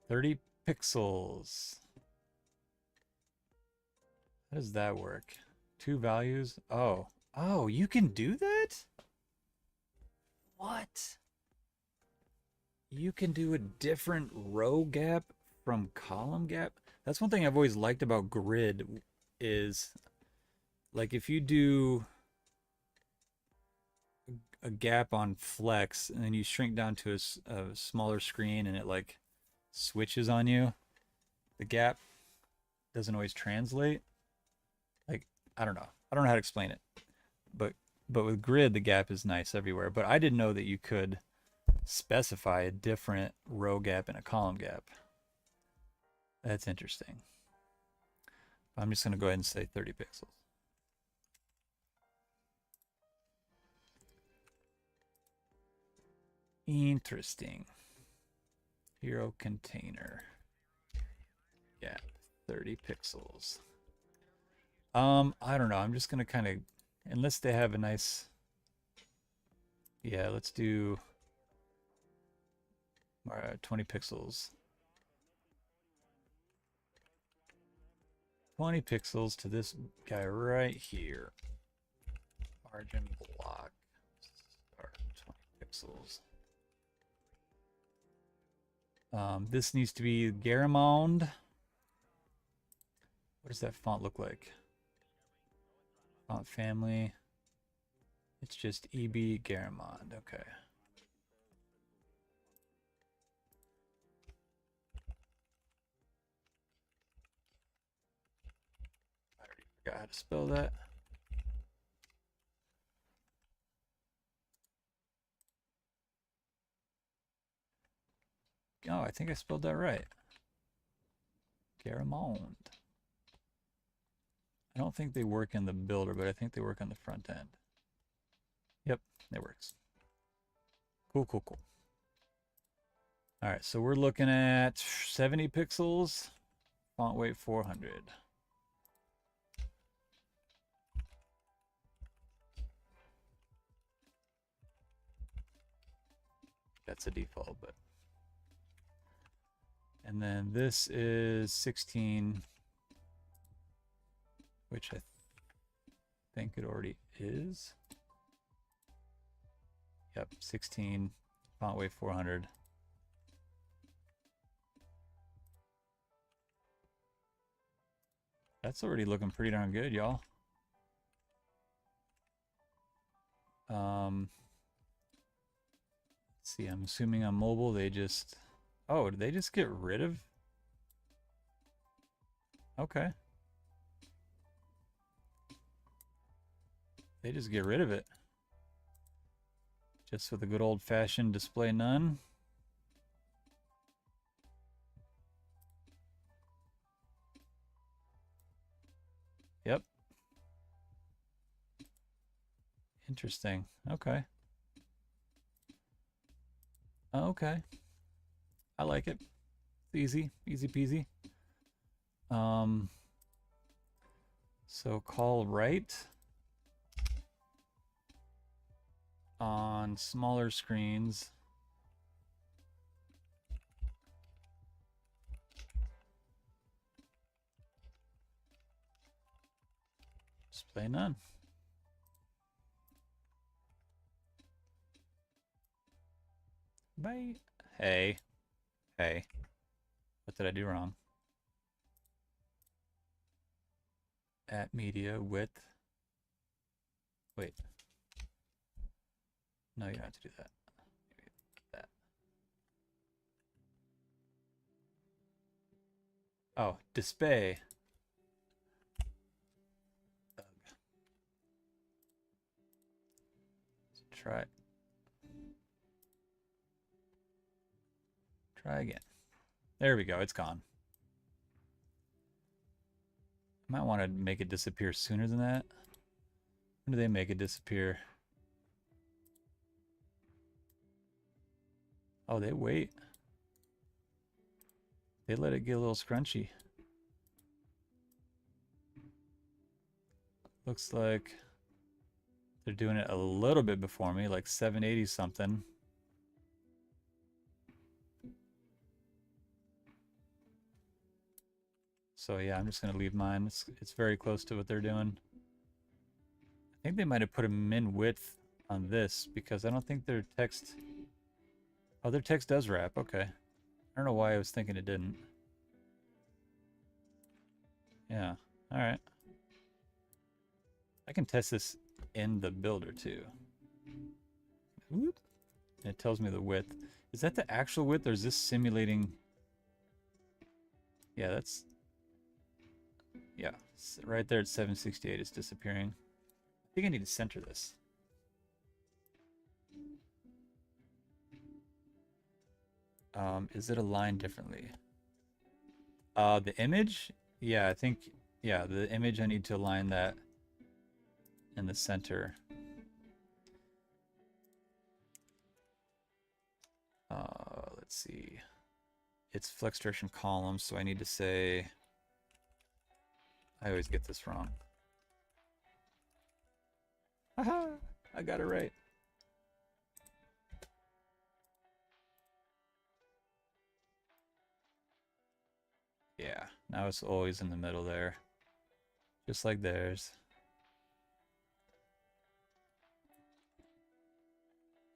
30 pixels. How does that work? Two values? Oh. Oh, you can do that? What? You can do a different row gap from column gap? That's one thing I've always liked about grid is like if you do a gap on flex and then you shrink down to a smaller screen and it like switches on you, the gap doesn't always translate. Like, I don't know. I don't know how to explain it. But with grid, the gap is nice everywhere. But I didn't know that you could specify a different row gap and a column gap. That's interesting. I'm just going to go ahead and say 30 pixels. Interesting. Hero container. Yeah, 30 pixels. I don't know. I'm just gonna kind of, unless they have a nice, yeah, let's do 20 pixels. 20 pixels to this guy right here. Margin block. Start 20 pixels. This needs to be Garamond. What does that font look like? Font family. It's just EB Garamond. Okay. I already forgot how to spell that. Oh, I think I spelled that right. Garamond. I don't think they work in the builder, but I think they work on the front end. Yep, it works. Cool, cool, cool. All right, so we're looking at 70 pixels, font weight 400. That's a default, but. And then this is 16, which I think it already is. Yep, 16, font weight 400. That's already looking pretty darn good, y'all. Let's see, I'm assuming on mobile they just, oh, did they just get rid of? Okay. They just get rid of it. Just with a good old-fashioned display none. Yep. Interesting. Okay. Okay. I like it. It's easy. Easy peasy. So call right on smaller screens. Display none. Bye. Hey. Hey. What did I do wrong? At media width. Wait. No, you don't have to do that. Maybe that. Oh, display. Let's try. Try again. There we go. It's gone. Might want to make it disappear sooner than that. When do they make it disappear? Oh, they wait. They let it get a little scrunchy. Looks like they're doing it a little bit before me, like 780 something. So yeah, I'm just gonna leave mine. It's very close to what they're doing. I think they might have put a min width on this because I don't think their text. Oh, their text does wrap. Okay. I don't know why I was thinking it didn't. Yeah. All right. I can test this in the builder too. Whoop. And it tells me the width. Is that the actual width or is this simulating? Yeah, that's. Yeah, right there at 768 it's disappearing. I think I need to center this. Is it aligned differently? The image? Yeah, I think, yeah, the image, I need to align that in the center. Let's see. It's flex direction column, so I need to say, I always get this wrong. Haha, I got it right. Yeah, now it's always in the middle there. Just like theirs.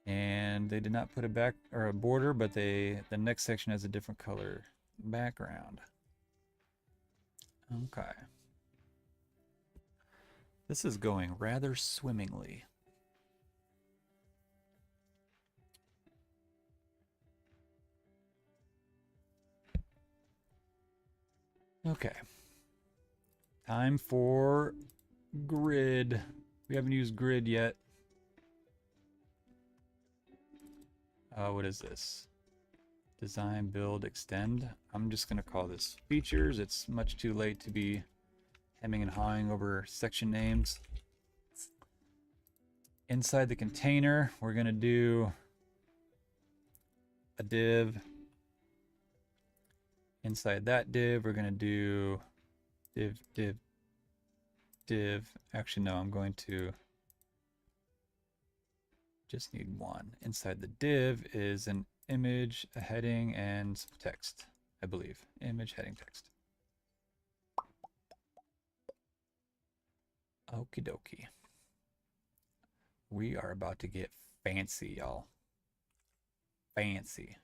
And they did not put a back or a border, but the next section has a different color background. Okay. This is going rather swimmingly. Okay. Time for grid. We haven't used grid yet. What is this? Design, build, extend. I'm just going to call this features. It's much too late to be hemming and hawing over section names. Inside the container, we're going to do a div. Inside that div, we're going to do div. Actually, no, I'm going to just need one. Inside the div is an image, a heading, and some text, I believe. Image, heading, text. Okie dokie. We are about to get fancy, y'all. Fancy.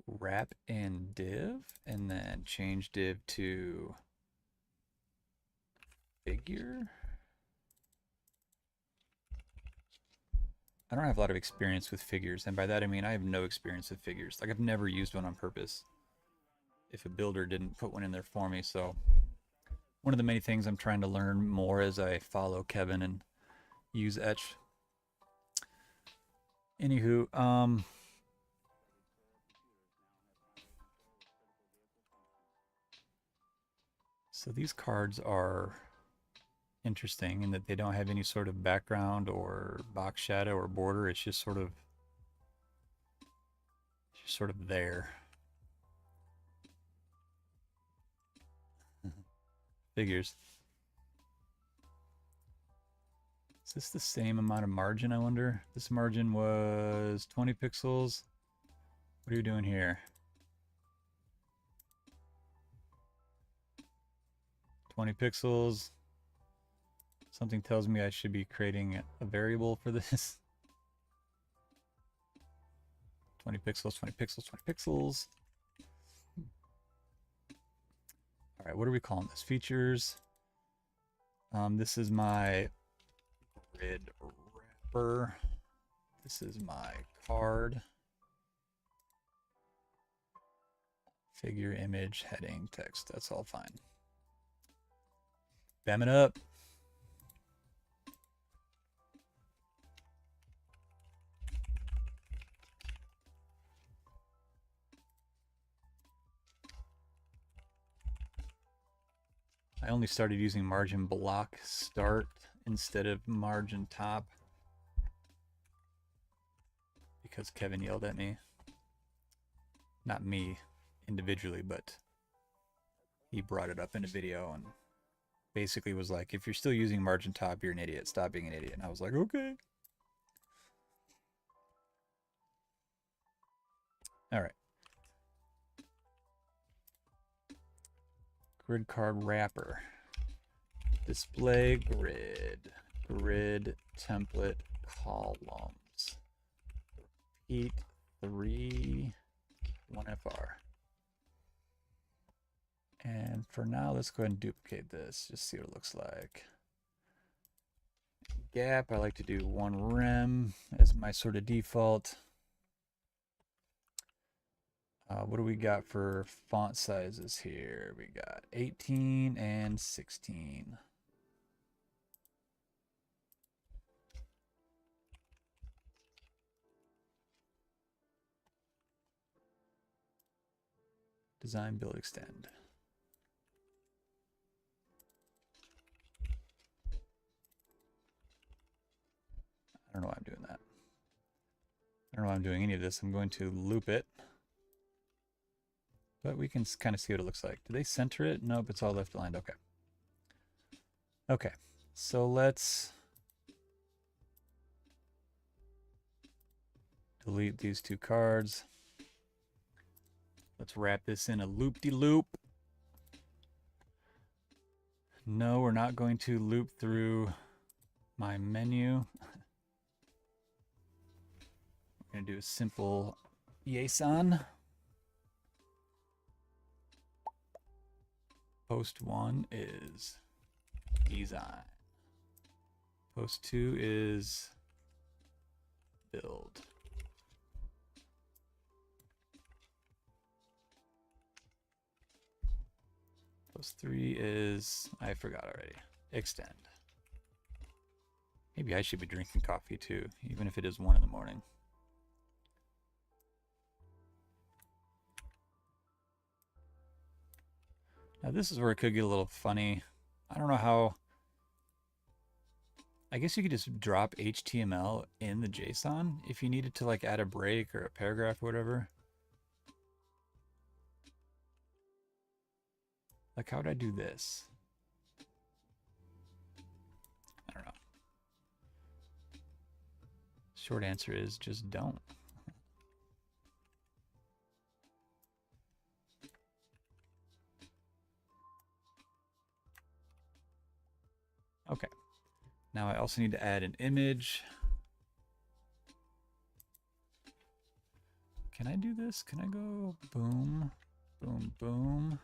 Wrap in div, and then change div to figure. I don't have a lot of experience with figures, and by that I mean I have no experience with figures. Like, I've never used one on purpose if a builder didn't put one in there for me. So one of the many things I'm trying to learn more as I follow Kevin and use Etch. Anywho, so these cards are interesting in that they don't have any sort of background or box shadow or border. It's just sort of there. Figures. Is this the same amount of margin, I wonder? This margin was 20 pixels. What are you doing here? 20 pixels. Something tells me I should be creating a variable for this. 20 pixels, 20 pixels, 20 pixels. All right, what are we calling this? Features. This is my grid wrapper. This is my card. Figure, image, heading, text. That's all fine. Bam it up. only started using margin block start instead of margin top because Kevin yelled at me. Not me individually, but he brought it up in a video and basically was like, if you're still using margin top, you're an idiot. Stop being an idiot. And I was like, okay. All right. Grid card wrapper. Display grid. Grid template columns. Repeat 3 1FR. And for now, let's go ahead and duplicate this. Just see what it looks like. Gap, I like to do 1 rem as my sort of default. What do we got for font sizes here? We got 18 and 16. Design, build, extend. I don't know why I'm doing that. I don't know why I'm doing any of this. I'm going to loop it. But we can kind of see what it looks like. Do they center it? Nope, it's all left aligned. Okay. Okay, so let's delete these 2 cards. Let's wrap this in a loop-de-loop. No, we're not going to loop through my menu. We're going to do a simple JSON. Post 1 is design. Post 2 is build. Post 3 is, I forgot already, extend. Maybe I should be drinking coffee too, even if it is 1 in the morning. Now this is where it could get a little funny. I don't know how. I guess you could just drop HTML in the JSON if you needed to like add a break or a paragraph or whatever. Like how would I do this? I don't know. Short answer is just don't. Okay. Now I also need to add an image. Can I do this? Can I go boom, boom, boom?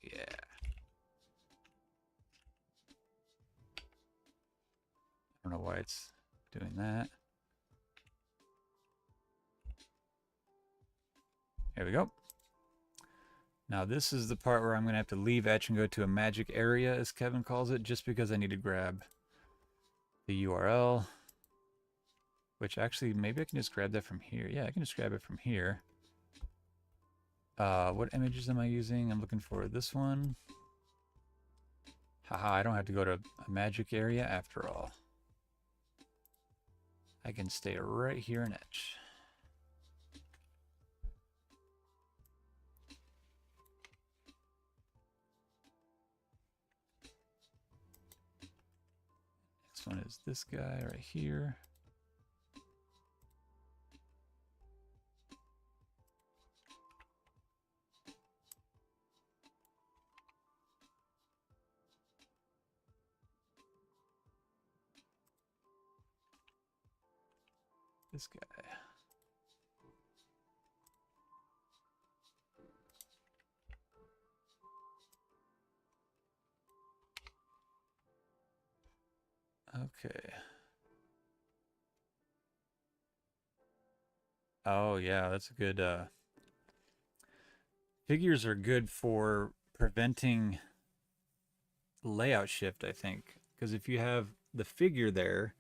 Yeah. I don't know why it's doing that. There we go. Now this is the part where I'm going to have to leave Etch and go to a magic area, as Kevin calls it, just because I need to grab the URL. Which actually, maybe I can just grab that from here. Yeah, I can just grab it from here. What images am I using? I'm looking for this one. Haha, I don't have to go to a magic area after all. I can stay right here in Etch. This one is this guy right here. This guy. Okay. Oh yeah, that's a good figures are good for preventing layout shift, I think. Because if you have the figure there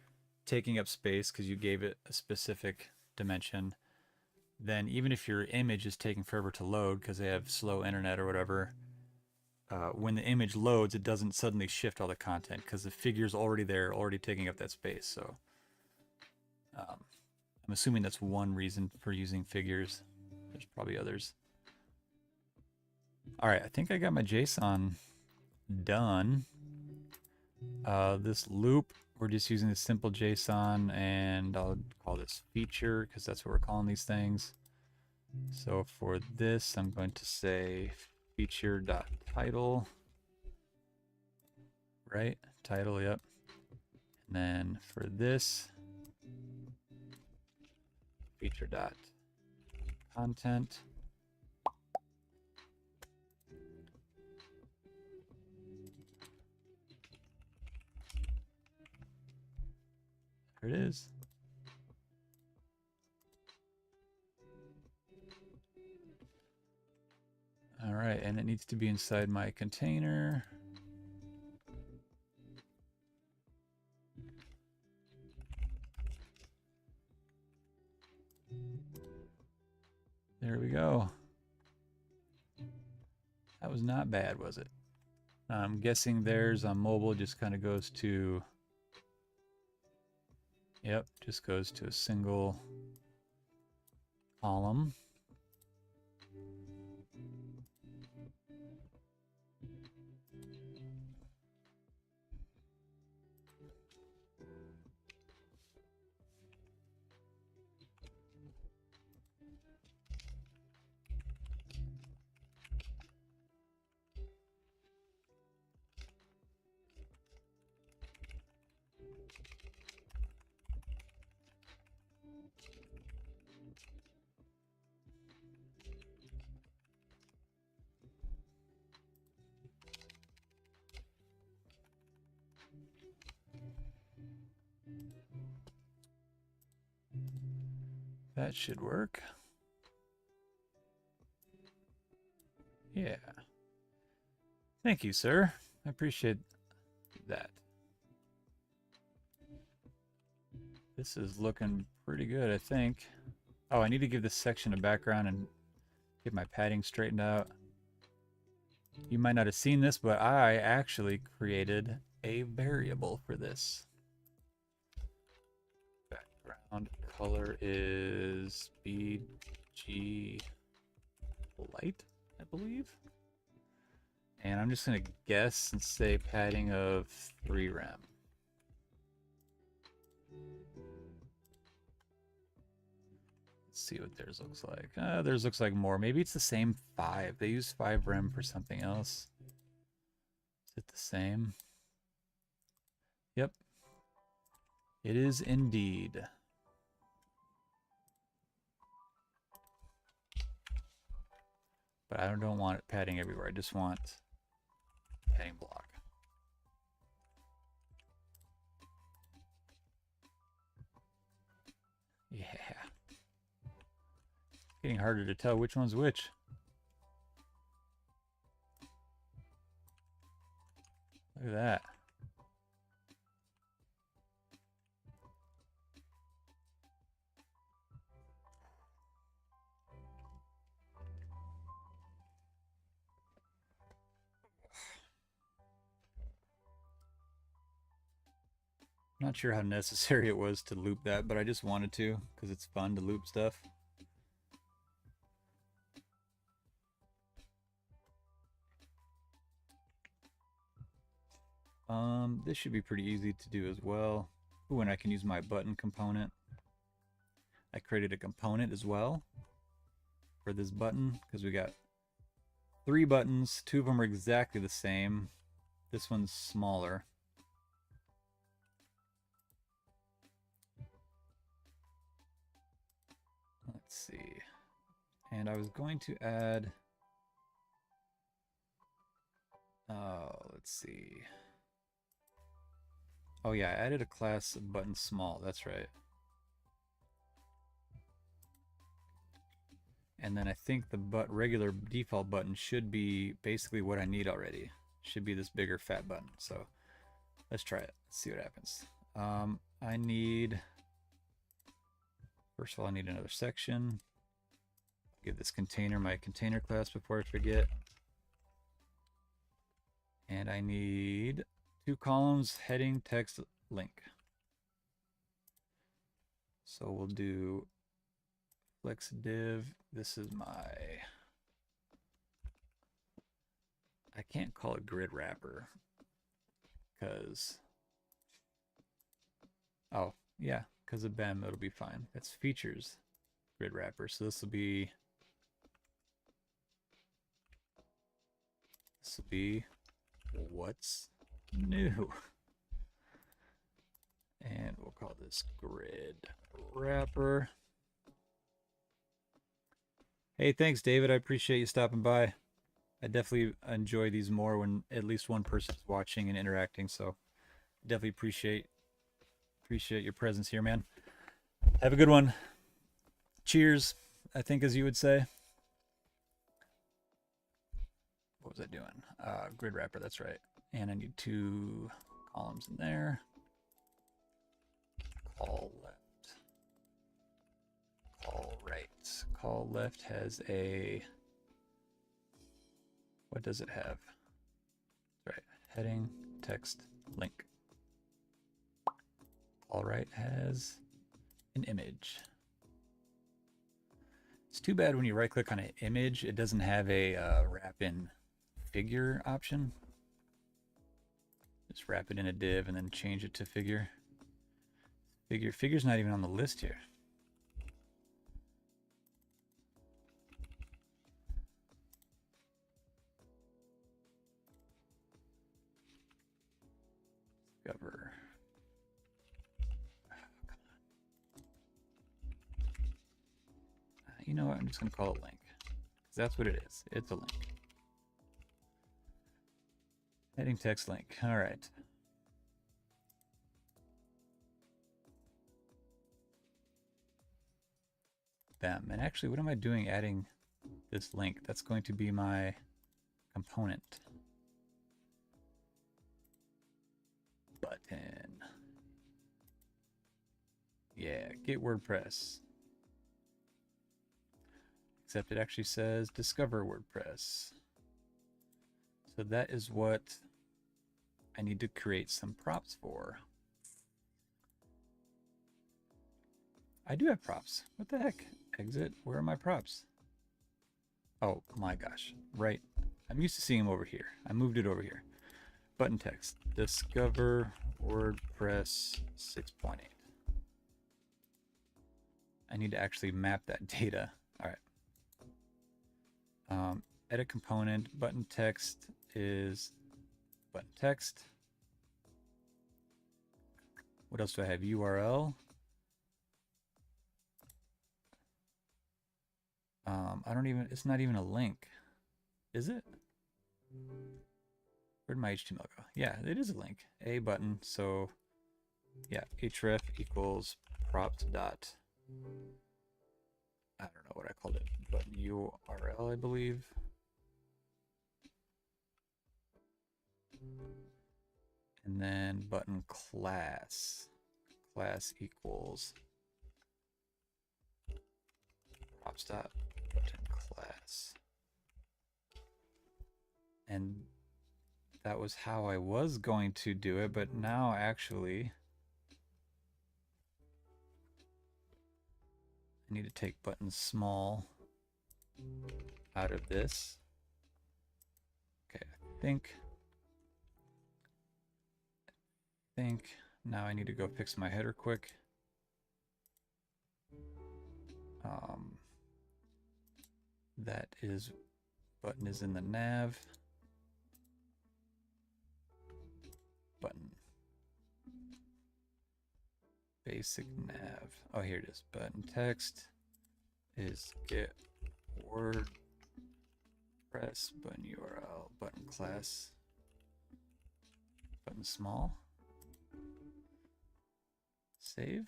taking up space because you gave it a specific dimension, then even if your image is taking forever to load because they have slow internet or whatever, when the image loads, it doesn't suddenly shift all the content because the figure's already there, already taking up that space. So I'm assuming that's one reason for using figures. There's probably others. All right, I think I got my JSON done. This loop, we're just using the simple JSON, and I'll call this feature because that's what we're calling these things. So for this, I'm going to say feature.title, right? Title, yep. And then for this, feature.content. There it is. All right, and it needs to be inside my container. There we go. That was not bad, was it? I'm guessing theirs on mobile just kind of goes to, yep, just goes to a single column. That should work. Yeah. Thank you, sir. I appreciate that. This is looking pretty good, I think. Oh, I need to give this section a background and get my padding straightened out. You might not have seen this, but I actually created a variable for this. Background color is BG light, I believe. And I'm just going to guess and say padding of 3 rem. Let's see what theirs looks like. Theirs looks like more. Maybe it's the same 5. They use 5 rem for something else. Is it the same? Yep. It is indeed. But I don't want it padding everywhere. I just want padding block. Yeah. Getting harder to tell which one's which. Look at that. Not sure how necessary it was to loop that, but I just wanted to because it's fun to loop stuff. This should be pretty easy to do as well. Ooh, and I can use my button component. I created a component as well for this button because we got 3 buttons. 2 of them are exactly the same. This one's smaller. Let's see. And I was going to add, let's see. Oh yeah, I added a class of button small, that's right. And then I think the regular default button should be basically what I need already. Should be this bigger fat button. So let's try it. Let's see what happens. I need, first of all, I need another section. Give this container my container class before I forget. And I need 2 columns, heading, text, link. So we'll do flex div. This is my, I can't call it grid wrapper because, oh yeah, because of BEM it'll be fine. That's features grid wrapper. So this will be what's new. And we'll call this grid wrapper. Hey, thanks, David. I appreciate you stopping by. I definitely enjoy these more when at least one person's watching and interacting. So definitely appreciate your presence here, man. Have a good one. Cheers, I think, as you would say. What was I doing? Grid wrapper, that's right. And I need 2 columns in there. Call left. Call right. Call left has a, what does it have? Right, heading, text, link. Call right has an image. It's too bad when you right click on an image, it doesn't have a wrap in figure option. Just wrap it in a div and then change it to figure. Figure's not even on the list here. Discover. You know what? I'm just going to call it link. Because that's what it is. It's a link. Heading text link. All right. Bam. And actually, what am I doing adding this link? That's going to be my component. Button. Yeah, get WordPress. Except it actually says discover WordPress. So that is what I need to create some props for. I do have props. What the heck? Exit. Where are my props? Oh my gosh. Right. I'm used to seeing them over here. I moved it over here. Button text. Discover WordPress 6.8. I need to actually map that data. All right. Edit component. Button text is button text. What else do I have? URL. I don't even, it's not even a link. Is it? Where'd my HTML go? Yeah, it is a link. A button. So yeah, href equals props dot, I don't know what I called it, button URL, I believe. And then button class. Class equals props dot button class. And that was how I was going to do it, but now actually I need to take button small out of this. Okay, I think now I need to go fix my header quick. That is, button is in the nav. Button. Basic nav. Oh, here it is. Button text is get WordPress button URL button class button small. Save.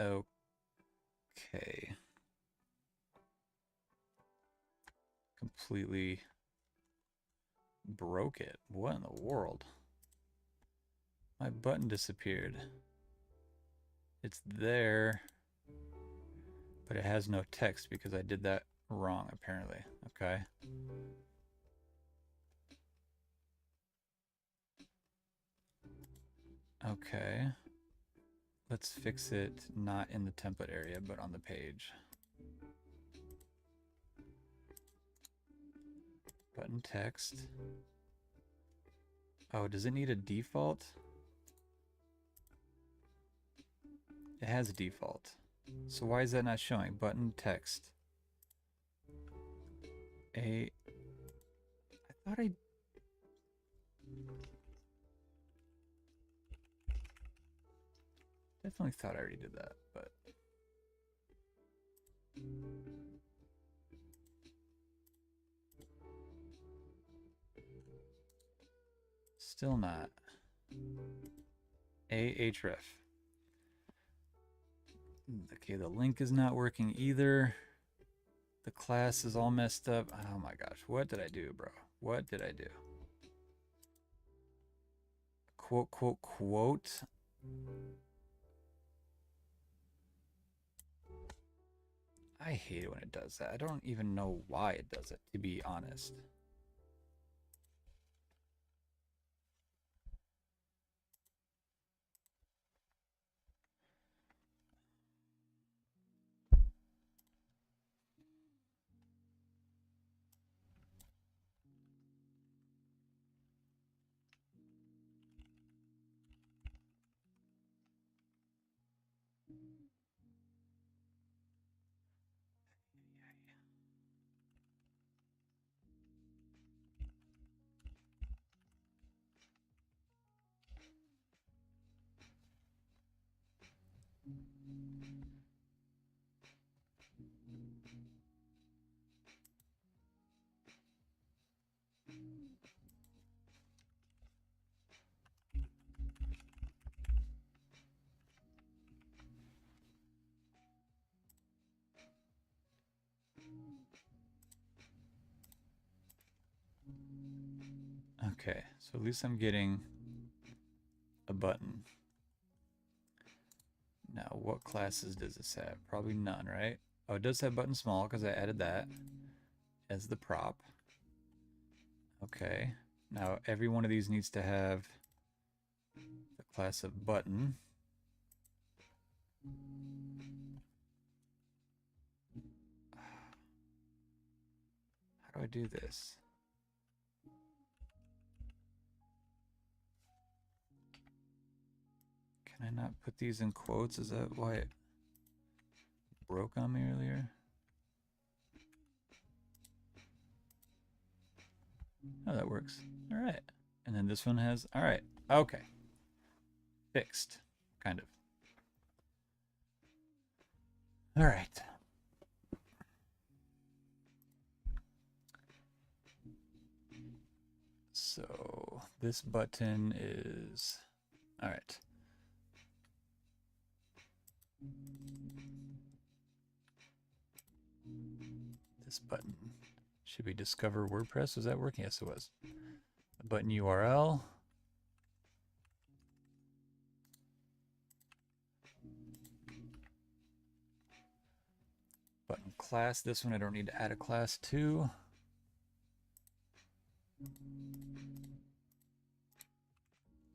Okay. Completely broke it. What in the world? My button disappeared. It's there, but it has no text because I did that wrong, apparently. Okay. Okay. Let's fix it not in the template area, but on the page. Button text. Oh, does it need a default? It has a default. So why is that not showing? Button text. I thought I... Definitely thought I already did that, but... Still not. Ahref. Okay, the link is not working either. The class is all messed up. Oh my gosh, what did I do, bro? What did I do? Quote, quote, quote. I hate it when it does that. I don't even know why it does it, to be honest. Okay, so at least I'm getting a button. Now, what classes does this have? Probably none, right? Oh, it does have button small because I added that as the prop. Okay, now every one of these needs to have the class of button. How do I do this? Can I not put these in quotes? Is that why it broke on me earlier? Oh, that works. All right. And then this one has, all right. Okay. Fixed, kind of. All right. So this button is, all right. This button should be discover WordPress. Was that working? Yes, it was. The button URL. Button class. This one I don't need to add a class to.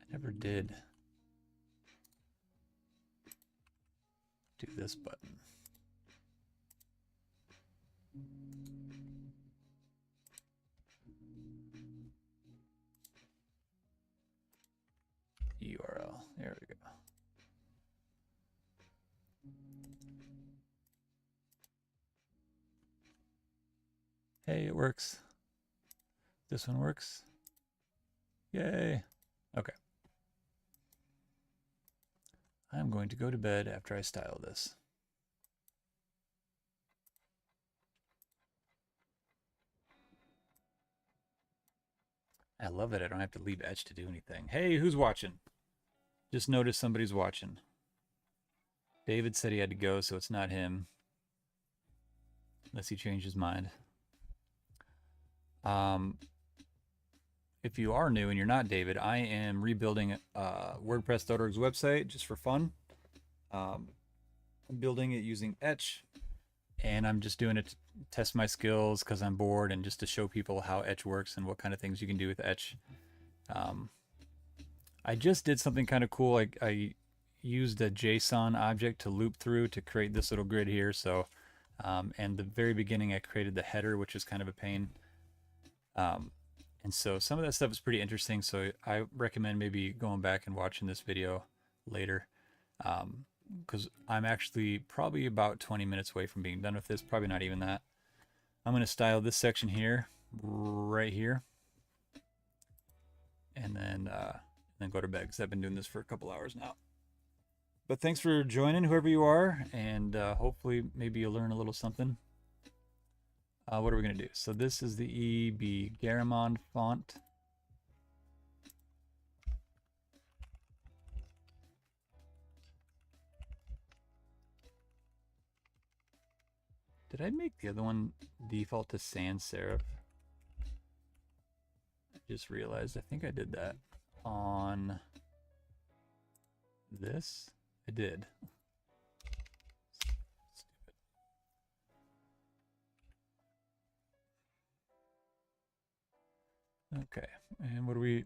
I never did do this button. URL. There we go. Hey, it works. This one works. Yay. Okay. I'm going to go to bed after I style this. I love it. I don't have to leave Etch to do anything. Hey, who's watching? Just noticed somebody's watching. David said he had to go, so it's not him. Unless he changed his mind. If you are new and you're not David, I am rebuilding WordPress.org's website just for fun. I'm building it using Etch. and I'm just doing it to test my skills because I'm bored and just to show people how Etch works and what kind of things you can do with Etch. Um, I just did something kind of cool. I used a JSON object to loop through to create this little grid here. So, and the very beginning I created the header, which is kind of a pain. And so some of that stuff is pretty interesting. So I recommend maybe going back and watching this video later. Because I'm actually probably about 20 minutes away from being done with this. Probably not even that. I'm going to style this section here, right here. And then go to bed because I've been doing this for a couple hours now. But thanks for joining, whoever you are, and hopefully maybe you'll learn a little something. What are we going to do? So this is the EB Garamond font. Did I make the other one default to sans serif? I just realized I think I did that on this. I did. Stupid. Okay, and what are we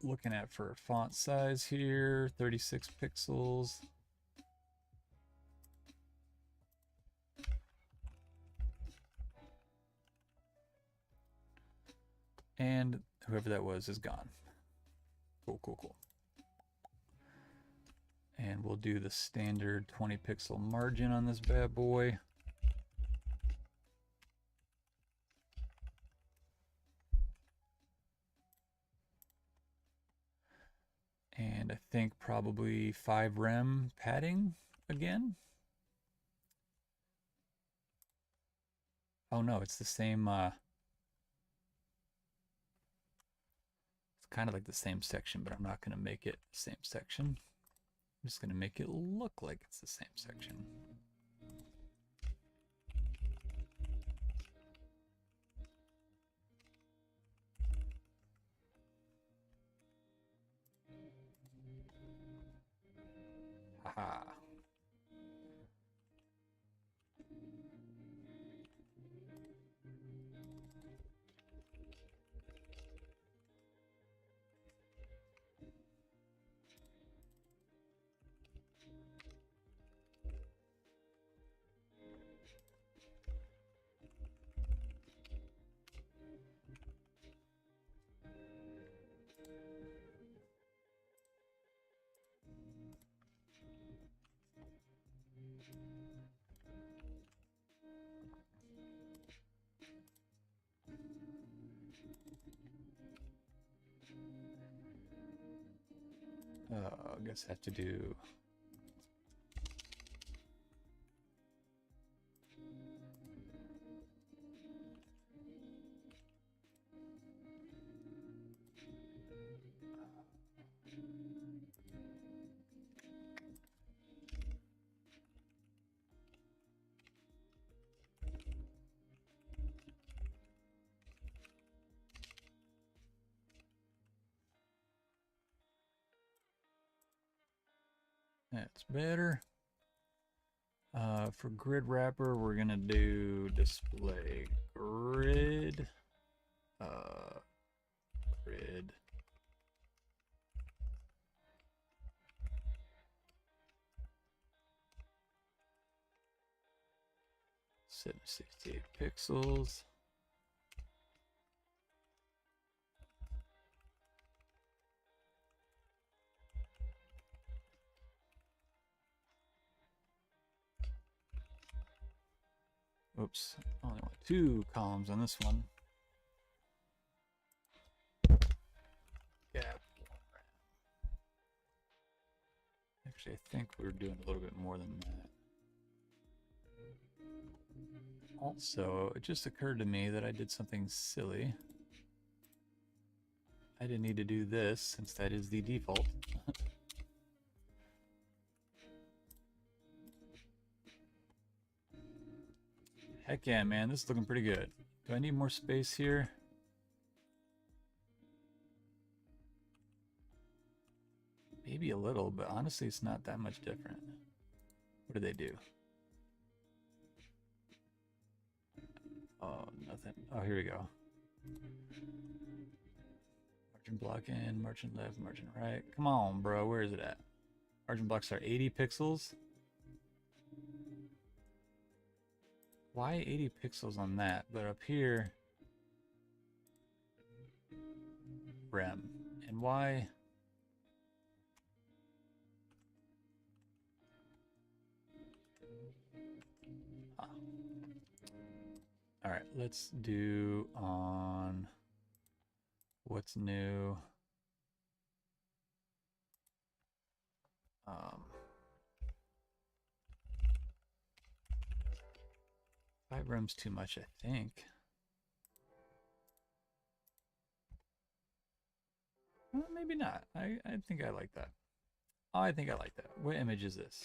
looking at for font size here? 36 pixels. And whoever that was is gone. Cool, cool, cool. And we'll do the standard 20 pixel margin on this bad boy. And I think probably 5 rem padding again. Oh no, it's the same, it's kind of like the same section, but I'm not going to make it the same section. I'm just going to make it look like it's the same section. Haha. I guess I have to do that's better. For grid wrapper, we're gonna do display grid. Grid. Set 68 pixels. Oops, only want 2 columns on this one. Gap. Actually, I think we're doing a little bit more than that. Also, it just occurred to me that I did something silly. I didn't need to do this since that is the default. Heck yeah, man, this is looking pretty good. Do I need more space here? Maybe a little, but honestly, it's not that much different. What do they do? Oh, here we go. Margin block in, margin left, margin right. Come on, bro. Where is it at? Margin blocks are 80 pixels. Why 80 pixels on that? But up here, rem. And why? Huh. All right, let's do on what's new. 5 rem's too much, I think. Well, maybe not. I think I like that. Oh, I think I like that. What image is this?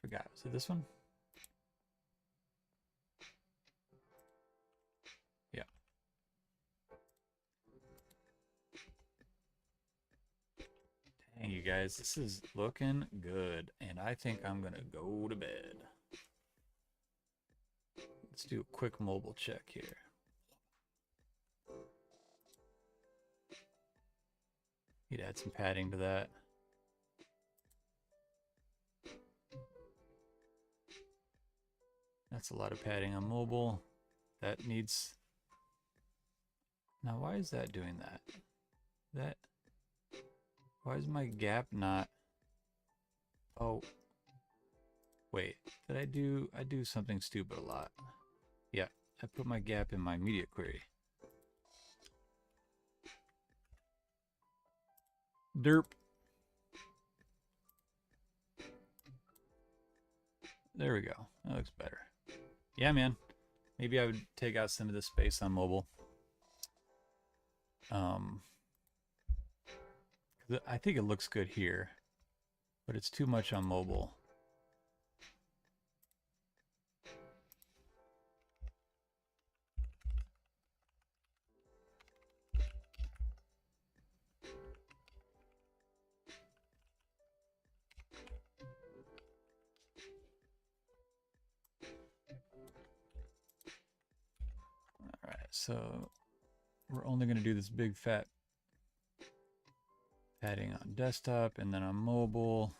Forgot. Is it this one? Yeah. Dang, you guys, this is looking good. And I think I'm going to go to bed. Let's do a quick mobile check here. Need to add some padding to that. That's a lot of padding on mobile. That needs... Now, why is that doing that? Why is my gap not... Oh. Wait, did I do something stupid a lot? Yeah, I put my gap in my media query. Derp. There we go. That looks better. Yeah, man. Maybe I would take out some of this space on mobile. I think it looks good here, but it's too much on mobile. All right, so we're only going to do this big fat padding on desktop and then on mobile.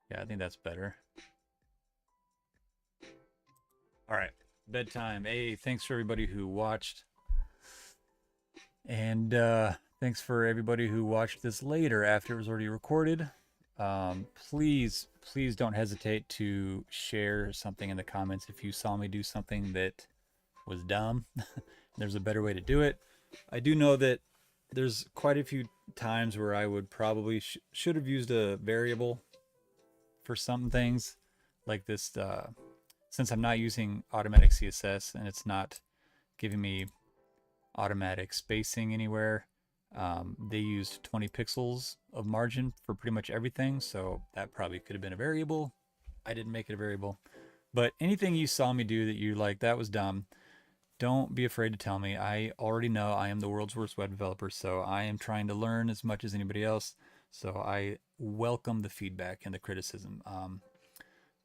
Yeah, I think that's better. All right, bedtime. Hey, thanks for everybody who watched. And thanks for everybody who watched this later after it was already recorded. Please don't hesitate to share something in the comments if you saw me do something that was dumb. There's a better way to do it. I do know that there's quite a few times where I would probably should have used a variable for some things like this. Since I'm not using automatic CSS and it's not giving me automatic spacing anywhere, they used 20 pixels of margin for pretty much everything, so that probably could have been a variable. I didn't make it a variable. But anything you saw me do that you like, that was dumb, don't be afraid to tell me. I already know I am the world's worst web developer, so I am trying to learn as much as anybody else. So I welcome the feedback and the criticism.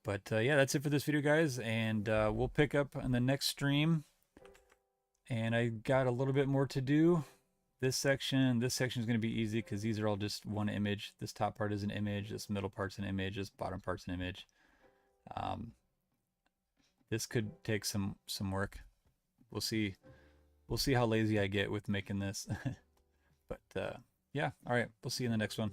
But yeah, that's it for this video, guys, and we'll pick up in the next stream. And I got a little bit more to do. This section is going to be easy because these are all just one image. This top part is an image. This middle part's an image. This bottom part's an image. This could take some work. We'll see how lazy I get with making this. But yeah, all right, we'll see you in the next one.